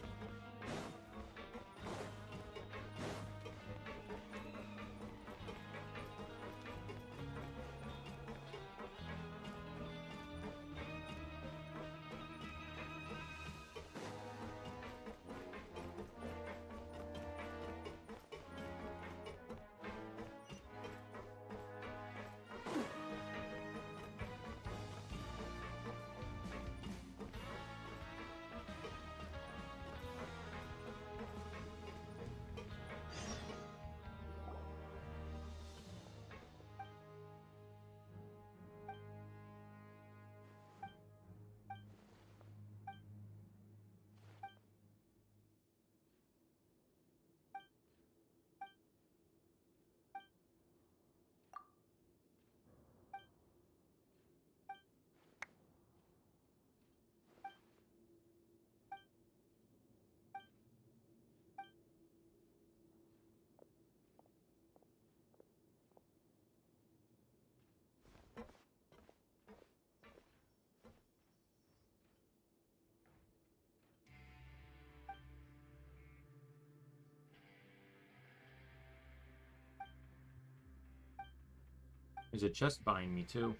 There's a chest behind me, too.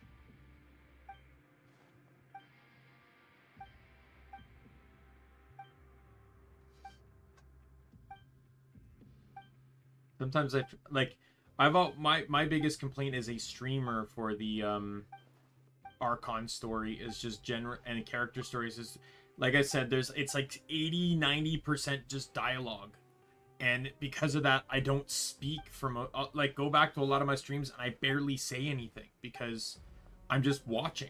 Sometimes I like my biggest complaint as a streamer for the Archon story is just general and character stories is like I said it's like 80-90% just dialogue. And because of that, I don't speak from like go back to a lot of my streams and I barely say anything because I'm just watching.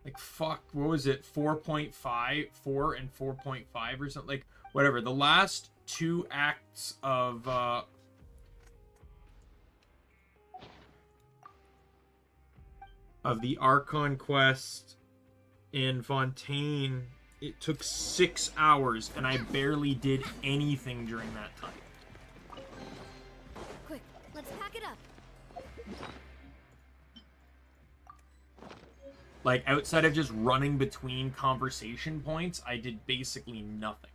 Like fuck, what was it? 4.5, 4 and 4.5 or something, like whatever. The last two acts of the Archon quest in Fontaine, it took 6 hours, and I barely did anything during that time. Quick, let's pack it up. Like, outside of just running between conversation points, I did basically nothing.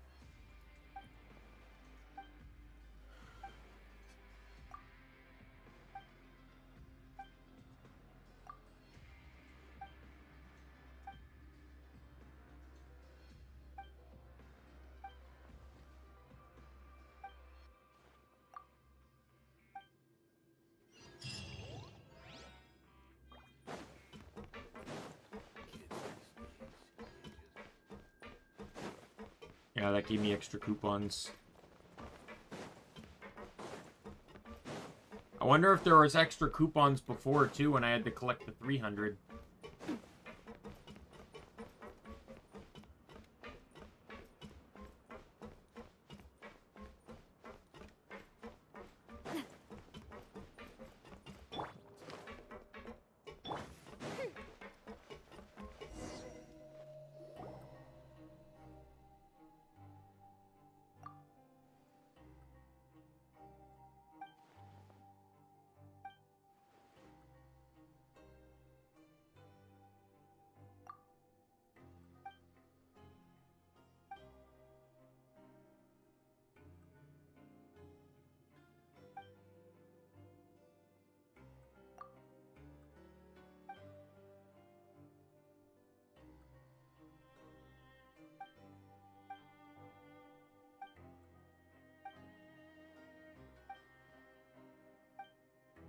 Yeah, that gave me extra coupons. I wonder if there was extra coupons before, too, when I had to collect the 300.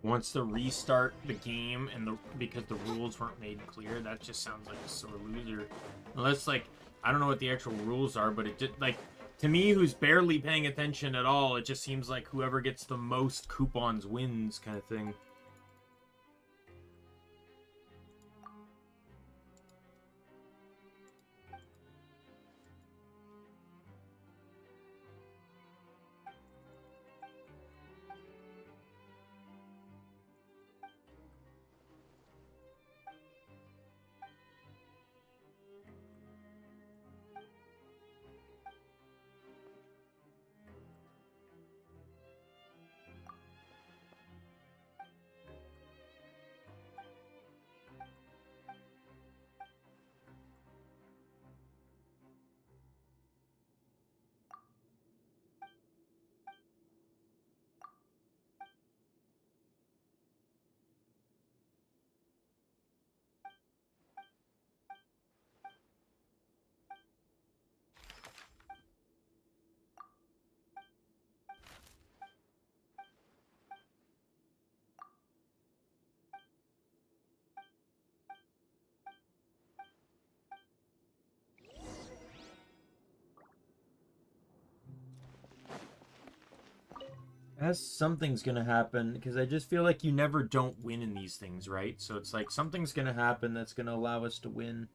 Wants to restart the game and because the rules weren't made clear. That just sounds like a sore loser. Unless, like, I don't know what the actual rules are, but it just, like, to me, who's barely paying attention at all, it just seems like whoever gets the most coupons wins kind of thing. As something's gonna happen, because I just feel like you never don't win in these things, right? So it's like something's gonna happen that's gonna allow us to win.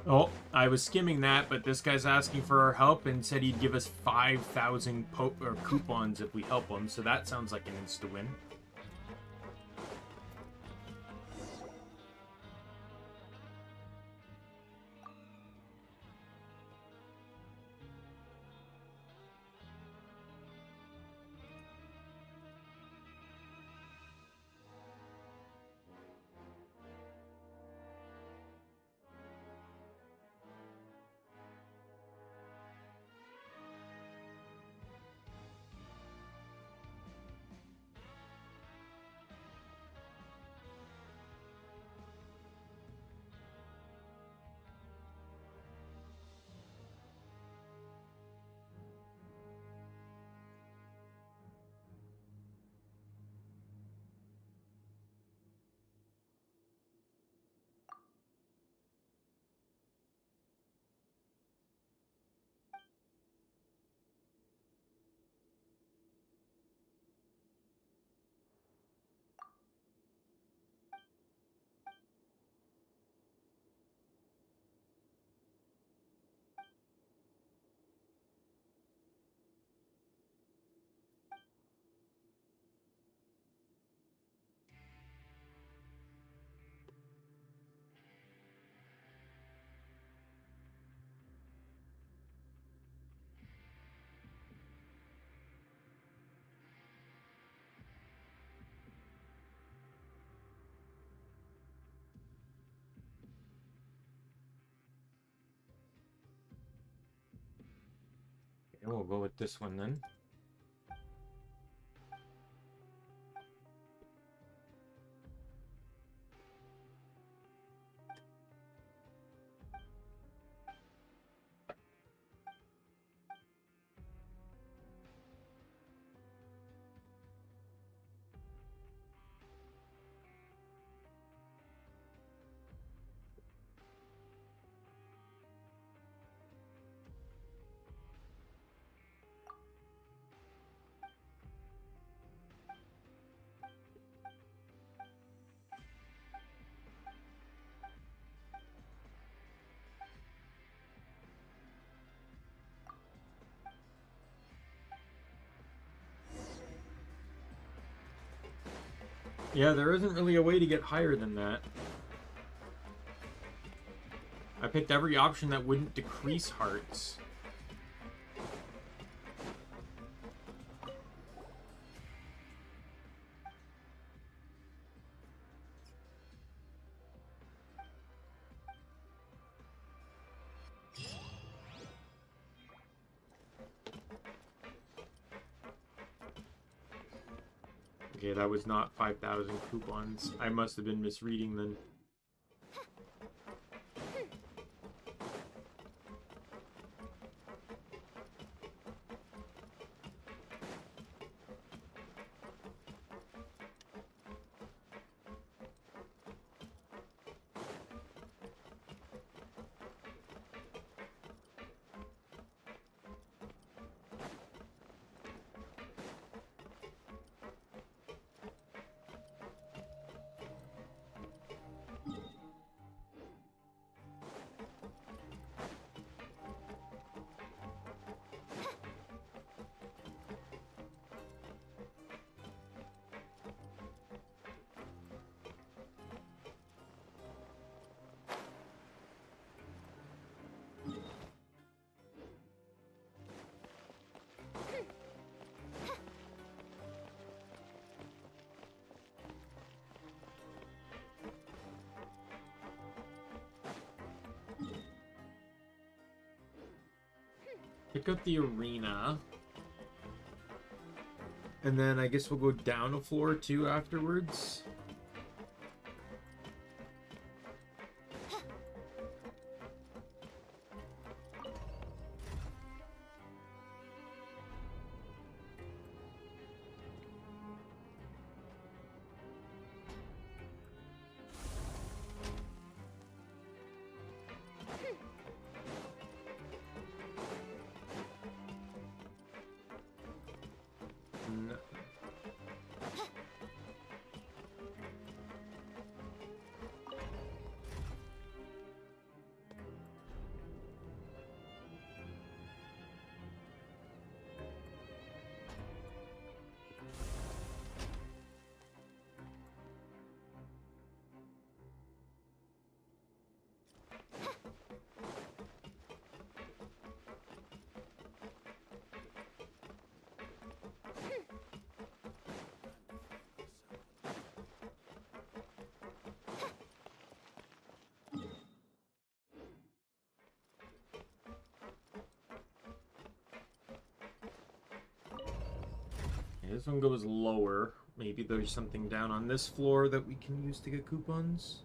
Oh, I was skimming that, but this guy's asking for our help and said he'd give us 5,000 coupons if we help him, so that sounds like an insta-win. And we'll go with this one then. Yeah, there isn't really a way to get higher than that. I picked every option that wouldn't decrease hearts. Okay, that was not 5,000 coupons. I must have been misreading then. Pick up the arena. And then I guess we'll go down a floor too afterwards. No. Yeah, this one goes lower. Maybe there's something down on this floor that we can use to get coupons.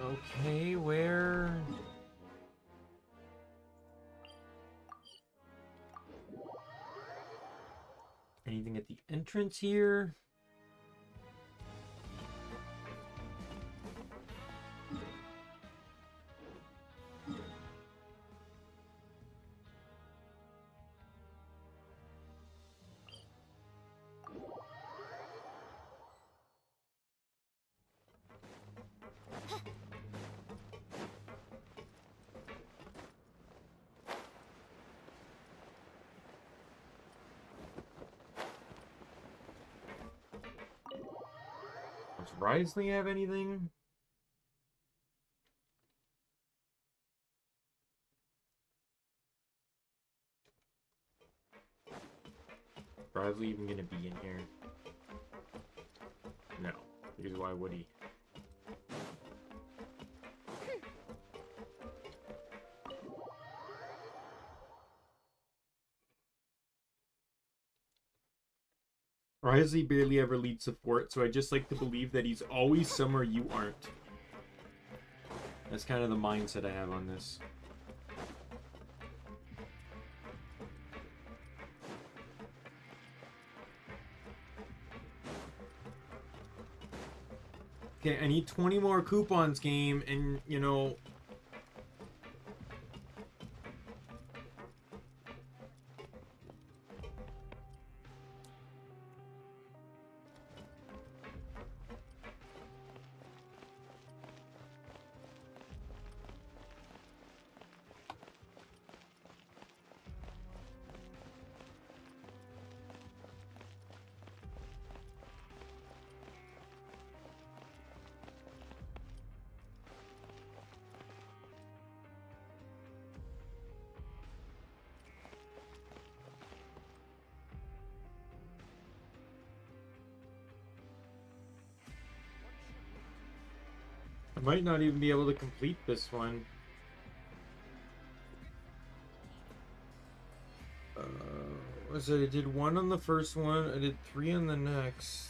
Okay, where? Anything at the entrance here? Does Risley have anything? Risley even gonna be in here? No. Because why would he? Risley barely ever leads support, so I just like to believe that he's always somewhere you aren't. That's kind of the mindset I have on this. Okay, I need 20 more coupons, game, and, you know... I might not even be able to complete this one. Was it? I did 1 on the first one. I did 3 on the next.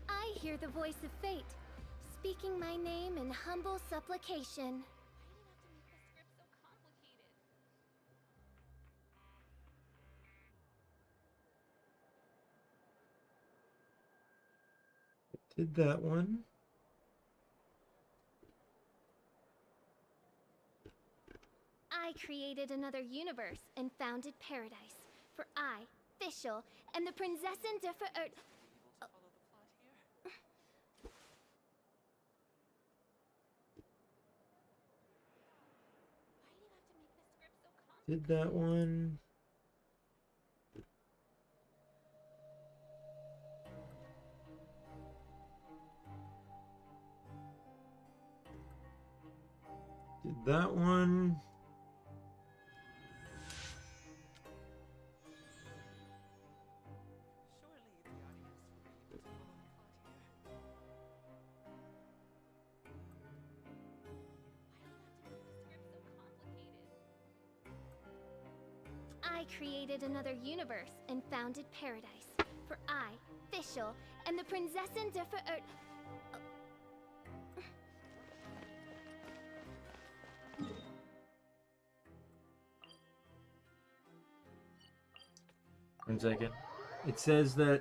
I hear the voice of fate, speaking my name in humble supplication. Did that one. I created another universe and founded paradise. For I, Fischl, and the Prinzessin de Ver... Did that one. Did that one. I created another universe and founded paradise. For I, Fischl, and the Prinzessin de Ver... One second. It says that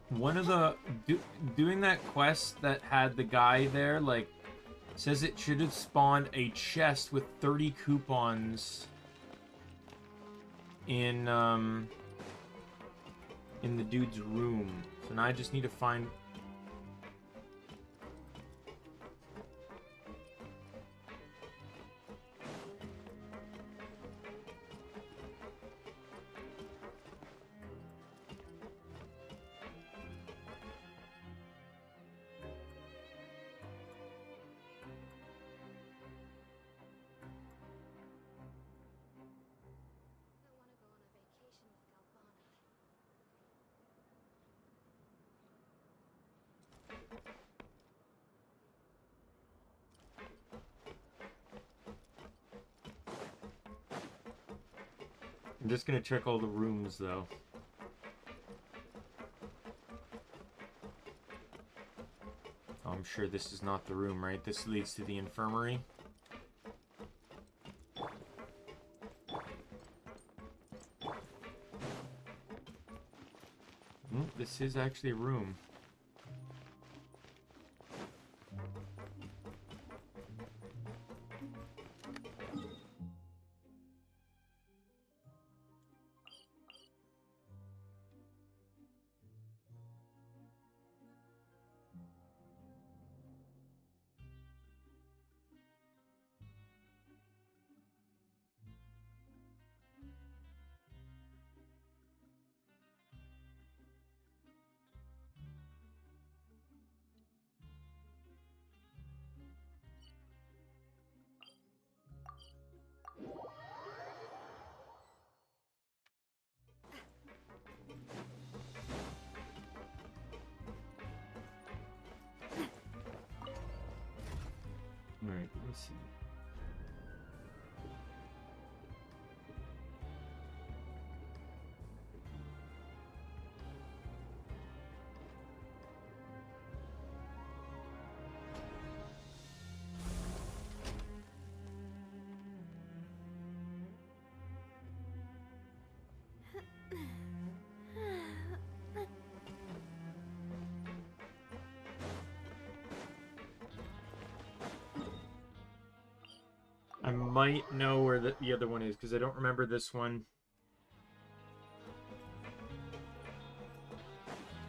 one of the doing that quest that had the guy there, like, says it should have spawned a chest with 30 coupons in the dude's room. So now I just need to find. I'm just gonna check all the rooms though. Oh, I'm sure this is not the room, right? This leads to the infirmary. This is actually a room. Alright, let's see. I might know where the other one is, because I don't remember this one.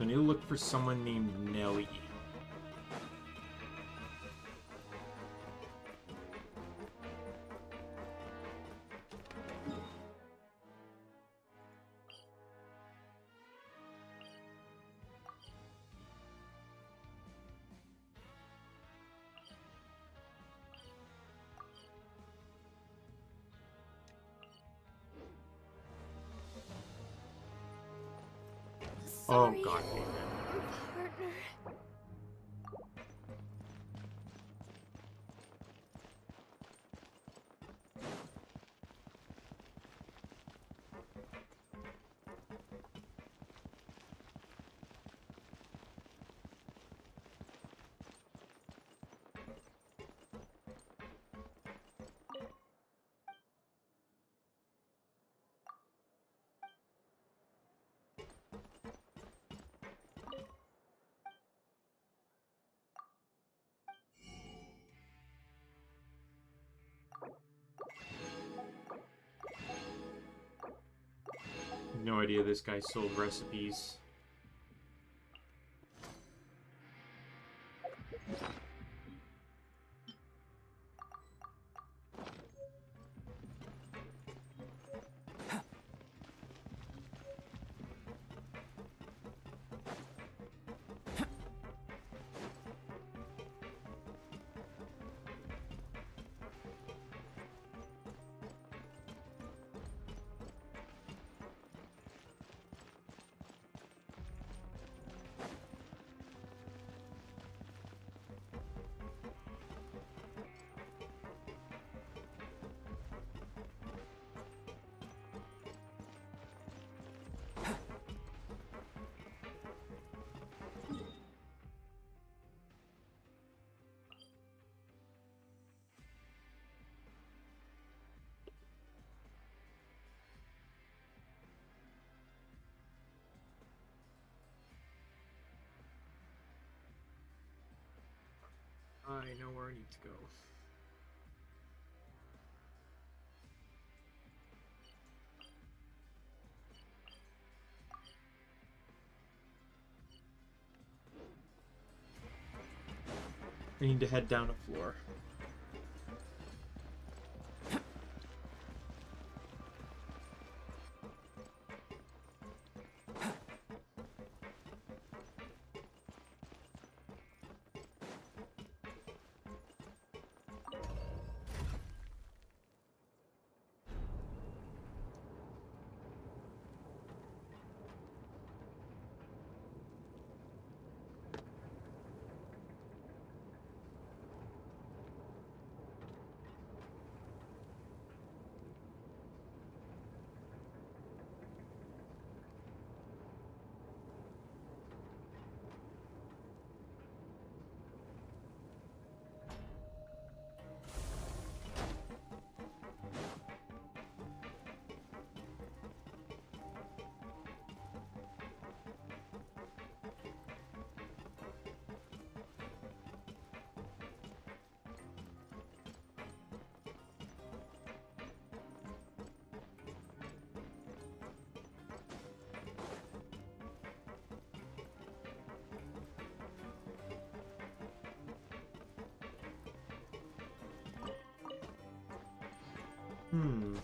I need to look for someone named Nelly. Oh sorry. god, Daimien. Partner. No idea this guy sold recipes. I know where I need to go. I need to head down a floor. Hmm.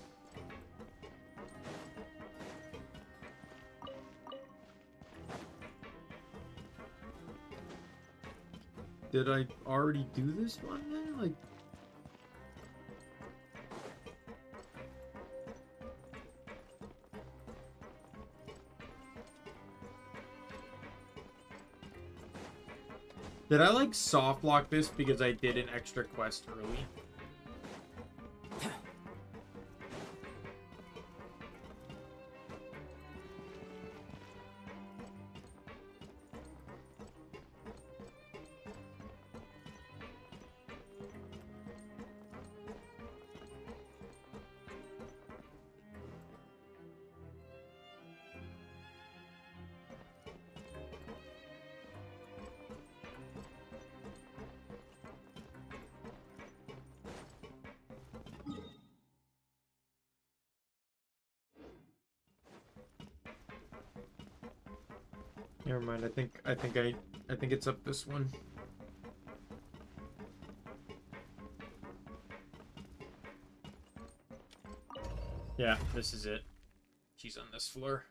Did I already do this one then? Like... Did I, like, soft lock this because I did an extra quest early? Never mind. I think it's up this one. Yeah, this is it. She's on this floor.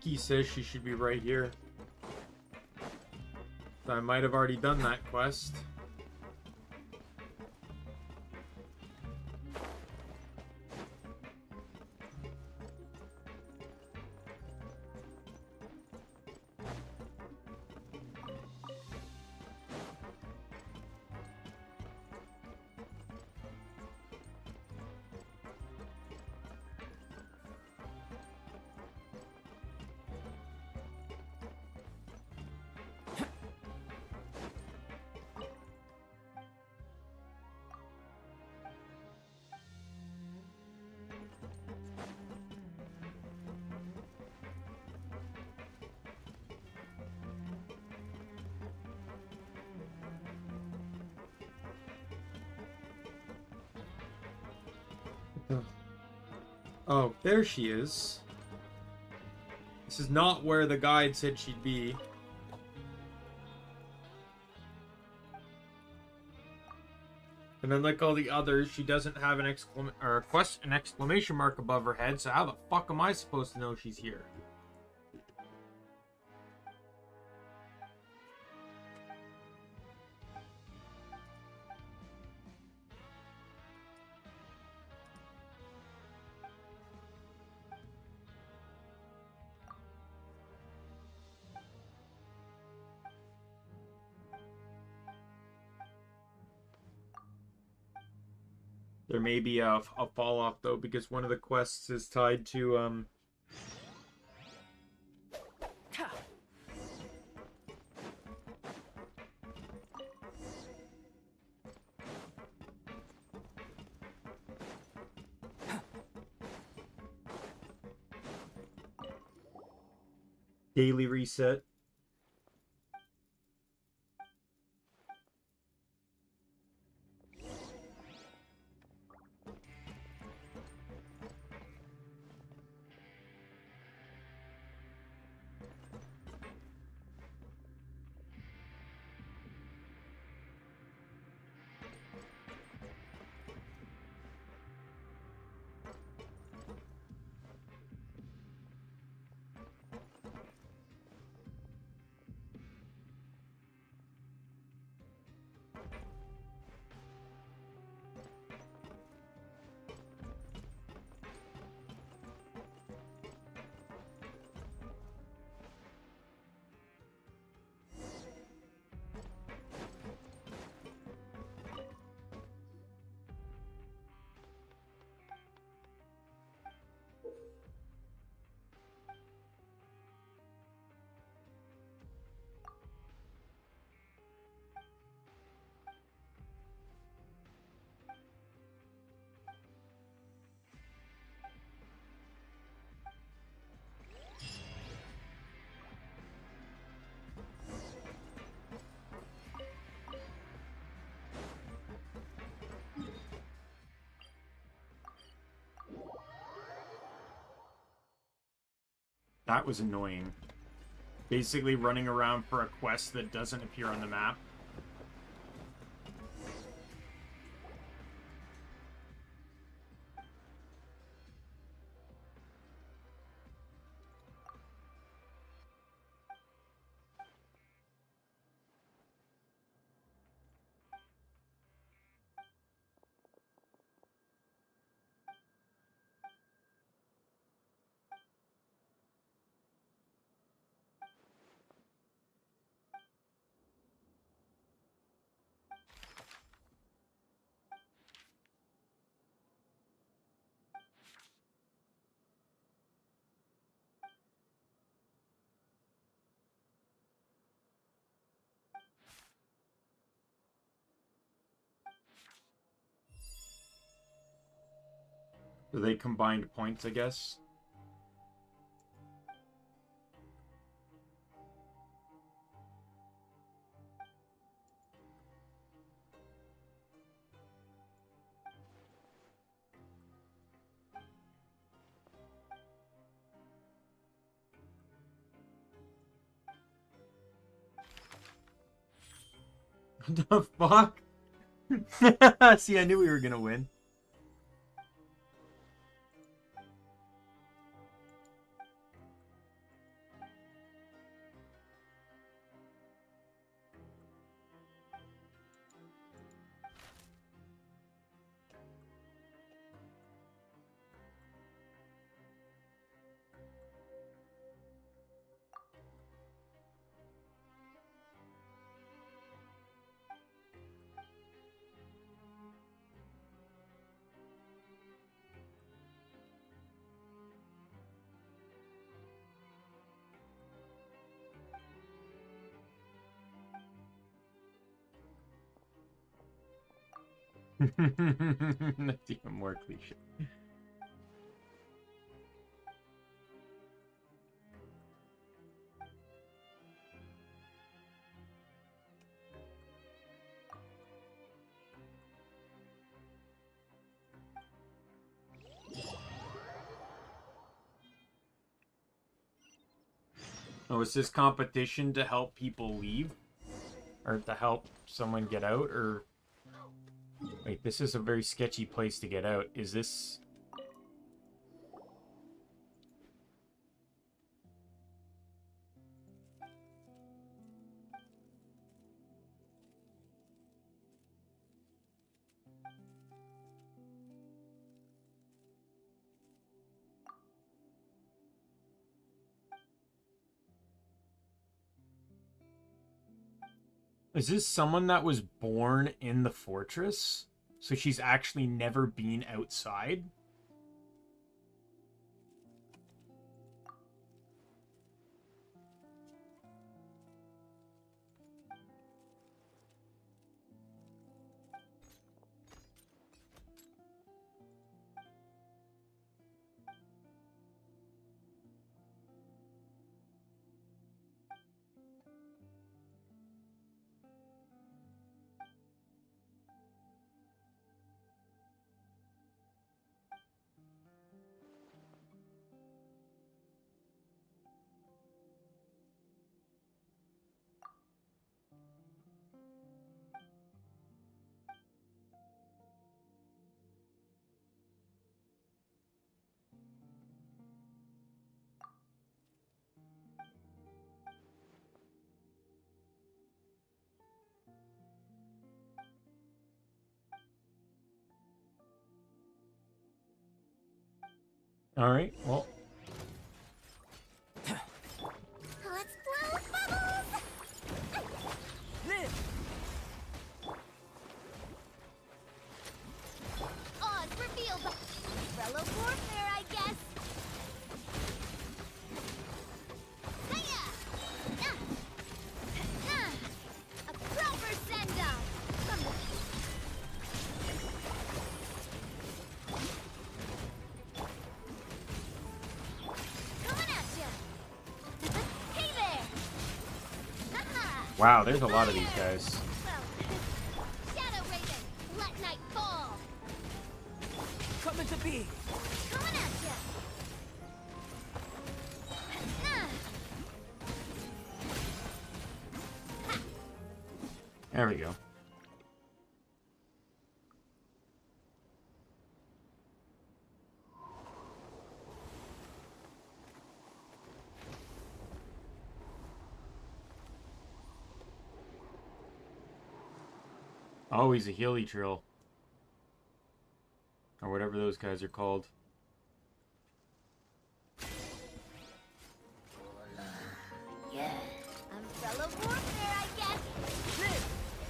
Monkey says she should be right here. So I might have already done that quest. Oh, there she is. This is not where the guide said she'd be. And unlike all the others, she doesn't have an exclamation mark above her head, so how the fuck am I supposed to know she's here? There may be a fall off though, because one of the quests is tied to daily reset. That was annoying. Basically running around for a quest that doesn't appear on the map. So they combined points, I guess. What the fuck? See, I knew we were gonna win. That's even more cliche. Oh, is this competition to help people leave? Or to help someone get out? Or... Wait, this is a very sketchy place to get out. Is this... Is this someone that was born in the fortress? So she's actually never been outside? Alright, well... Let's blow bubbles! Live! Oz revealed the umbrella warfare, I guess. Hiya! A proper send-off from the... Coming at ya! Hey there! Haha! Wow, there's a lot of these guys. Well, Shadow Raven, let night fall! Coming to be! Coming at ya! There we go. Oh, he's a Healy Trill. Or whatever those guys are called. Umbrella warfare, I guess.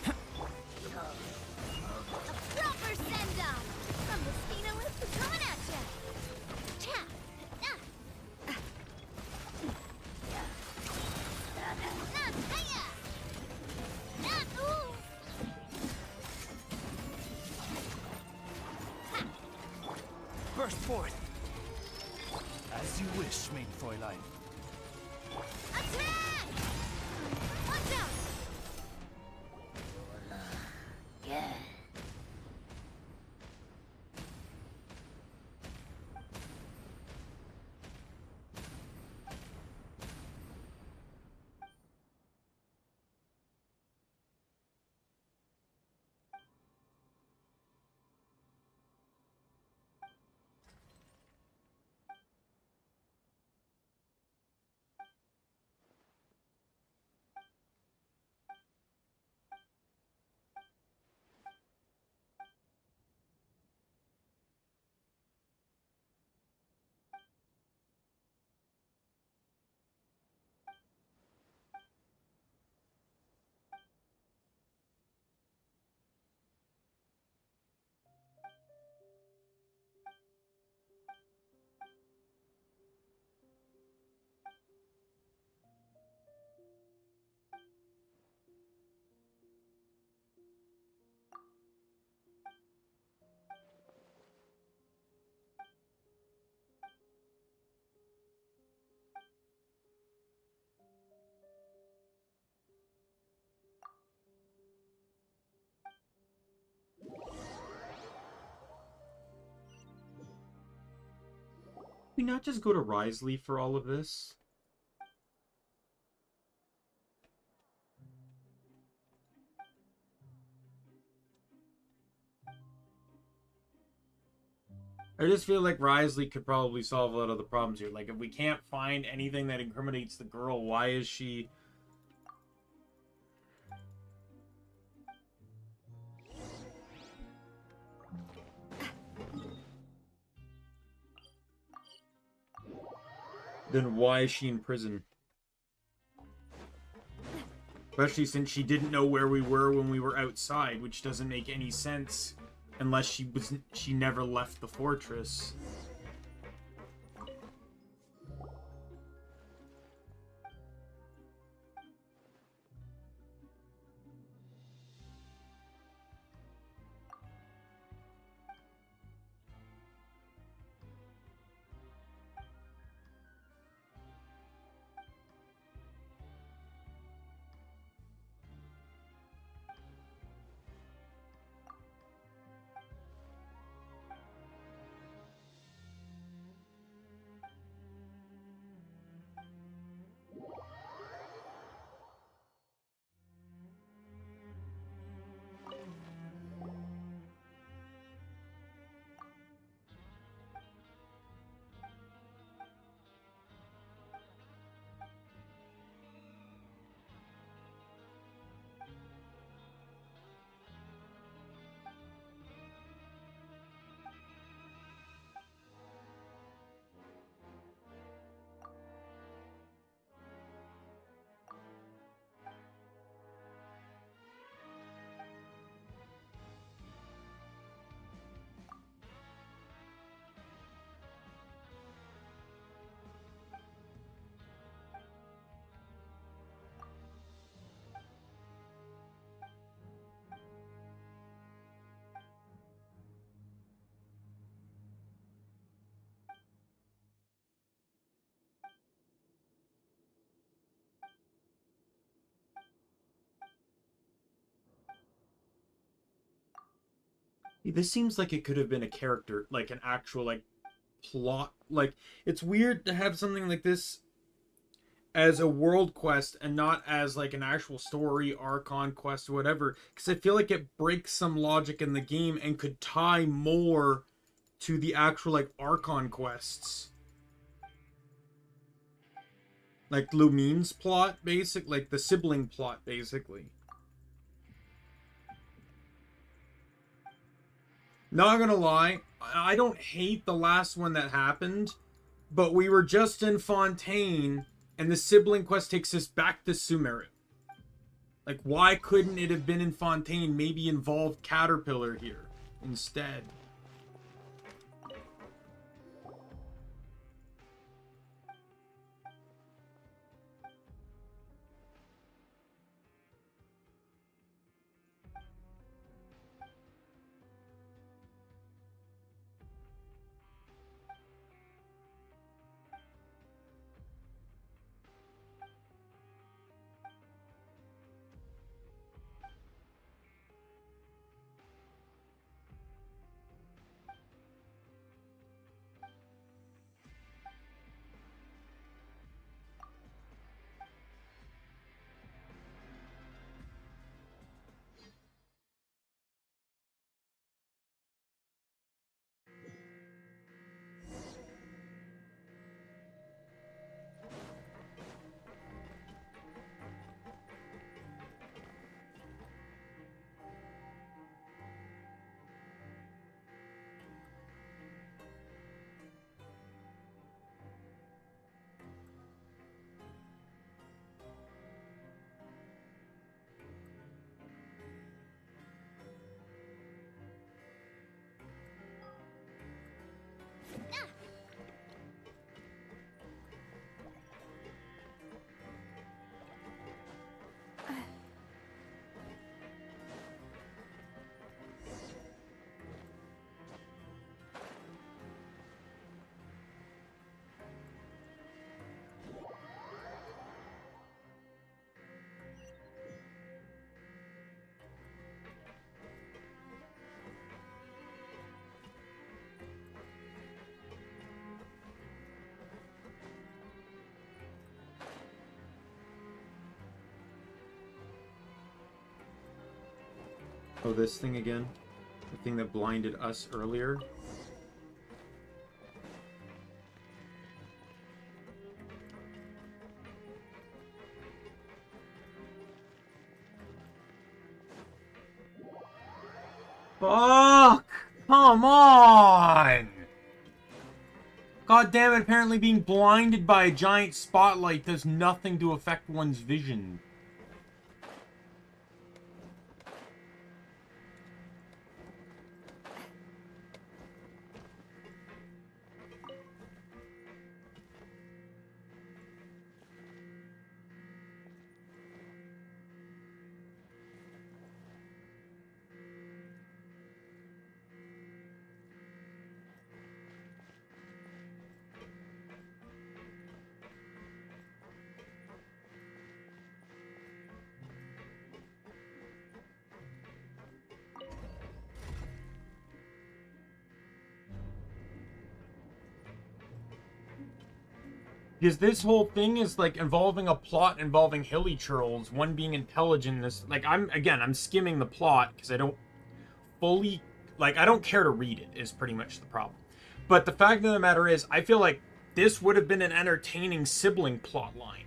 A proper send-off from the Spinalist coming at ya. Cha! Hiya! Ooh! Burst forth! As you wish, main Fräulein. Attack! Watch out! we not just go to Risley for all of this? I just feel like Risley could probably solve a lot of the problems here. Like, if we can't find anything that incriminates the girl, why is she... Then why is she in prison? Especially since she didn't know where we were when we were outside, which doesn't make any sense unless she never left the fortress. This seems like it could have been a character, like an actual, like, plot. Like, it's weird to have something like this as a world quest and not as, like, an actual story, Archon quest, or whatever. Because I feel like it breaks some logic in the game and could tie more to the actual, like, Archon quests. Like, Lumine's plot, like, the sibling plot, basically. Not gonna lie, I don't hate the last one that happened, but we were just in Fontaine, and the sibling quest takes us back to Sumerit. Like, why couldn't it have been in Fontaine? Maybe involved Caterpillar here instead. Oh, this thing again? The thing that blinded us earlier? Fuck! Come on! God damn it, apparently being blinded by a giant spotlight does nothing to affect one's vision. Because this whole thing is like involving a plot involving hilly churls, one being intelligent. This, like, I'm skimming the plot because I don't fully, like, I don't care to read it, is pretty much the problem. But the fact of the matter is, I feel like this would have been an entertaining sibling plot line.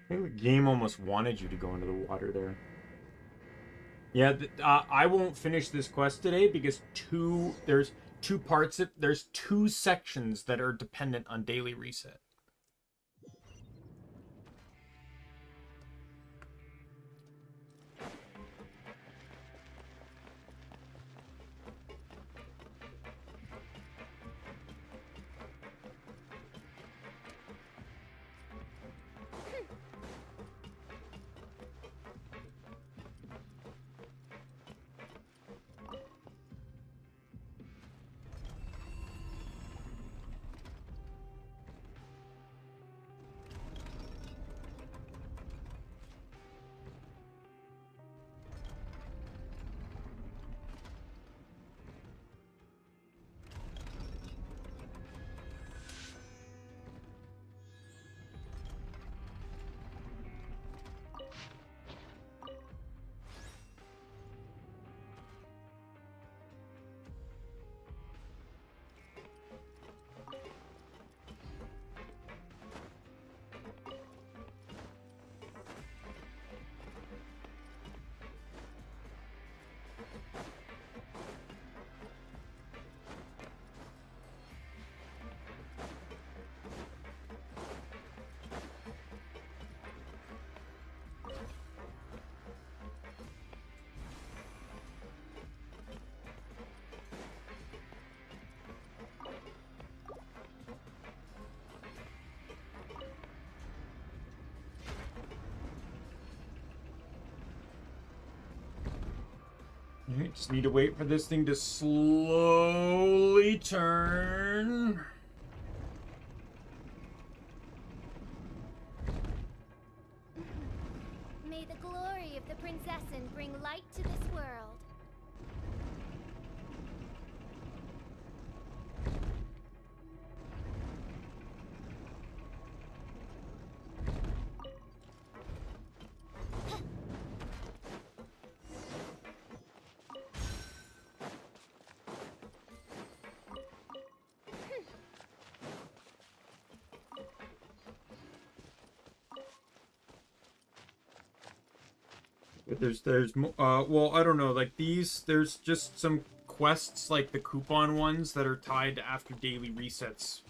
I think the game almost wanted you to go into the water there. Yeah, I won't finish this quest today because there's two sections that are dependent on daily reset. Alright, just need to wait for this thing to slowly turn. May the glory of the Prinzessin bring light to this world. But well, I don't know, like these, there's just some quests like the coupon ones that are tied to after daily resets,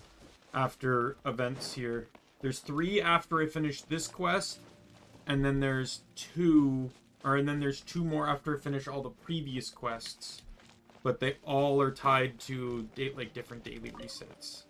after events here. There's 3 after I finish this quest, and then there's 2 more after I finish all the previous quests. But they all are tied to like different daily resets.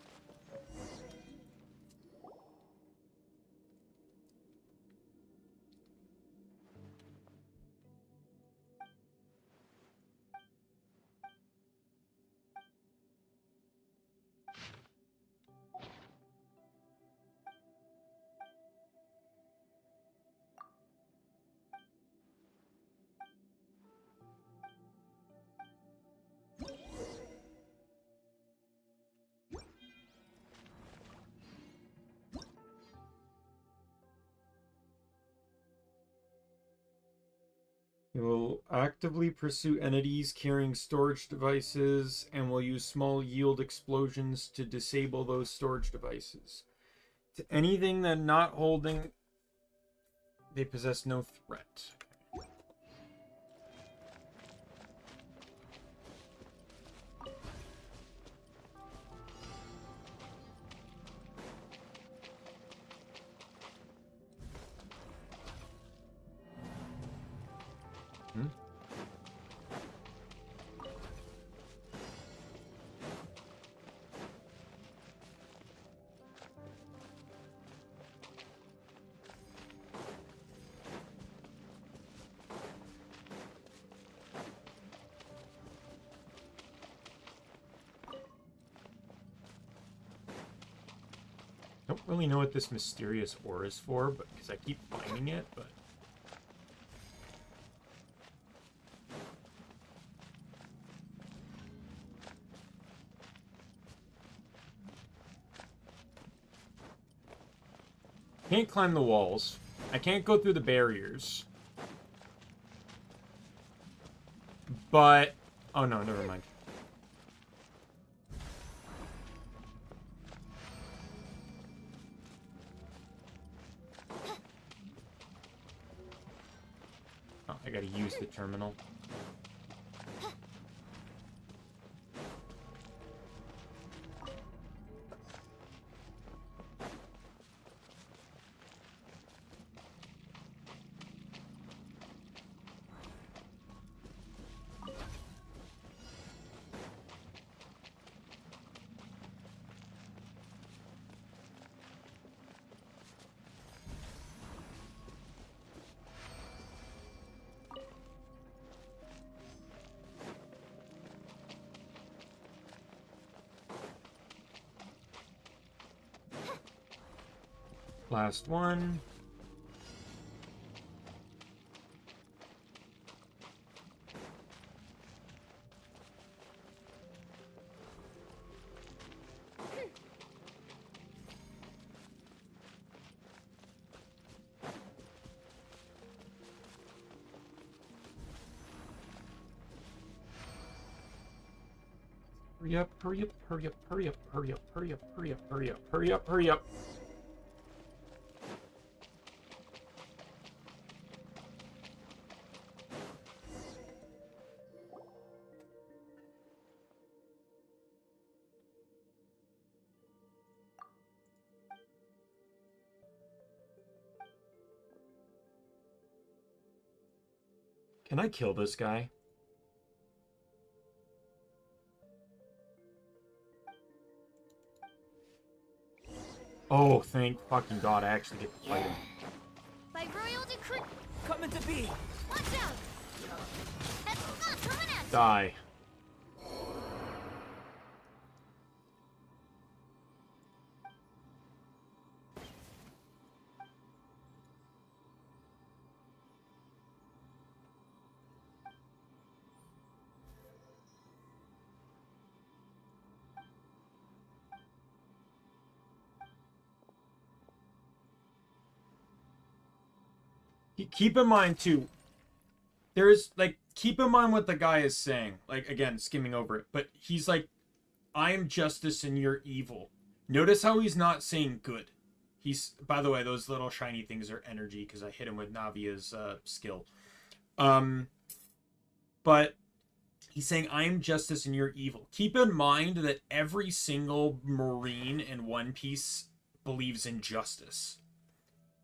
It will actively pursue entities carrying storage devices and will use small yield explosions to disable those storage devices. To anything that not holding, they possess no threat. Don't really know what this mysterious ore is for, but because I keep finding it, but can't climb the walls. I can't go through the barriers. But oh no, never mind. Oh, I gotta use the terminal. Last one. Hurry up, hurry up, hurry up, hurry up, hurry up, hurry up, hurry up, hurry up, hurry up, hurry up. Can I kill this guy? Oh, thank fucking God, I actually get to fight him. By royal decree. Coming to be. Watch out! That's not coming Die. Keep in mind too, there's like, keep in mind what the guy is saying. Like, again, skimming over it, but he's like, I am justice and you're evil. Notice how he's not saying good. He's, by the way, those little shiny things are energy because I hit him with Navia's skill. But he's saying, I am justice and you're evil. Keep in mind that every single Marine in One Piece believes in justice.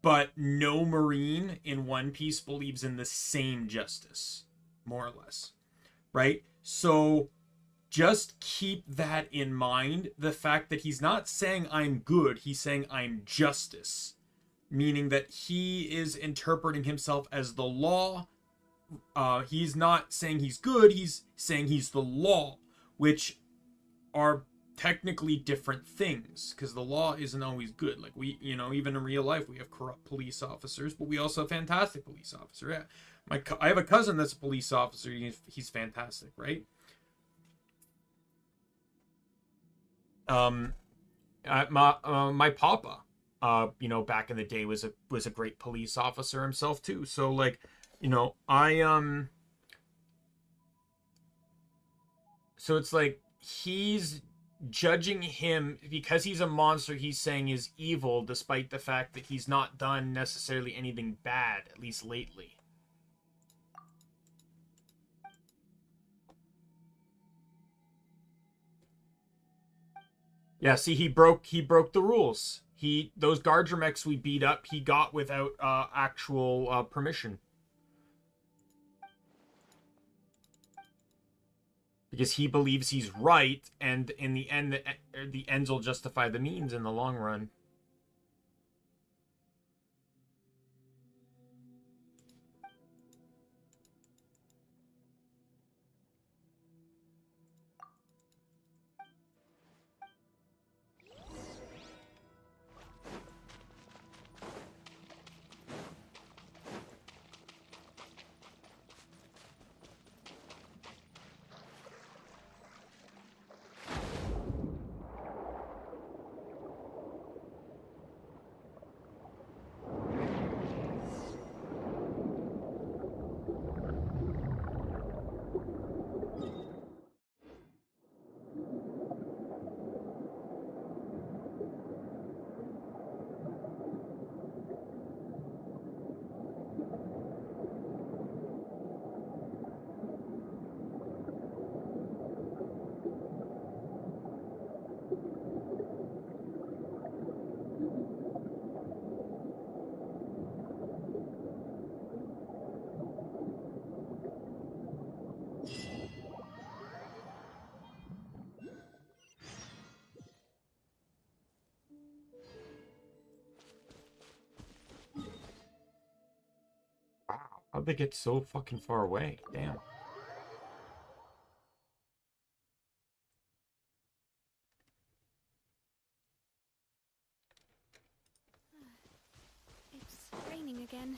But no Marine in One Piece believes in the same justice, more or less, right? So just keep that in mind. The fact that he's not saying I'm good, he's saying I'm justice, meaning that he is interpreting himself as the law. He's not saying he's good, he's saying he's the law, which are technically different things, because the law isn't always good. Like, we, you know, even in real life we have corrupt police officers, but we also have fantastic police officers. Yeah, I have a cousin that's a police officer. He's fantastic, right? My papa, you know, back in the day was a great police officer himself too. So like, you know, so it's like he's judging him because he's a monster. He's saying is evil, despite the fact that he's not done necessarily anything bad, at least lately. Yeah, see, he broke the rules. Those Gardramex we beat up, he got without actual permission. Because he believes he's right, and in the end, the ends will justify the means in the long run. Wow, how'd they get so fucking far away? Damn. It's raining again.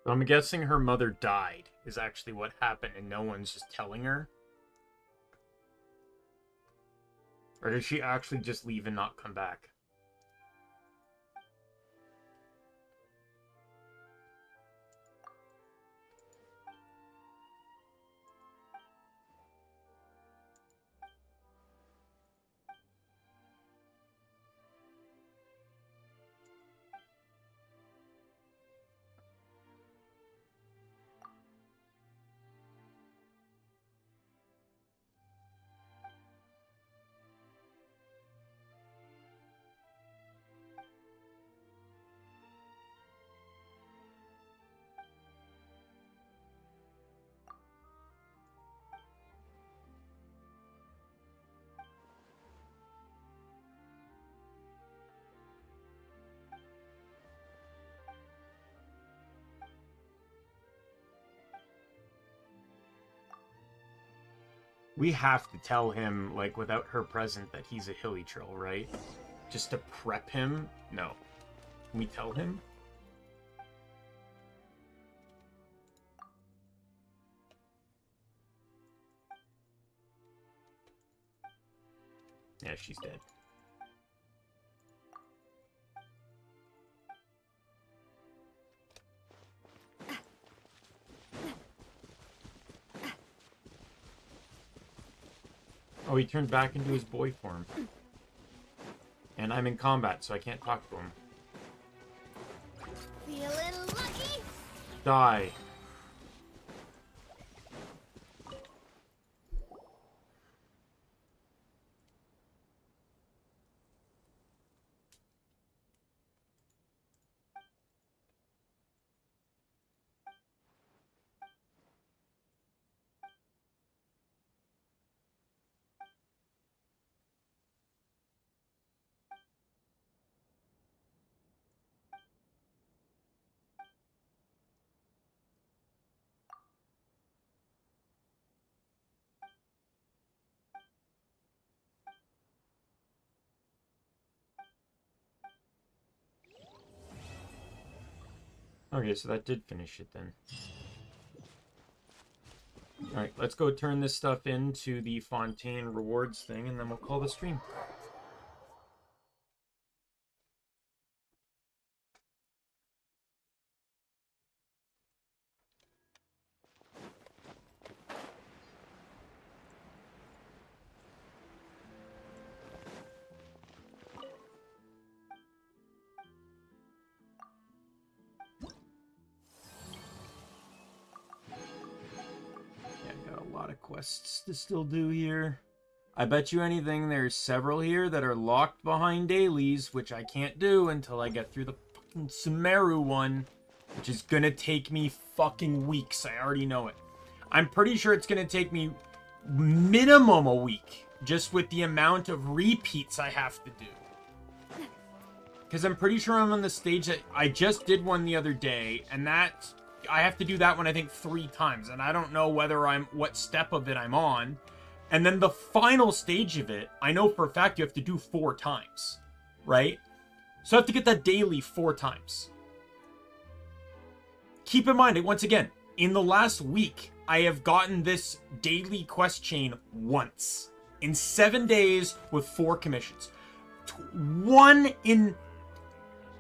But I'm guessing her mother died is actually what happened and no one's just telling her. Or did she actually just leave and not come back? We have to tell him, like, without her present, that he's a hilly troll, right? Just to prep him? No. Can we tell him? Yeah, she's dead. Oh, he turned back into his boy form. And I'm in combat, so I can't talk to him. Feeling lucky? Die. Okay, so that did finish it then. Alright, let's go turn this stuff into the Fontaine rewards thing, and then we'll call the stream. Quests to still do here. I bet you anything there's several here that are locked behind dailies, which I can't do until I get through the fucking Sumeru one, which is gonna take me fucking weeks. I already know it. I'm pretty sure it's gonna take me minimum a week, just with the amount of repeats I have to do. Because I'm pretty sure I'm on the stage that I just did one the other day, and that I have to do that one, I think, 3 times, and I don't know what step of it I'm on. And then the final stage of it, I know for a fact you have to do 4 times, right? So I have to get that daily 4 times. Keep in mind, once again, in the last week, I have gotten this daily quest chain once. In 7 days with 4 commissions.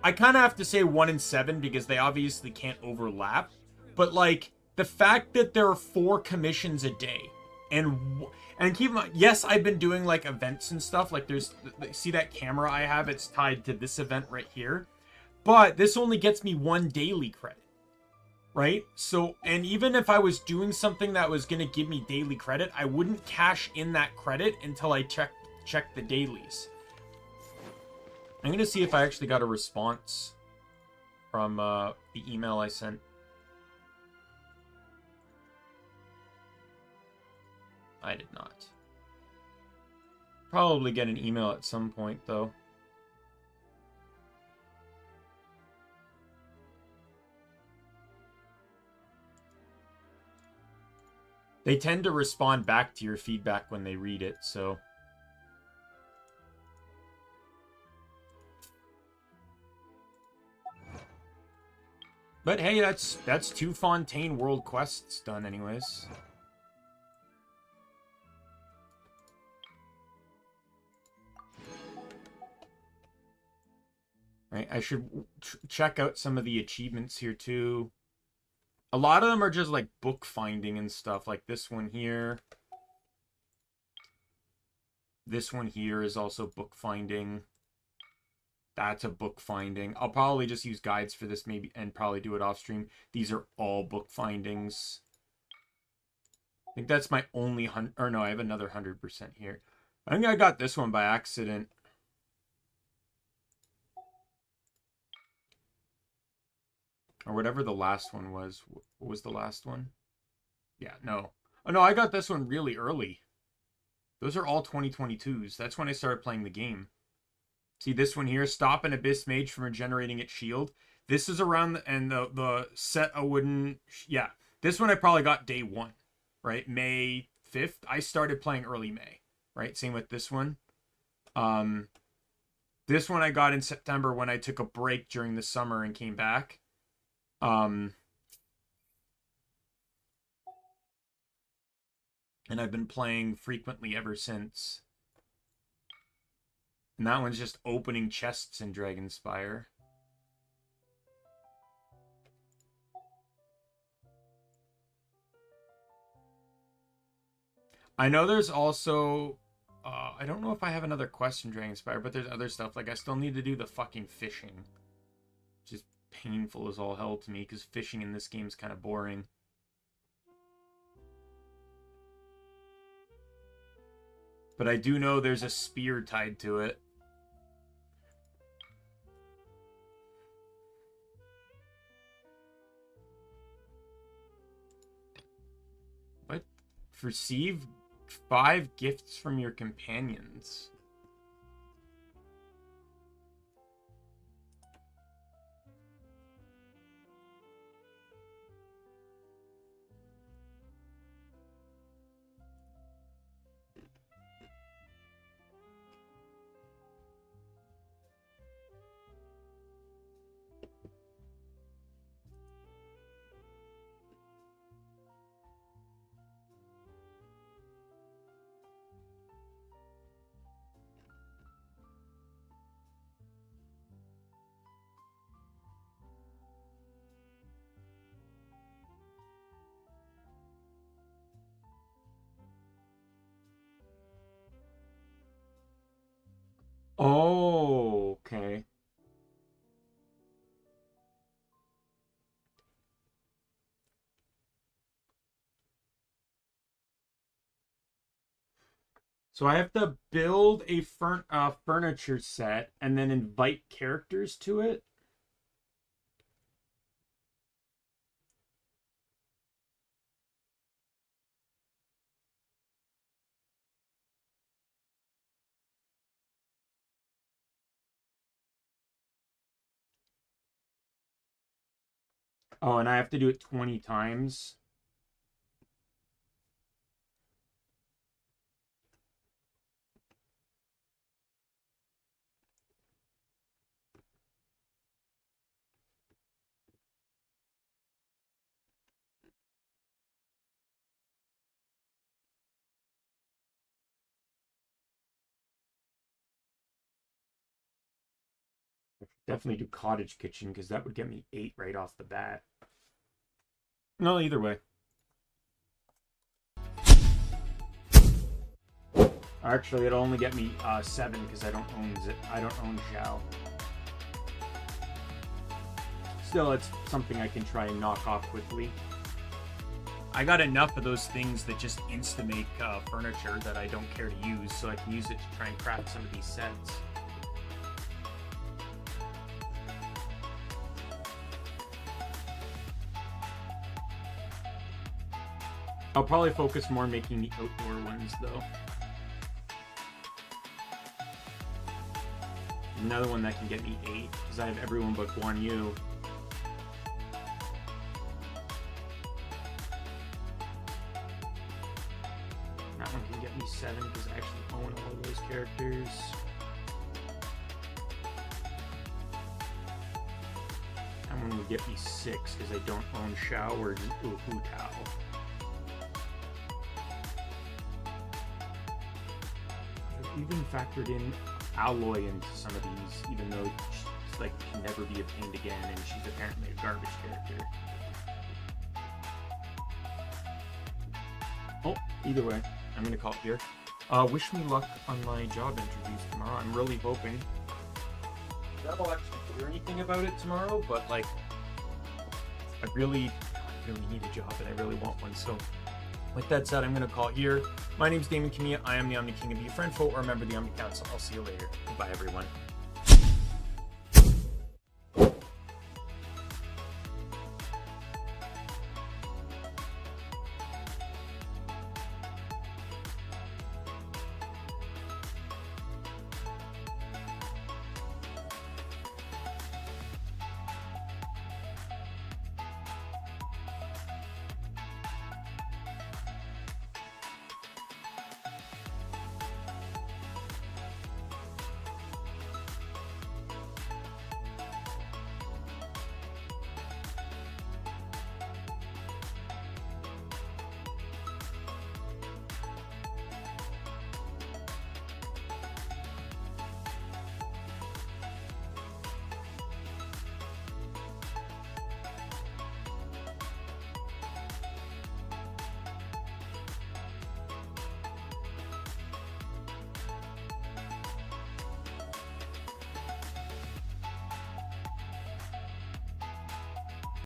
I kind of have to say 1 in 7 because they obviously can't overlap. But, like, the fact that there are 4 commissions a day. And keep in mind, yes, I've been doing, like, events and stuff. Like, see that camera I have? It's tied to this event right here. But this only gets me 1 daily credit. Right? So, and even if I was doing something that was going to give me daily credit, I wouldn't cash in that credit until I check the dailies. I'm going to see if I actually got a response from the email I sent. I did not. Probably get an email at some point, though. They tend to respond back to your feedback when they read it, so... But hey, that's 2 Fontaine world quests done anyways. Right, I should check out some of the achievements here too. A lot of them are just like book finding and stuff, like this one here. This one here is also book finding. That's a book finding. I'll probably just use guides for this maybe and probably do it off stream. These are all book findings. I think that's my only or no, I have another 100% here. I think I got this one by accident. Or whatever the last one was. What was the last one? Yeah, no. Oh no, I got this one really early. Those are all 2022s. That's when I started playing the game. See this one here? Stop an Abyss Mage from regenerating its shield. This is around, the set a wooden... Yeah, this one I probably got day 1, right? May 5th. I started playing early May, right? Same with this one. This one I got in September when I took a break during the summer and came back. And I've been playing frequently ever since. And that one's just opening chests in Dragonspire. I know there's also... I don't know if I have another quest in Dragonspire, but there's other stuff. Like, I still need to do the fucking fishing. Which is painful as all hell to me, because fishing in this game is kind of boring. But I do know there's a spear tied to it. What? Receive 5 gifts from your companions. Oh, okay. So I have to build a furniture set and then invite characters to it. Oh, and I have to do it 20 times. Definitely do cottage kitchen because that would get me 8 right off the bat. No, either way. Actually, it'll only get me 7 because I don't own Zhao. Still, it's something I can try and knock off quickly. I got enough of those things that just insta-make furniture that I don't care to use, so I can use it to try and craft some of these sets. I'll probably focus more on making the outdoor ones, though. Another one that can get me 8, because I have everyone but Guan Yu. That one can get me 7, because I actually own all of those characters. That one would get me 6 because I don't own Shao or Hu Tao. I've even factored in Alloy into some of these, even though she's like can never be obtained again, and she's apparently a garbage character. Oh, either way, I'm gonna call it here. Wish me luck on my job interviews tomorrow. I'm really hoping that I'll actually hear anything about it tomorrow, but like, I really need a job and I really want one. So, with that said, I'm gonna call it here. My name's Daimien Kamiya. I am the Omni King, and be a friend, foe, or a member of the Omni Council. I'll see you later. Bye, everyone.